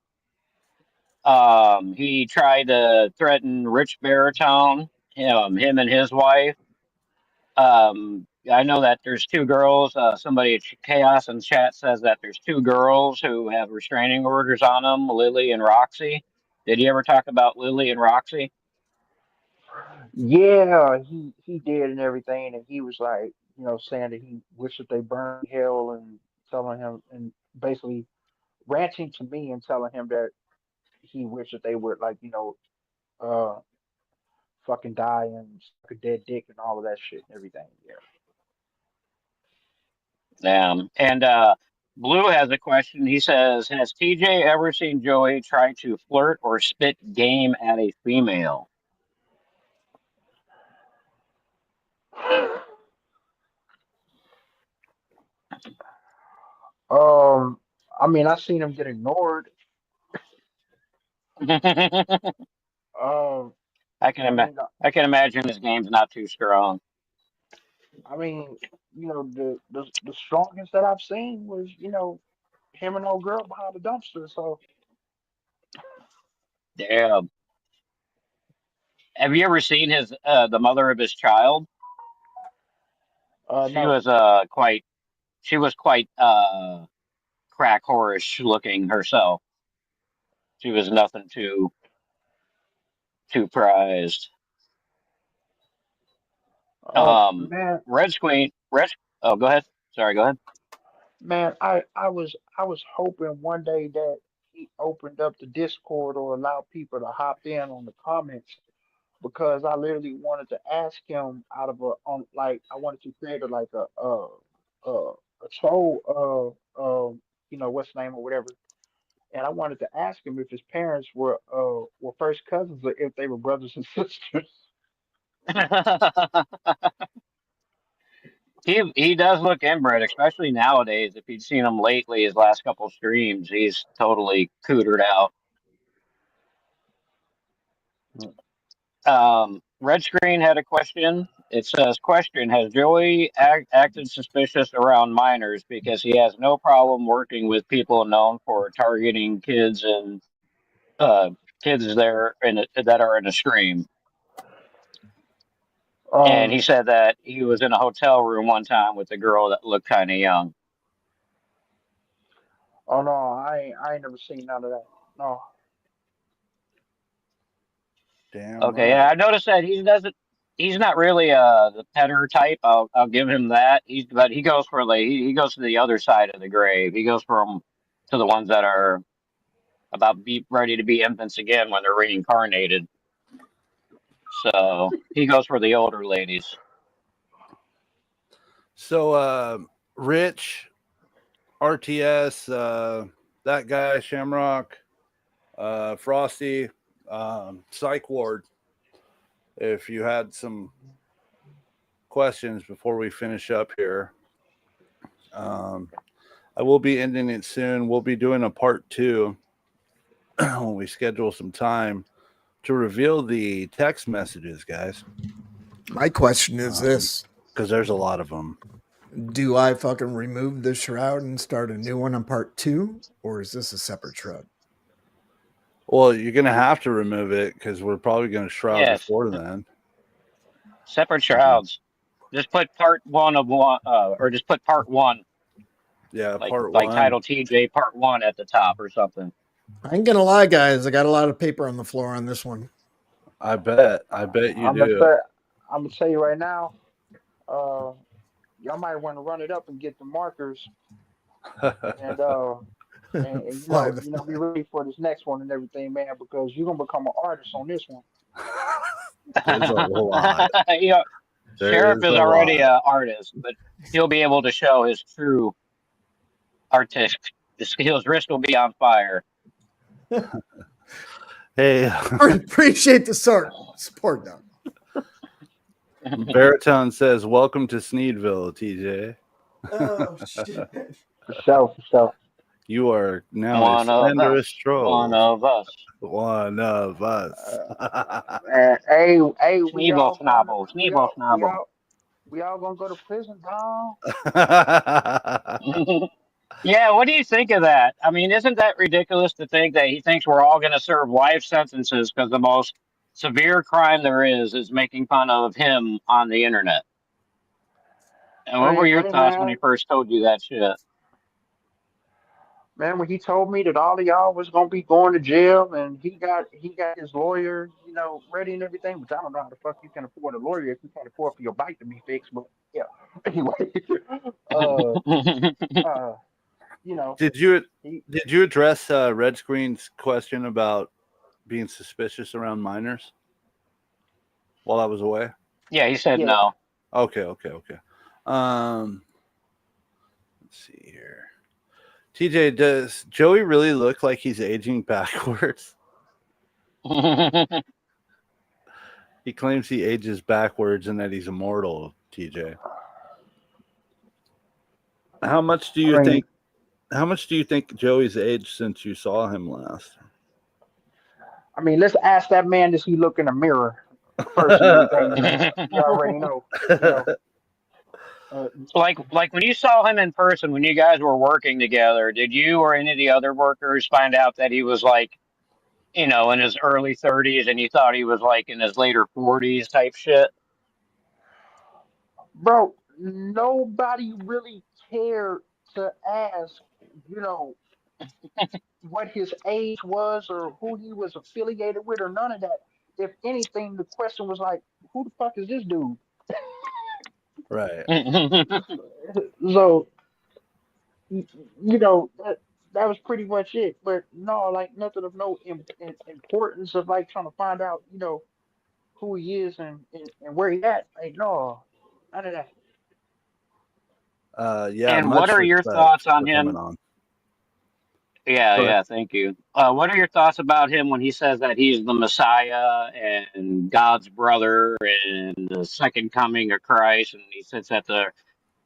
He tried to threaten Rich Baritone, him and his wife. I know that there's two girls. Somebody at Chaos in chat says that there's two girls who have restraining orders on them, Lily and Roxy. Did he ever talk about Lily and Roxy? Yeah, he did and everything, and he was like, saying that he wished that they burned in hell and telling him and basically ranting to me and telling him that he wished that they would like, uh, fucking die and suck a dead dick and all of that shit and everything. Yeah. And Blue has a question. He says, "Has TJ ever seen Joey try to flirt or spit game at a female?" Um, I mean, I seen him get ignored. Um, I can I ima- mean, I can imagine his game's not too strong. I mean, the strongest that I've seen was, him and old girl behind the dumpster. So, Damn. Have you ever seen his the mother of his child? She no. was quite she was quite crack whorish looking herself. She was nothing too prized. Man, Red. Oh, go ahead. Sorry, go ahead. man, I was hoping one day that he opened up the Discord or allowed people to hop in on the comments because I literally wanted to ask him out of a on like I wanted to create a like a troll what's the name or whatever, and I wanted to ask him if his parents were first cousins or if they were brothers and sisters. He does look inbred, especially nowadays. If you'd seen him lately, his last couple streams, he's totally cootered out. Red Screen had a question. It says, question, has Joey acted suspicious around minors because he has no problem working with people known for targeting kids and kids there that are in a stream? And he Um, said that he was in a hotel room one time with a girl that looked kind of young. oh no, I ain't never seen none of that. No. Damn Okay, right. yeah, I noticed that he's not really the petter type. I'll give him that. But he goes for he goes to the other side of the grave. He goes from to the ones that are about be ready to be infants again when they're reincarnated. So he goes for the older ladies. So, Rich, RTS, that guy, Shamrock, Frosty, Psych Ward, if you had some questions before we finish up here. I will be ending it soon. We'll be doing a part 2 when we schedule some time to reveal the text messages, guys. My question is this. Because there's a lot of them. Do I fucking remove the shroud and start a new one on part 2? Or is this a separate shroud? Well, you're going to have to remove it because we're probably going to shroud before then. Separate shrouds. Just put part 1 of one, or just put part 1. Yeah, like, part 1. Like title TJ part 1 at the top or something. I ain't gonna lie, guys. I got a lot of paper on the floor on this one. I bet you do. I'm gonna tell you right now. Y'all might want to run it up and get the markers, and be ready for this next one and everything, man, because you're gonna become an artist on this one. There's a lot. Sheriff is already an artist, but he'll be able to show his true artistic skills. Wrist will be on fire. Hey, appreciate the support now. Baritone says, "Welcome to Sneedville, TJ." Oh shit! For sure. You are now one a slanderous troll. One of us. One of us. Hey, we all gonna go to prison, dog. Yeah, what do you think of that? I mean, isn't that ridiculous to think that he thinks we're all going to serve life sentences because the most severe crime there is making fun of him on the internet? And what were your thoughts when he first told you that shit? Man, when he told me that all of y'all was gonna be going to jail, and he got his lawyer, ready and everything, which I don't know how the fuck you can afford a lawyer if you can't afford for your bike to be fixed. But yeah, anyway, Did you address Red Screen's question about being suspicious around minors while I was away? Yeah, he said no. Okay. Let's see here. TJ, does Joey really look like he's aging backwards? He claims he ages backwards and that he's immortal, TJ. How much do you think Joey's aged since you saw him last? I mean, let's ask that man, does he look in a mirror first and everything? You already know. Like when you saw him in person, when you guys were working together, did you or any of the other workers find out that he was like, in his early 30s, and you thought he was like in his later 40s type shit? Bro, nobody really cared to ask you know, what his age was or who he was affiliated with or none of that. If anything, the question was like, who the fuck is this dude? Right. So, you know, that was pretty much it. But no, like nothing of no importance of like trying to find out, who he is and where he at. Like, no, none of that. Yeah, And what much are your respect thoughts on for coming him? on. Yeah, Go ahead. yeah, thank you. What are your thoughts about him when he says that he's the Messiah and God's brother and the second coming of Christ, and he says that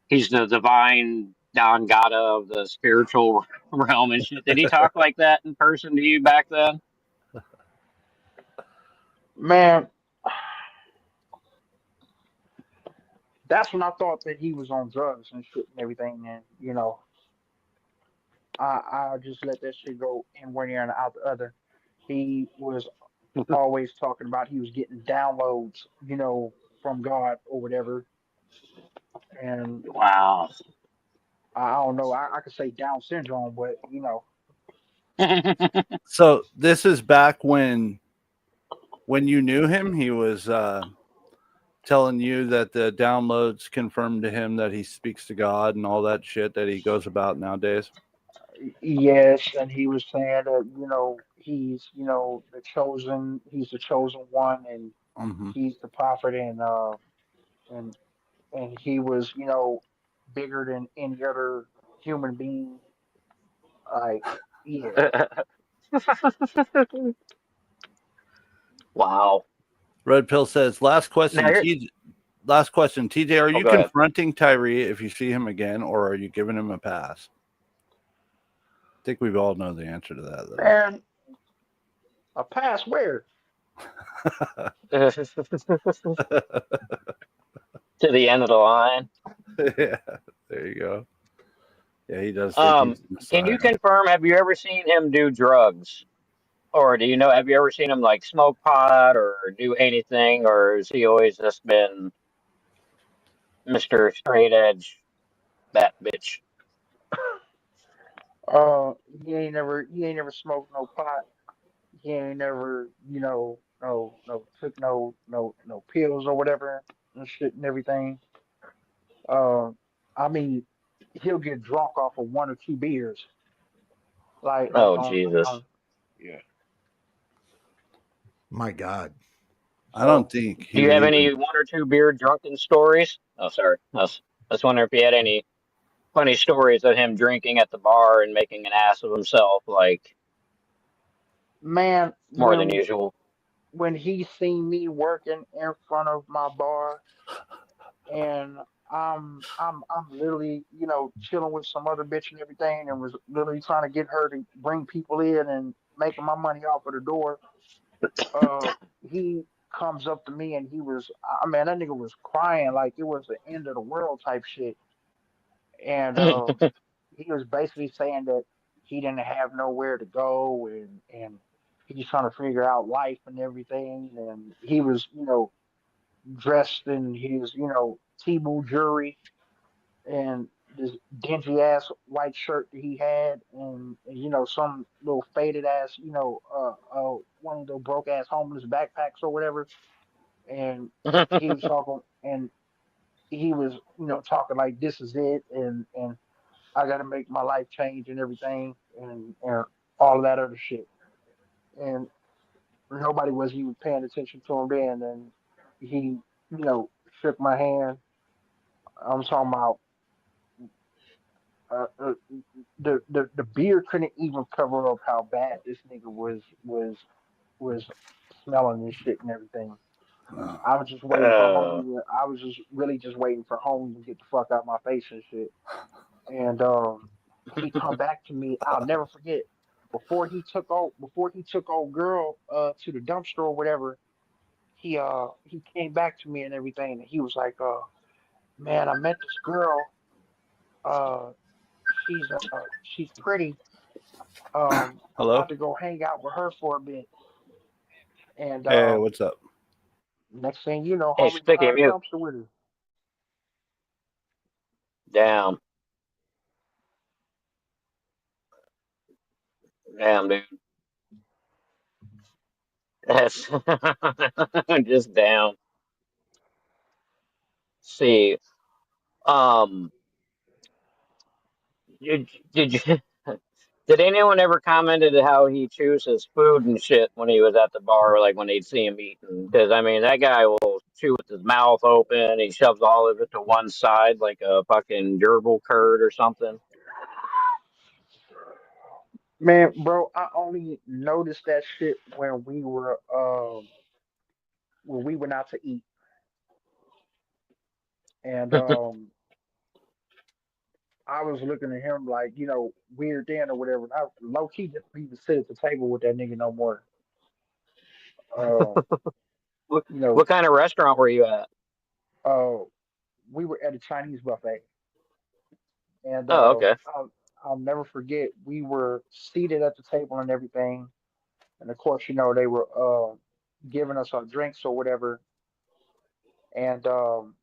he's the divine Don Gata of the spiritual realm and shit? Did he talk like that in person to you back then? Man, that's when I thought that he was on drugs and shit and everything. And, I just let that shit go in one ear and out the other. He was always talking about he was getting downloads, from God or whatever. And Wow. I don't know, I could say Down syndrome, but So this is back when you knew him. He was telling you that the downloads confirmed to him that he speaks to God and all that shit that he goes about nowadays. yes, and he was saying that, he's, he's the chosen one and Mm-hmm. he's the prophet and and he was, bigger than any other human being. Like, yeah. Wow. Red Pill says, last Now question, here, TJ, are oh, you go ahead. confronting Tyree if you see him again, or are you giving him a pass? I think we all know the answer to that, though. Man, a pass where? To the end of the line. Yeah, there you go. Yeah, he does think he's the Can Messiah. you confirm? Have you ever seen him do drugs, or do you know? Have you ever seen him like smoke pot or do anything, or has he always just been Mr. Straight Edge, that bitch? He ain't never smoked no pot. He ain't never, no took no pills or whatever and shit and everything. Uh, I mean, he'll get drunk off of one or two beers, like Oh on, Jesus! yeah. My God. I don't So think Do he you would have even. any one or two beer drunken stories? Oh, sorry. I was wondering if you had any funny stories of him drinking at the bar and making an ass of himself, like man, more than when usual. when he seen me working in front of my bar and I'm literally, chilling with some other bitch and everything and was literally trying to get her to bring people in and making my money off of the door. He comes up to me and he was, I mean, that nigga was crying like it was the end of the world type shit. And he was basically saying that he didn't have nowhere to go and he's trying to figure out life and everything. And he was, dressed in his, T-Boo jewelry and this dingy ass white shirt that he had, and some little faded ass, one of those broke ass homeless backpacks or whatever. And he was talking, and he was, talking like this is it, and I got to make my life change and everything, and all of that other shit. And nobody was even paying attention to him then, and he, shook my hand. I'm talking about uh, uh, the beer couldn't even cover up how bad this nigga was smelling this shit and everything. I was just waiting for Uh, homie. I was just really just waiting for homie to get the fuck out my face and shit. And he come back to me. I'll never forget. Before he took old girl to the dumpster or whatever, he came back to me and everything. And he was like, man, I met this girl. Uh, she's pretty. I'm Hello? about to go hang out with her for a bit. And Hey, what's up? next thing you know, hey, homie sticky behind the mute. dumpster with her. Damn. Damn, dude. That's just down. See, um, did you did anyone ever commented how he chews his food and shit when he was at the bar, like when they'd see him eating? Because I mean, that guy will chew with his mouth open. He shoves all of it to one side like a fucking gerbil curd or something. Man, bro, I only noticed that shit when we went out to eat, and I was looking at him like, weird then or whatever. And I low key didn't even sit at the table with that nigga no more. Uh, What, you know, what kind of restaurant were you at? uh, we were at a Chinese buffet, and Oh, okay. I'll never forget. We were seated at the table and everything, and of course, they were giving us our drinks or whatever, and homie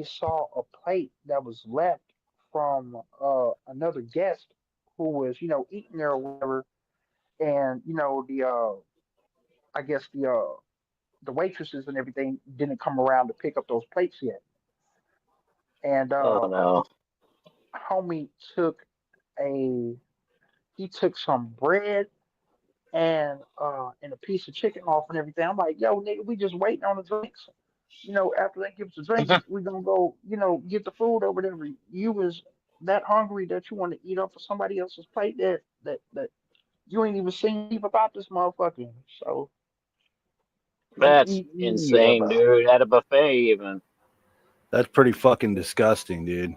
saw a plate that was left from another guest who was, eating there or whatever, and I guess the waitresses and everything didn't come around to pick up those plates yet, and Oh no. homie took a he took some bread and a piece of chicken off and everything. I'm like, yo, nigga, we just waiting on the drinks. After they give us the drinks, we gonna go, get the food or whatever. You was that hungry that you want to eat up for somebody else's plate that you ain't even seen about this motherfucker. So That's yeah, insane, bro. dude. At a buffet, even. That's pretty fucking disgusting, dude.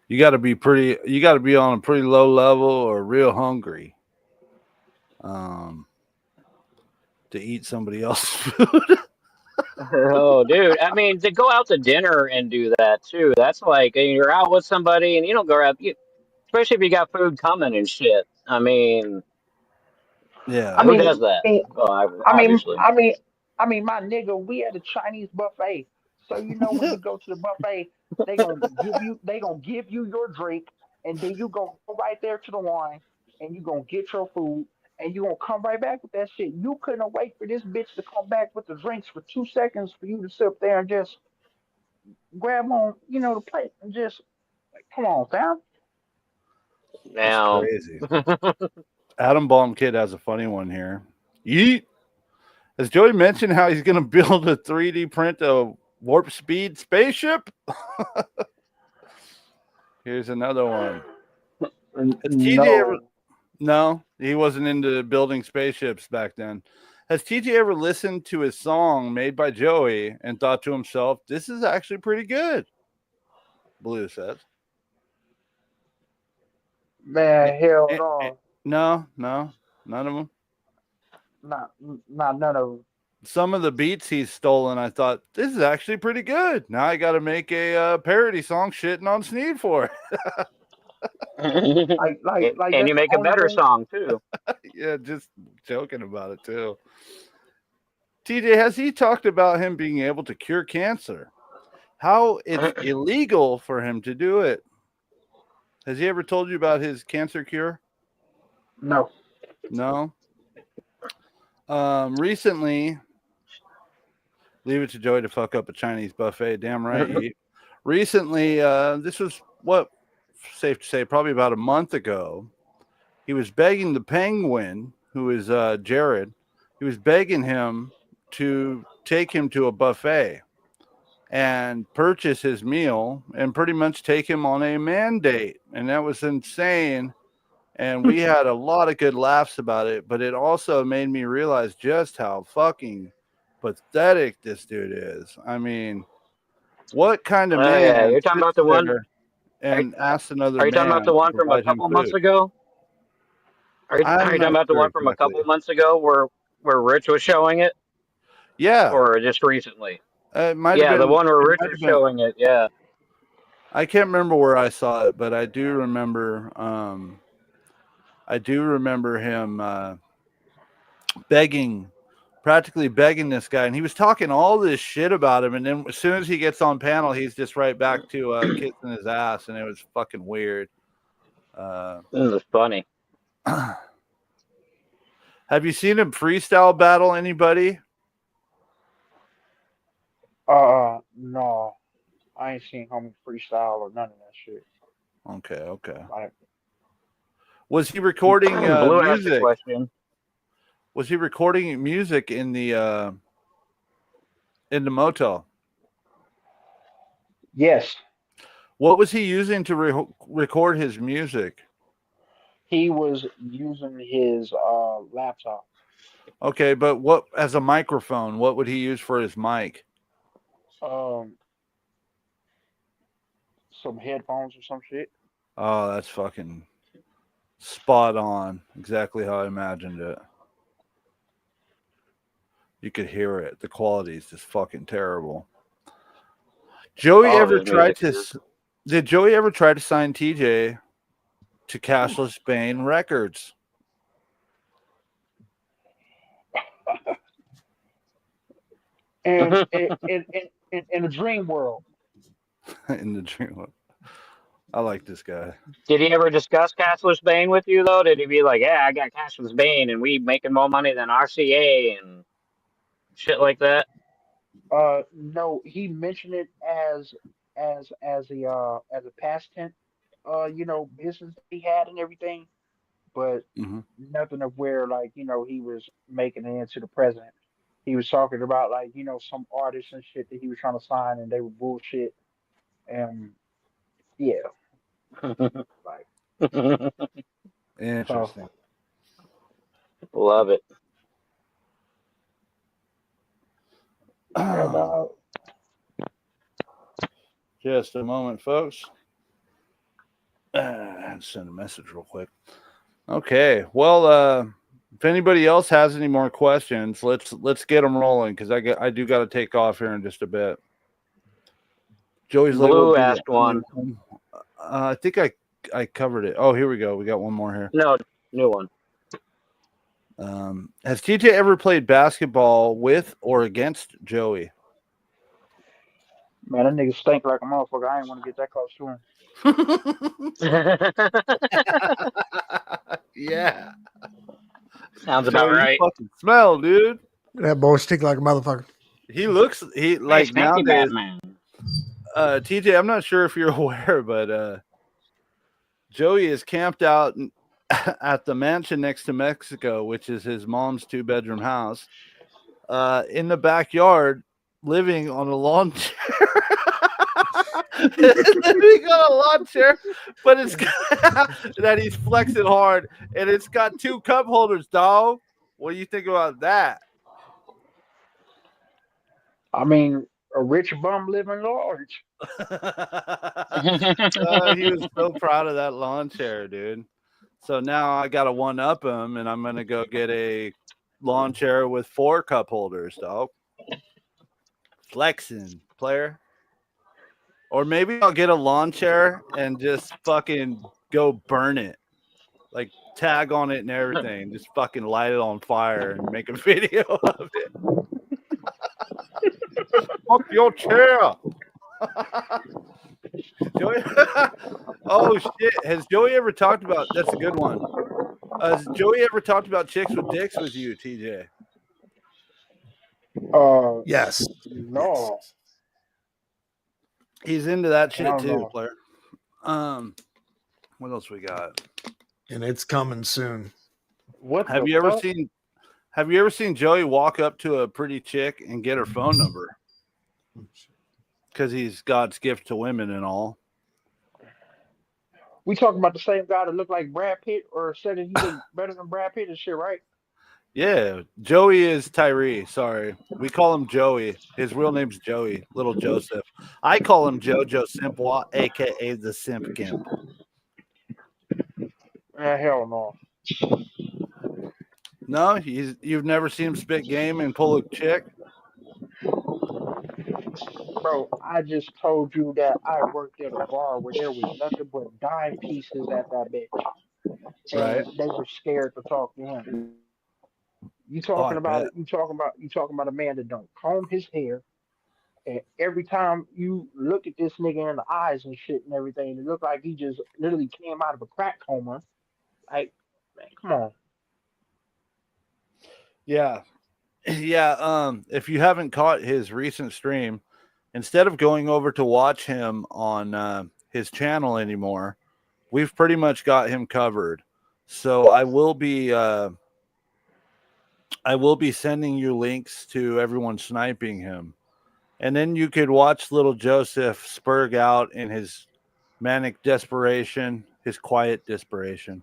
You got to be on a pretty low level or real hungry um, to eat somebody else's food. Oh, dude. I mean, to go out to dinner and do that too. That's like you're out with somebody and you don't go out, especially if you got food coming and shit. I mean, I Yeah. who mean, does that? I Well, I mean, obviously. I mean, my nigga, we at a Chinese buffet. So when you go to the buffet, they gonna give you your drink, and then you go right there to the line, and you gonna get your food, and you gonna come right back with that shit. You couldn't wait for this bitch to come back with the drinks for 2 seconds for you to sit there and just grab on, the plate and just like, come on, fam. That's Now, crazy. Adam Baum Kid has a funny one here. Yeet. Has Joey mentioned how he's going to build a 3D print a warp speed spaceship? Here's another one. Has TJ ever? No, No, he wasn't into building spaceships back then. Has TJ ever listened to his song made by Joey and thought to himself, "This is actually pretty good"? Blue says. man, hell Eh, eh, no, no, none of them. not none of them. Some of the beats he's stolen, I thought this is actually pretty good. Now I got to make a parody song shitting on Sneed for it. and Like you that's the make a only better thing. song too. Yeah, just joking about it too. TJ, has he talked about him being able to cure cancer? How it's illegal for him to do it? Has he ever told you about his cancer cure? No. No. Recently, leave it to Joey to fuck up a Chinese buffet. Damn right. Recently, this was safe to say, probably about a month ago. He was begging the penguin, who is Jared. He was begging him to take him to a buffet and purchase his meal and pretty much take him on a mandate. And that was insane. And we had a lot of good laughs about it, but it also made me realize just how fucking pathetic this dude is. I mean, what kind of Oh yeah, man you're talking sits about the one. there Are, and asks another are you talking about man the to one from a provide him couple months food? ago? Are I'm you talking not about the sure one from a exactly. couple months ago where Rich was showing it, Yeah, or just recently? it might have Yeah, the been. one where It Rich might was have been. showing it. Yeah. I can't remember where I saw it, but I do remember. I do remember him practically begging this guy, and he was talking all this shit about him. And then as soon as he gets on panel, he's just right back to kissing his ass, and it was fucking weird. This is funny. Have you seen him freestyle battle anybody? No, I ain't seen homie freestyle or none of that shit. Okay. Like, Was he recording Blue asked a music? question. Was he recording music in the motel? yes, What was he using to record his music? he was using his laptop. Okay, but what as a microphone? What would he use for his mic? Um, some headphones or some shit. Oh, that's fucking spot on. Exactly how I imagined it. You could hear it. The quality is just fucking terrible. Joey All of ever his tried music to? is. Did Joey ever try to sign TJ to Cashless Bane Records? And in the dream world, In the dream. I like this guy. Did he ever discuss Cashless Bane with you though? Did he be like, "Yeah, I got Cashless Bane, and we making more money than RCA and shit like that"? no, he mentioned it as a past tense, business that he had and everything, but Mm-hmm. nothing of where like he was making it into the president. He was talking about like some artists and shit that he was trying to sign and they were bullshit. And yeah, like so. Interesting. Love it. And Just a moment, folks. Send a message real quick. Okay. Well, if anybody else has any more questions, let's get them rolling because I do got to take off here in just a bit. Joey's Blue labeled. asked one. I think I covered it. Oh, here we go. We got one more here. No, new one. Has TJ ever played basketball with or against Joey? Man, that nigga stink like a motherfucker. I ain't want to get that close to him. Yeah. Sounds about Joey, right. you fucking smell, dude. That boy stink like a motherfucker. He looks like Stinky nowadays. Batman. TJ, I'm not sure if you're aware, but Joey is camped out at the mansion next to Mexico, which is his mom's 2-bedroom house, in the backyard, living on a lawn chair. Living on a lawn chair, but it's got, that he's flexing hard, and it's got 2 cup holders, dog. What do you think about that? I mean, a rich bum living large. He was so proud of that lawn chair, dude. So now I got to one-up him, and I'm going to go get a lawn chair with 4 cup holders, dog. Flexing, player. Or maybe I'll get a lawn chair and just fucking go burn it. Like tag on it and everything. Just fucking light it on fire and make a video of it. Fuck your chair. Joey? Oh shit! Has Joey ever talked about? That's a good one. Has Joey ever talked about chicks with dicks with you, TJ? Yes. No. Yes. He's into that shit Hell too, no. player. What else we got? And it's coming soon. What Have the you ever fuck? seen Joey walk up to a pretty chick and get her phone number? Because he's God's gift to women and all. We talking about the same guy that looked like Brad Pitt or said that he looked better than Brad Pitt and shit, right? Yeah, Joey is Tyree. Sorry, we call him Joey. His real name's Joey, Little Joseph. I call him Jojo Simple, aka the Simp Gimp. Hell no. No, you've never seen him spit game and pull a chick. Bro, I just told you that I worked at a bar where there was nothing but dime pieces at that bitch. Right. And they were scared to talk to him. You Oh, talking I about bet. it? You talking about a man that don't comb his hair And every time you look at this nigga in the eyes and shit and everything, it look like he just literally came out of a crack coma. Like, man, come on. Yeah. Yeah. If you haven't caught his recent stream, instead of going over to watch him on his channel anymore, we've pretty much got him covered. So I will be sending you links to everyone sniping him. And then you could watch little Joseph spurg out in his manic desperation, his quiet desperation.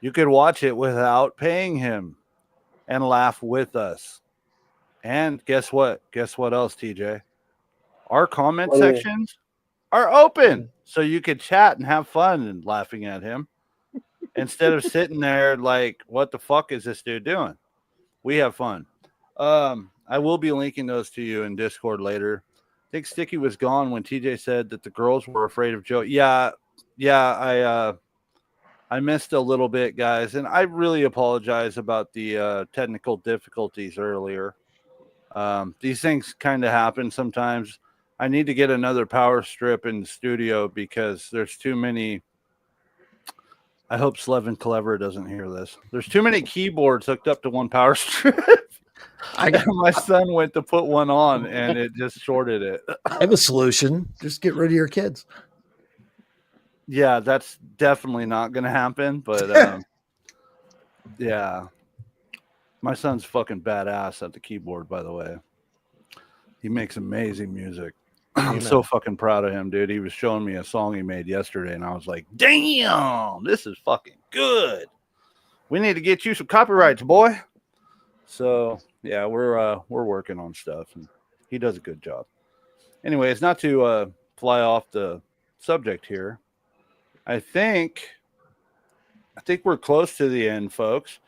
You could watch it without paying him and laugh with us. And guess what? Guess what else, TJ? Our comment sections are open. So you could chat and have fun and laughing at him instead of sitting there like, what the fuck is this dude doing? We have fun. I will be linking those to you in Discord later. I think Sticky was gone when TJ said that the girls were afraid of Joe. Yeah, I missed a little bit, guys, and I really apologize about the technical difficulties earlier. These things kind of happen sometimes. I need to get another power strip in the studio because there's too many. I hope Slevin Clever doesn't hear this. There's too many keyboards hooked up to one power strip. My son went to put one on and it just shorted it. I have a solution. Just get rid of your kids. Yeah, that's definitely not going to happen. But yeah, my son's fucking badass at the keyboard, by the way. He makes amazing music. I'm so fucking proud of him, dude. He was showing me a song he made yesterday, and I was like, damn, this is fucking good. We need to get you some copyrights, boy. So, yeah, we're working on stuff, and he does a good job. Anyways, not to fly off the subject here, I think we're close to the end, folks.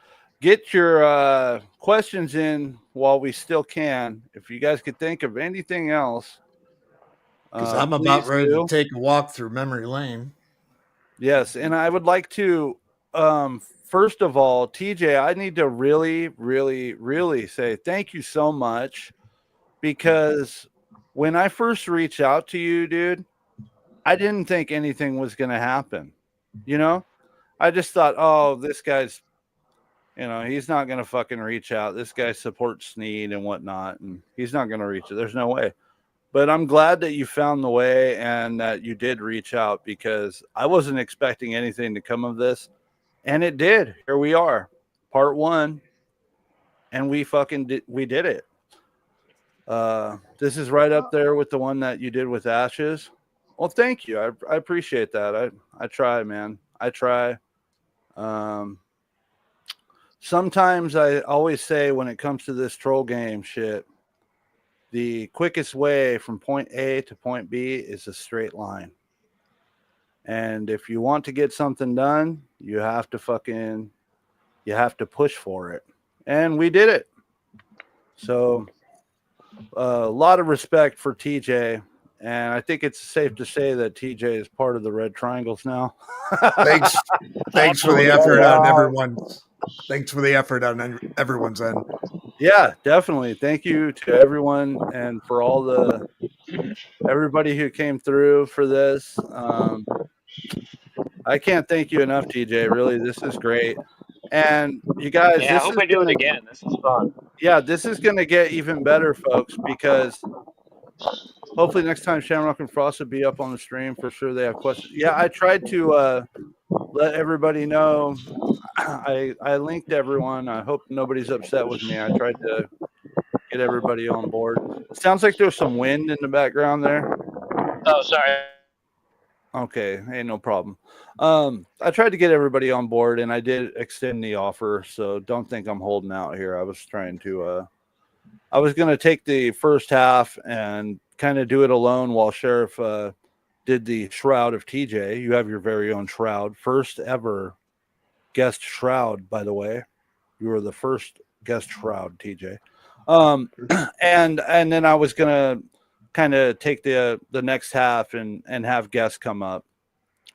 Get your questions in while we still can. If you guys could think of anything else. Because I'm about ready to take a walk through memory lane. Yes, and I would like to, first of all, TJ, I need to really, really, really say thank you so much, because when I first reached out to you, dude, I didn't think anything was going to happen. You know, I just thought, oh, this guy's, he's not going to fucking reach out. This guy supports Sneed and whatnot, and he's not going to reach it. There's no way. But I'm glad that you found the way and that you did reach out, because I wasn't expecting anything to come of this. And it did. Here we are, part 1. And we did it. This is right up there with the one that you did with Ashes. Well, thank you. I appreciate that. I try, man. I try. Sometimes I always say when it comes to this troll game shit, the quickest way from point A to point B is a straight line. And if you want to get something done, you have to push for it. And we did it. So a lot of respect for TJ. And I think it's safe to say that TJ is part of the Red Triangles now. Thanks for the effort on everyone's. Thanks for the effort on everyone's end. Yeah, definitely. Thank you to everyone and for everybody who came through for this. I can't thank you enough, TJ. Really, this is great. And you guys, I hope I do it again. This is fun. Yeah, this is going to get even better, folks, because hopefully next time Shamrock and Frost will be up on the stream. For sure they have questions. Yeah, I tried to let everybody know. I linked everyone. I hope nobody's upset with me. I tried to get everybody on board. It sounds like there's some wind in the background there. Oh, sorry. Okay, hey, no problem. I tried to get everybody on board, and I did extend the offer, so don't think I'm holding out here. I was trying to I was going to take the first half and kind of do it alone while Sheriff did the Shroud of TJ. You have your very own Shroud. First ever guest Shroud, by the way. You were the first guest Shroud, TJ. And then I was going to kind of take the next half and have guests come up.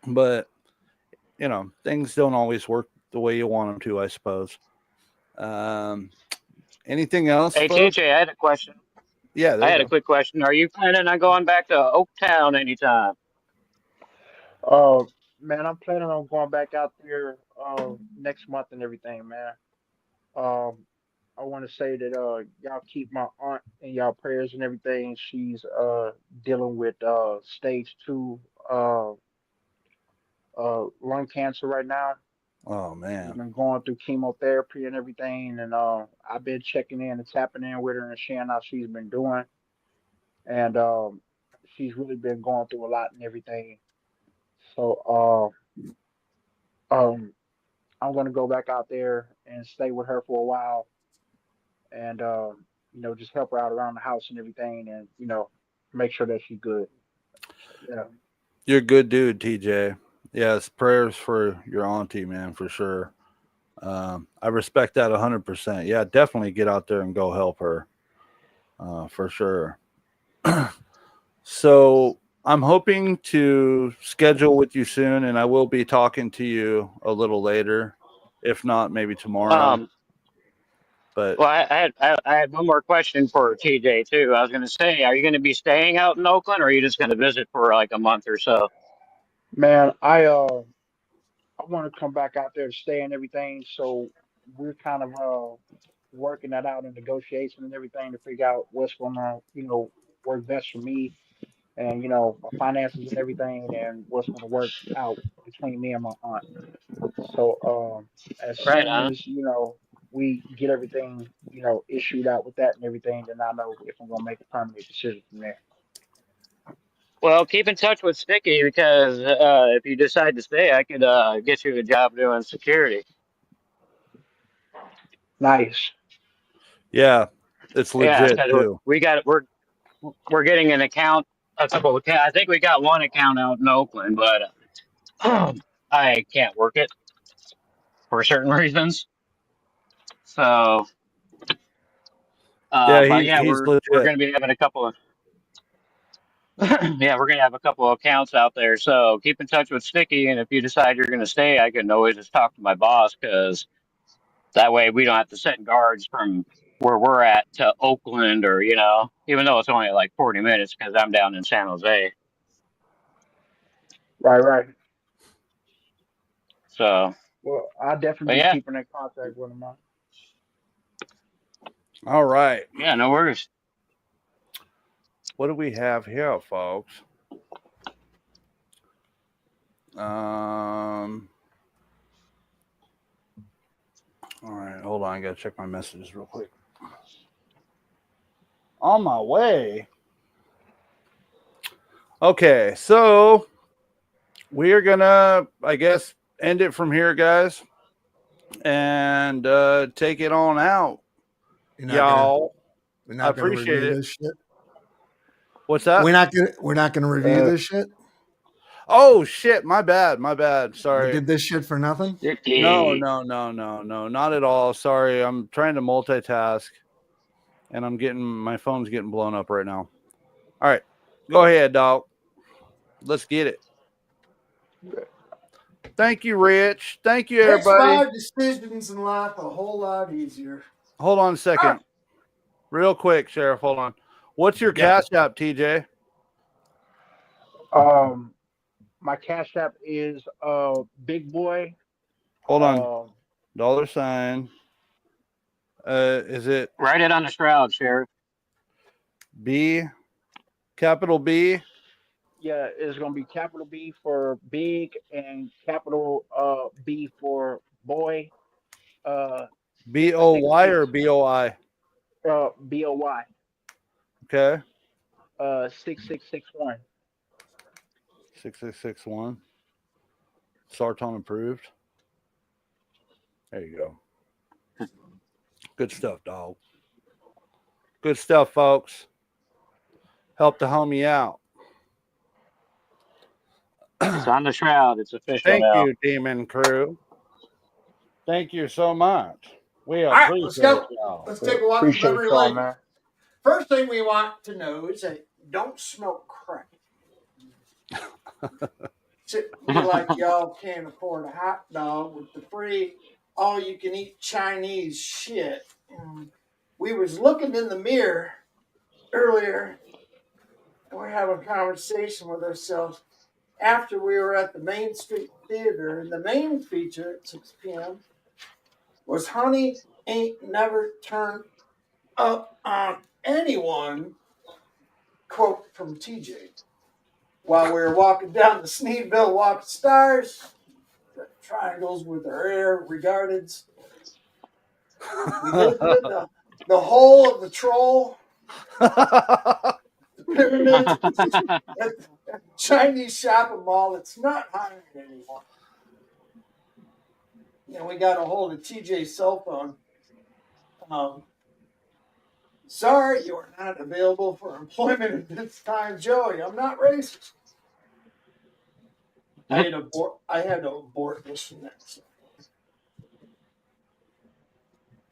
But, things don't always work the way you want them to, I suppose. Anything else? Hey, folks? TJ, I had a question. Yeah, there I you had a go. quick question. Are you planning on going back to Oaktown anytime? Man, I'm planning on going back out there next month and everything, man. Um, I want to say that y'all keep my aunt in y'all prayers and everything. She's dealing with stage 2 uh lung cancer right now. Oh She's man. been going through chemotherapy and everything, and I've been checking in and tapping in with her and seeing how she's been doing. And she's really been going through a lot and everything. So um, I'm gonna go back out there and stay with her for a while, and just help her out around the house and everything, and make sure that she's good. So, yeah. You're a good dude, TJ. Yes, prayers for your auntie, man, for sure. I respect that 100%. Yeah, definitely get out there and go help her, for sure. So I'm hoping to schedule with you soon, and I will be talking to you a little later, if not maybe tomorrow. Um, But well, I had one more question for TJ too. I was going to say, are you going to be staying out in Oakland, or are you just going to visit for like a month or so? Man, I want to come back out there to stay and everything. So we're kind of working that out in negotiation and everything to figure out what's going to work best for me and my finances and everything and what's going to work out between me and my aunt. So as Right soon on. as we get everything issued out with that and everything, then I know if I'm going to make a permanent decision from there. Well, keep in touch with Sticky because if you decide to stay, I could get you a job doing security. Nice. yeah, it's Yeah, legit because too. we're getting an account, a couple of I think we got one account out in Oakland, but I can't work it for certain reasons. So, Yeah, but yeah, he's we're legit. going to be having a couple of yeah, we're going to have a couple of accounts out there. So keep in touch with Sticky, and if you decide you're going to stay, I can always just talk to my boss because that way we don't have to set guards from where we're at to Oakland or even though it's only like 40 minutes because I'm down in San Jose. Right. So, Well, I'll but definitely be yeah, keeping in contact with him. All right. yeah, no worries. What do we have here, folks? All right, hold on. I gotta check my messages real quick. On my way. Okay, so we are gonna, I guess, end it from here, guys, and take it on out, y'all. We're I not gonna appreciate review it. this shit. What's that? We're not gonna review this shit. Oh shit, my bad. We Sorry. did this shit for nothing. No, not at all. Sorry, I'm trying to multitask, and my phone's getting blown up right now. All right, go ahead, dog. Let's get it. Thank you, Rich. Thank you, Makes everybody. my decisions in life a whole lot easier. Hold on a second. Real quick, Sheriff. Hold on. What's your Cash App, TJ? My Cash App is Big Boy. Hold on. $. Is it Write it on the shroud, Sheriff. B? Capital B? Yeah, it's gonna be capital B for big and capital B for boy. BOY 666 or BOI? BOY. Okay. 6661. 6661. Sarton approved. There you go. Good stuff, dog. Good stuff, folks. Help the homie out. It's on the shroud. It's official Thank now. you, Demon Crew. Thank you so much. We All right, appreciate let's go. y'all. Let's take a walk in Appreciate memory y'all, lane. man. First thing we want to know is that don't smoke crack. Shouldn't be like y'all can't afford a hot dog with the free all-you-can-eat Chinese shit. And we was looking in the mirror earlier, and we're having a conversation with ourselves after we were at the Main Street Theater, and the main feature at 6 p.m. was Honey Ain't Never Turned Up on Anyone, quote from TJ. While we were walking down the Sneedville Walk of Stars, the triangles with our air regardeds, we visited the hole of the troll, the pyramids, at the Chinese shopping mall that's not hiring anymore. And we got a hold of TJ's cell phone. Sorry, you are not available for employment at this time, Joey. I'm not racist. I had to abort this and that. So.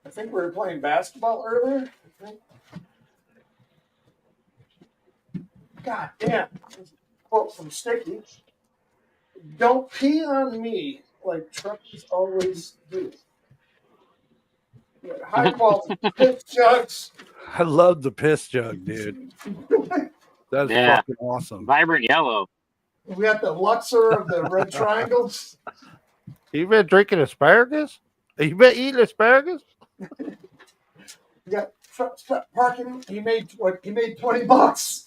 I think we were playing basketball earlier. I think. God damn. Quote from Sticky. Don't pee on me like truckers always do. High quality piss jugs. I love the piss jug, dude. That's fucking awesome. Vibrant yellow. We got the Luxor of the red triangles. You been drinking asparagus? You been eating asparagus? We got truck parking. He made $20.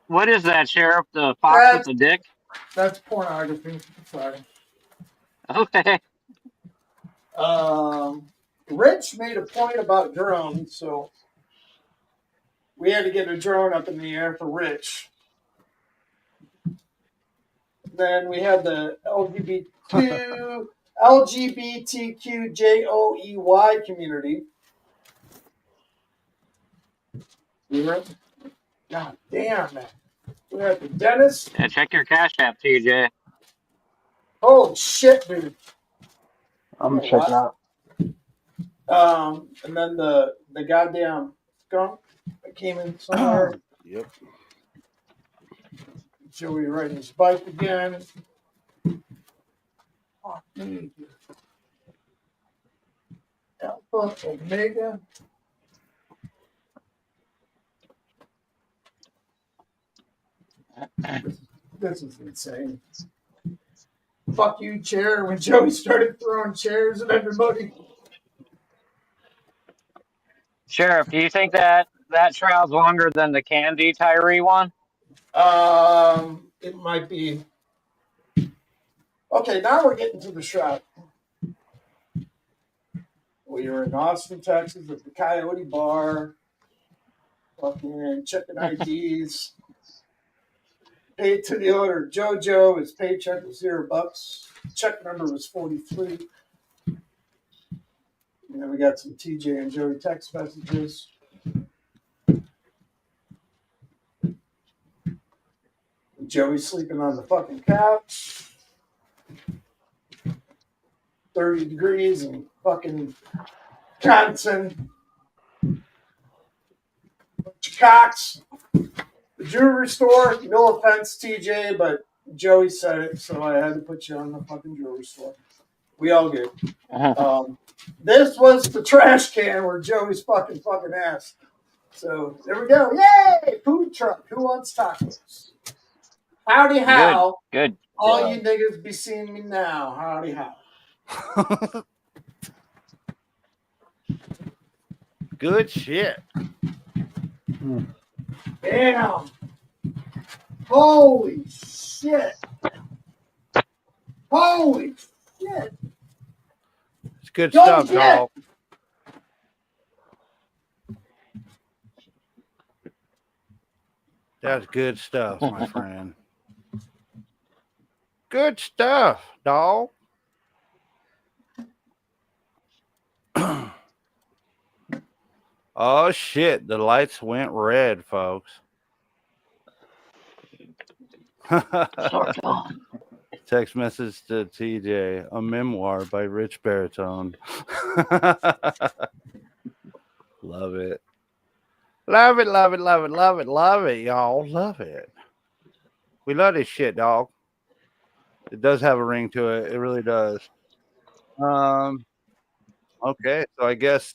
What is that, Sheriff? The fox with the dick? That's pornography. Sorry. Okay. Rich made a point about drones, so we had to get a drone up in the air for Rich. Then we had the LGBTQJOEY community. God damn, man. We had the dentist. Yeah, check your Cash App, TJ. Oh, shit, dude. I'm checking out. And then the goddamn skunk that came in somewhere. Yep. Joey riding his bike again. Oh, dude. Alpha Omega. This is insane. Fuck you, chair, when Joey started throwing chairs at everybody. Sheriff, do you think that shroud's longer than the Candy Tyree one? It might be. Okay, now we're getting to the shroud. We were in Austin, Texas at the Coyote bar. Fucking checking IDs. Paid to the owner, Jojo. His paycheck was $0. Check number was 43. And then we got some TJ and Joey text messages. Joey sleeping on the fucking couch. 30 degrees in fucking Gauncent. Bunch of cocks. The jewelry store, no offense, TJ, but Joey said it, so I had to put you on the fucking jewelry store. We all good. This was the trash can where Joey's fucking ass. So there we go. Yay! Food truck. Who wants tacos? Howdy how. Good. All you niggas be seeing me now. Howdy how. Good shit. Damn. Holy shit. Holy shit. It's good stuff, dog. That's good stuff, my friend. Good stuff, dog. Oh, shit. The lights went red, folks. Text message to TJ. A memoir by Rich Baritone. Love it. Love it, love it, love it, love it, love it, y'all. Love it. We love this shit, dog. It does have a ring to it. It really does. Okay, so I guess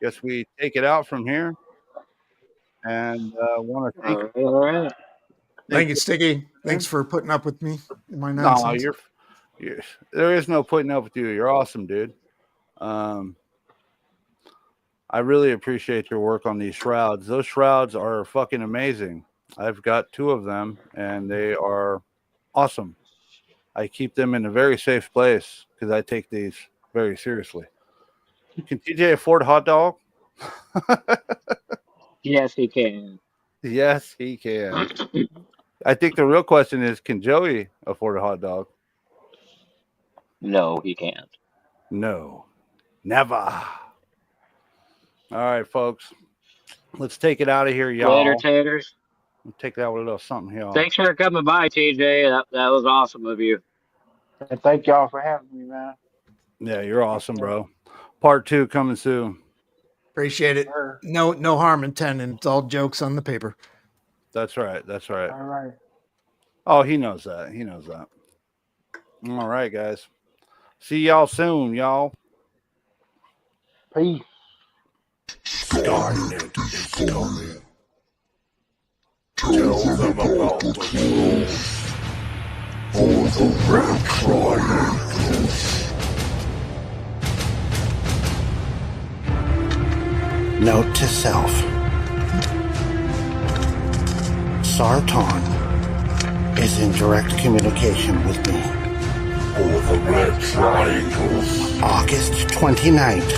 guess we take it out from here. And want to thank All right. Thank you, Sticky. Thanks for putting up with me and my No, nonsense. there is no putting up with you. You're awesome, dude. I really appreciate your work on these shrouds. Those shrouds are fucking amazing. I've got 2 of them, and they are awesome. I keep them in a very safe place because I take these very seriously. Can TJ afford a hot dog? Yes, he can. Yes, he can. I think the real question is, can Joey afford a hot dog? No, he can't. No, never. All right, folks. Let's take it out of here, y'all. Later, taters. We'll take that with a little something, y'all. Thanks for coming by, TJ. That was awesome of you. And thank y'all for having me, man. Yeah, you're awesome, bro. Part 2 coming soon. Appreciate it. No harm intended. It's all jokes on the paper. That's right. That's right. All right. Oh, he knows that. He knows that. All right, guys. See y'all soon, y'all. Peace. Skynet is coming. Tell them about the rules for the red triangles. Note to self. Sarton is in direct communication with me. For the red triangles. August 29th,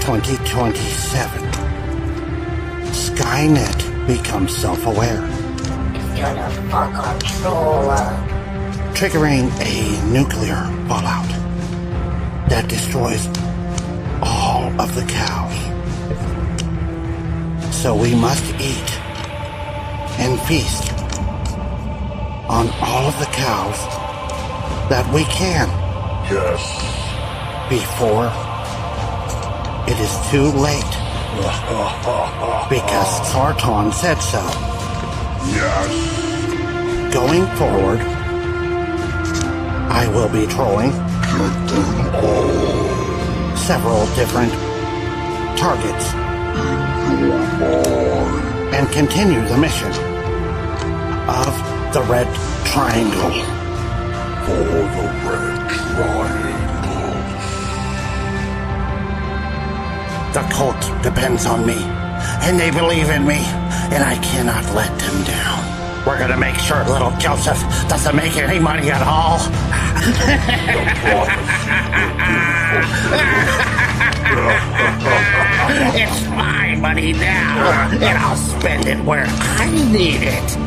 2027. Skynet becomes self-aware. It's gonna fuck our troll up. Triggering a nuclear fallout that destroys all of the cows. So we must eat and feast on all of the cows that we can. Yes. Before it is too late. Because Sarton said so. Yes. Going forward, I will be trolling several different targets and continue the mission of the Red Triangle. For the red triangles. The cult depends on me, and they believe in me, and I cannot let them down. We're gonna make sure little Joseph doesn't make any money at all. It's my money now, and I'll spend it where I need it.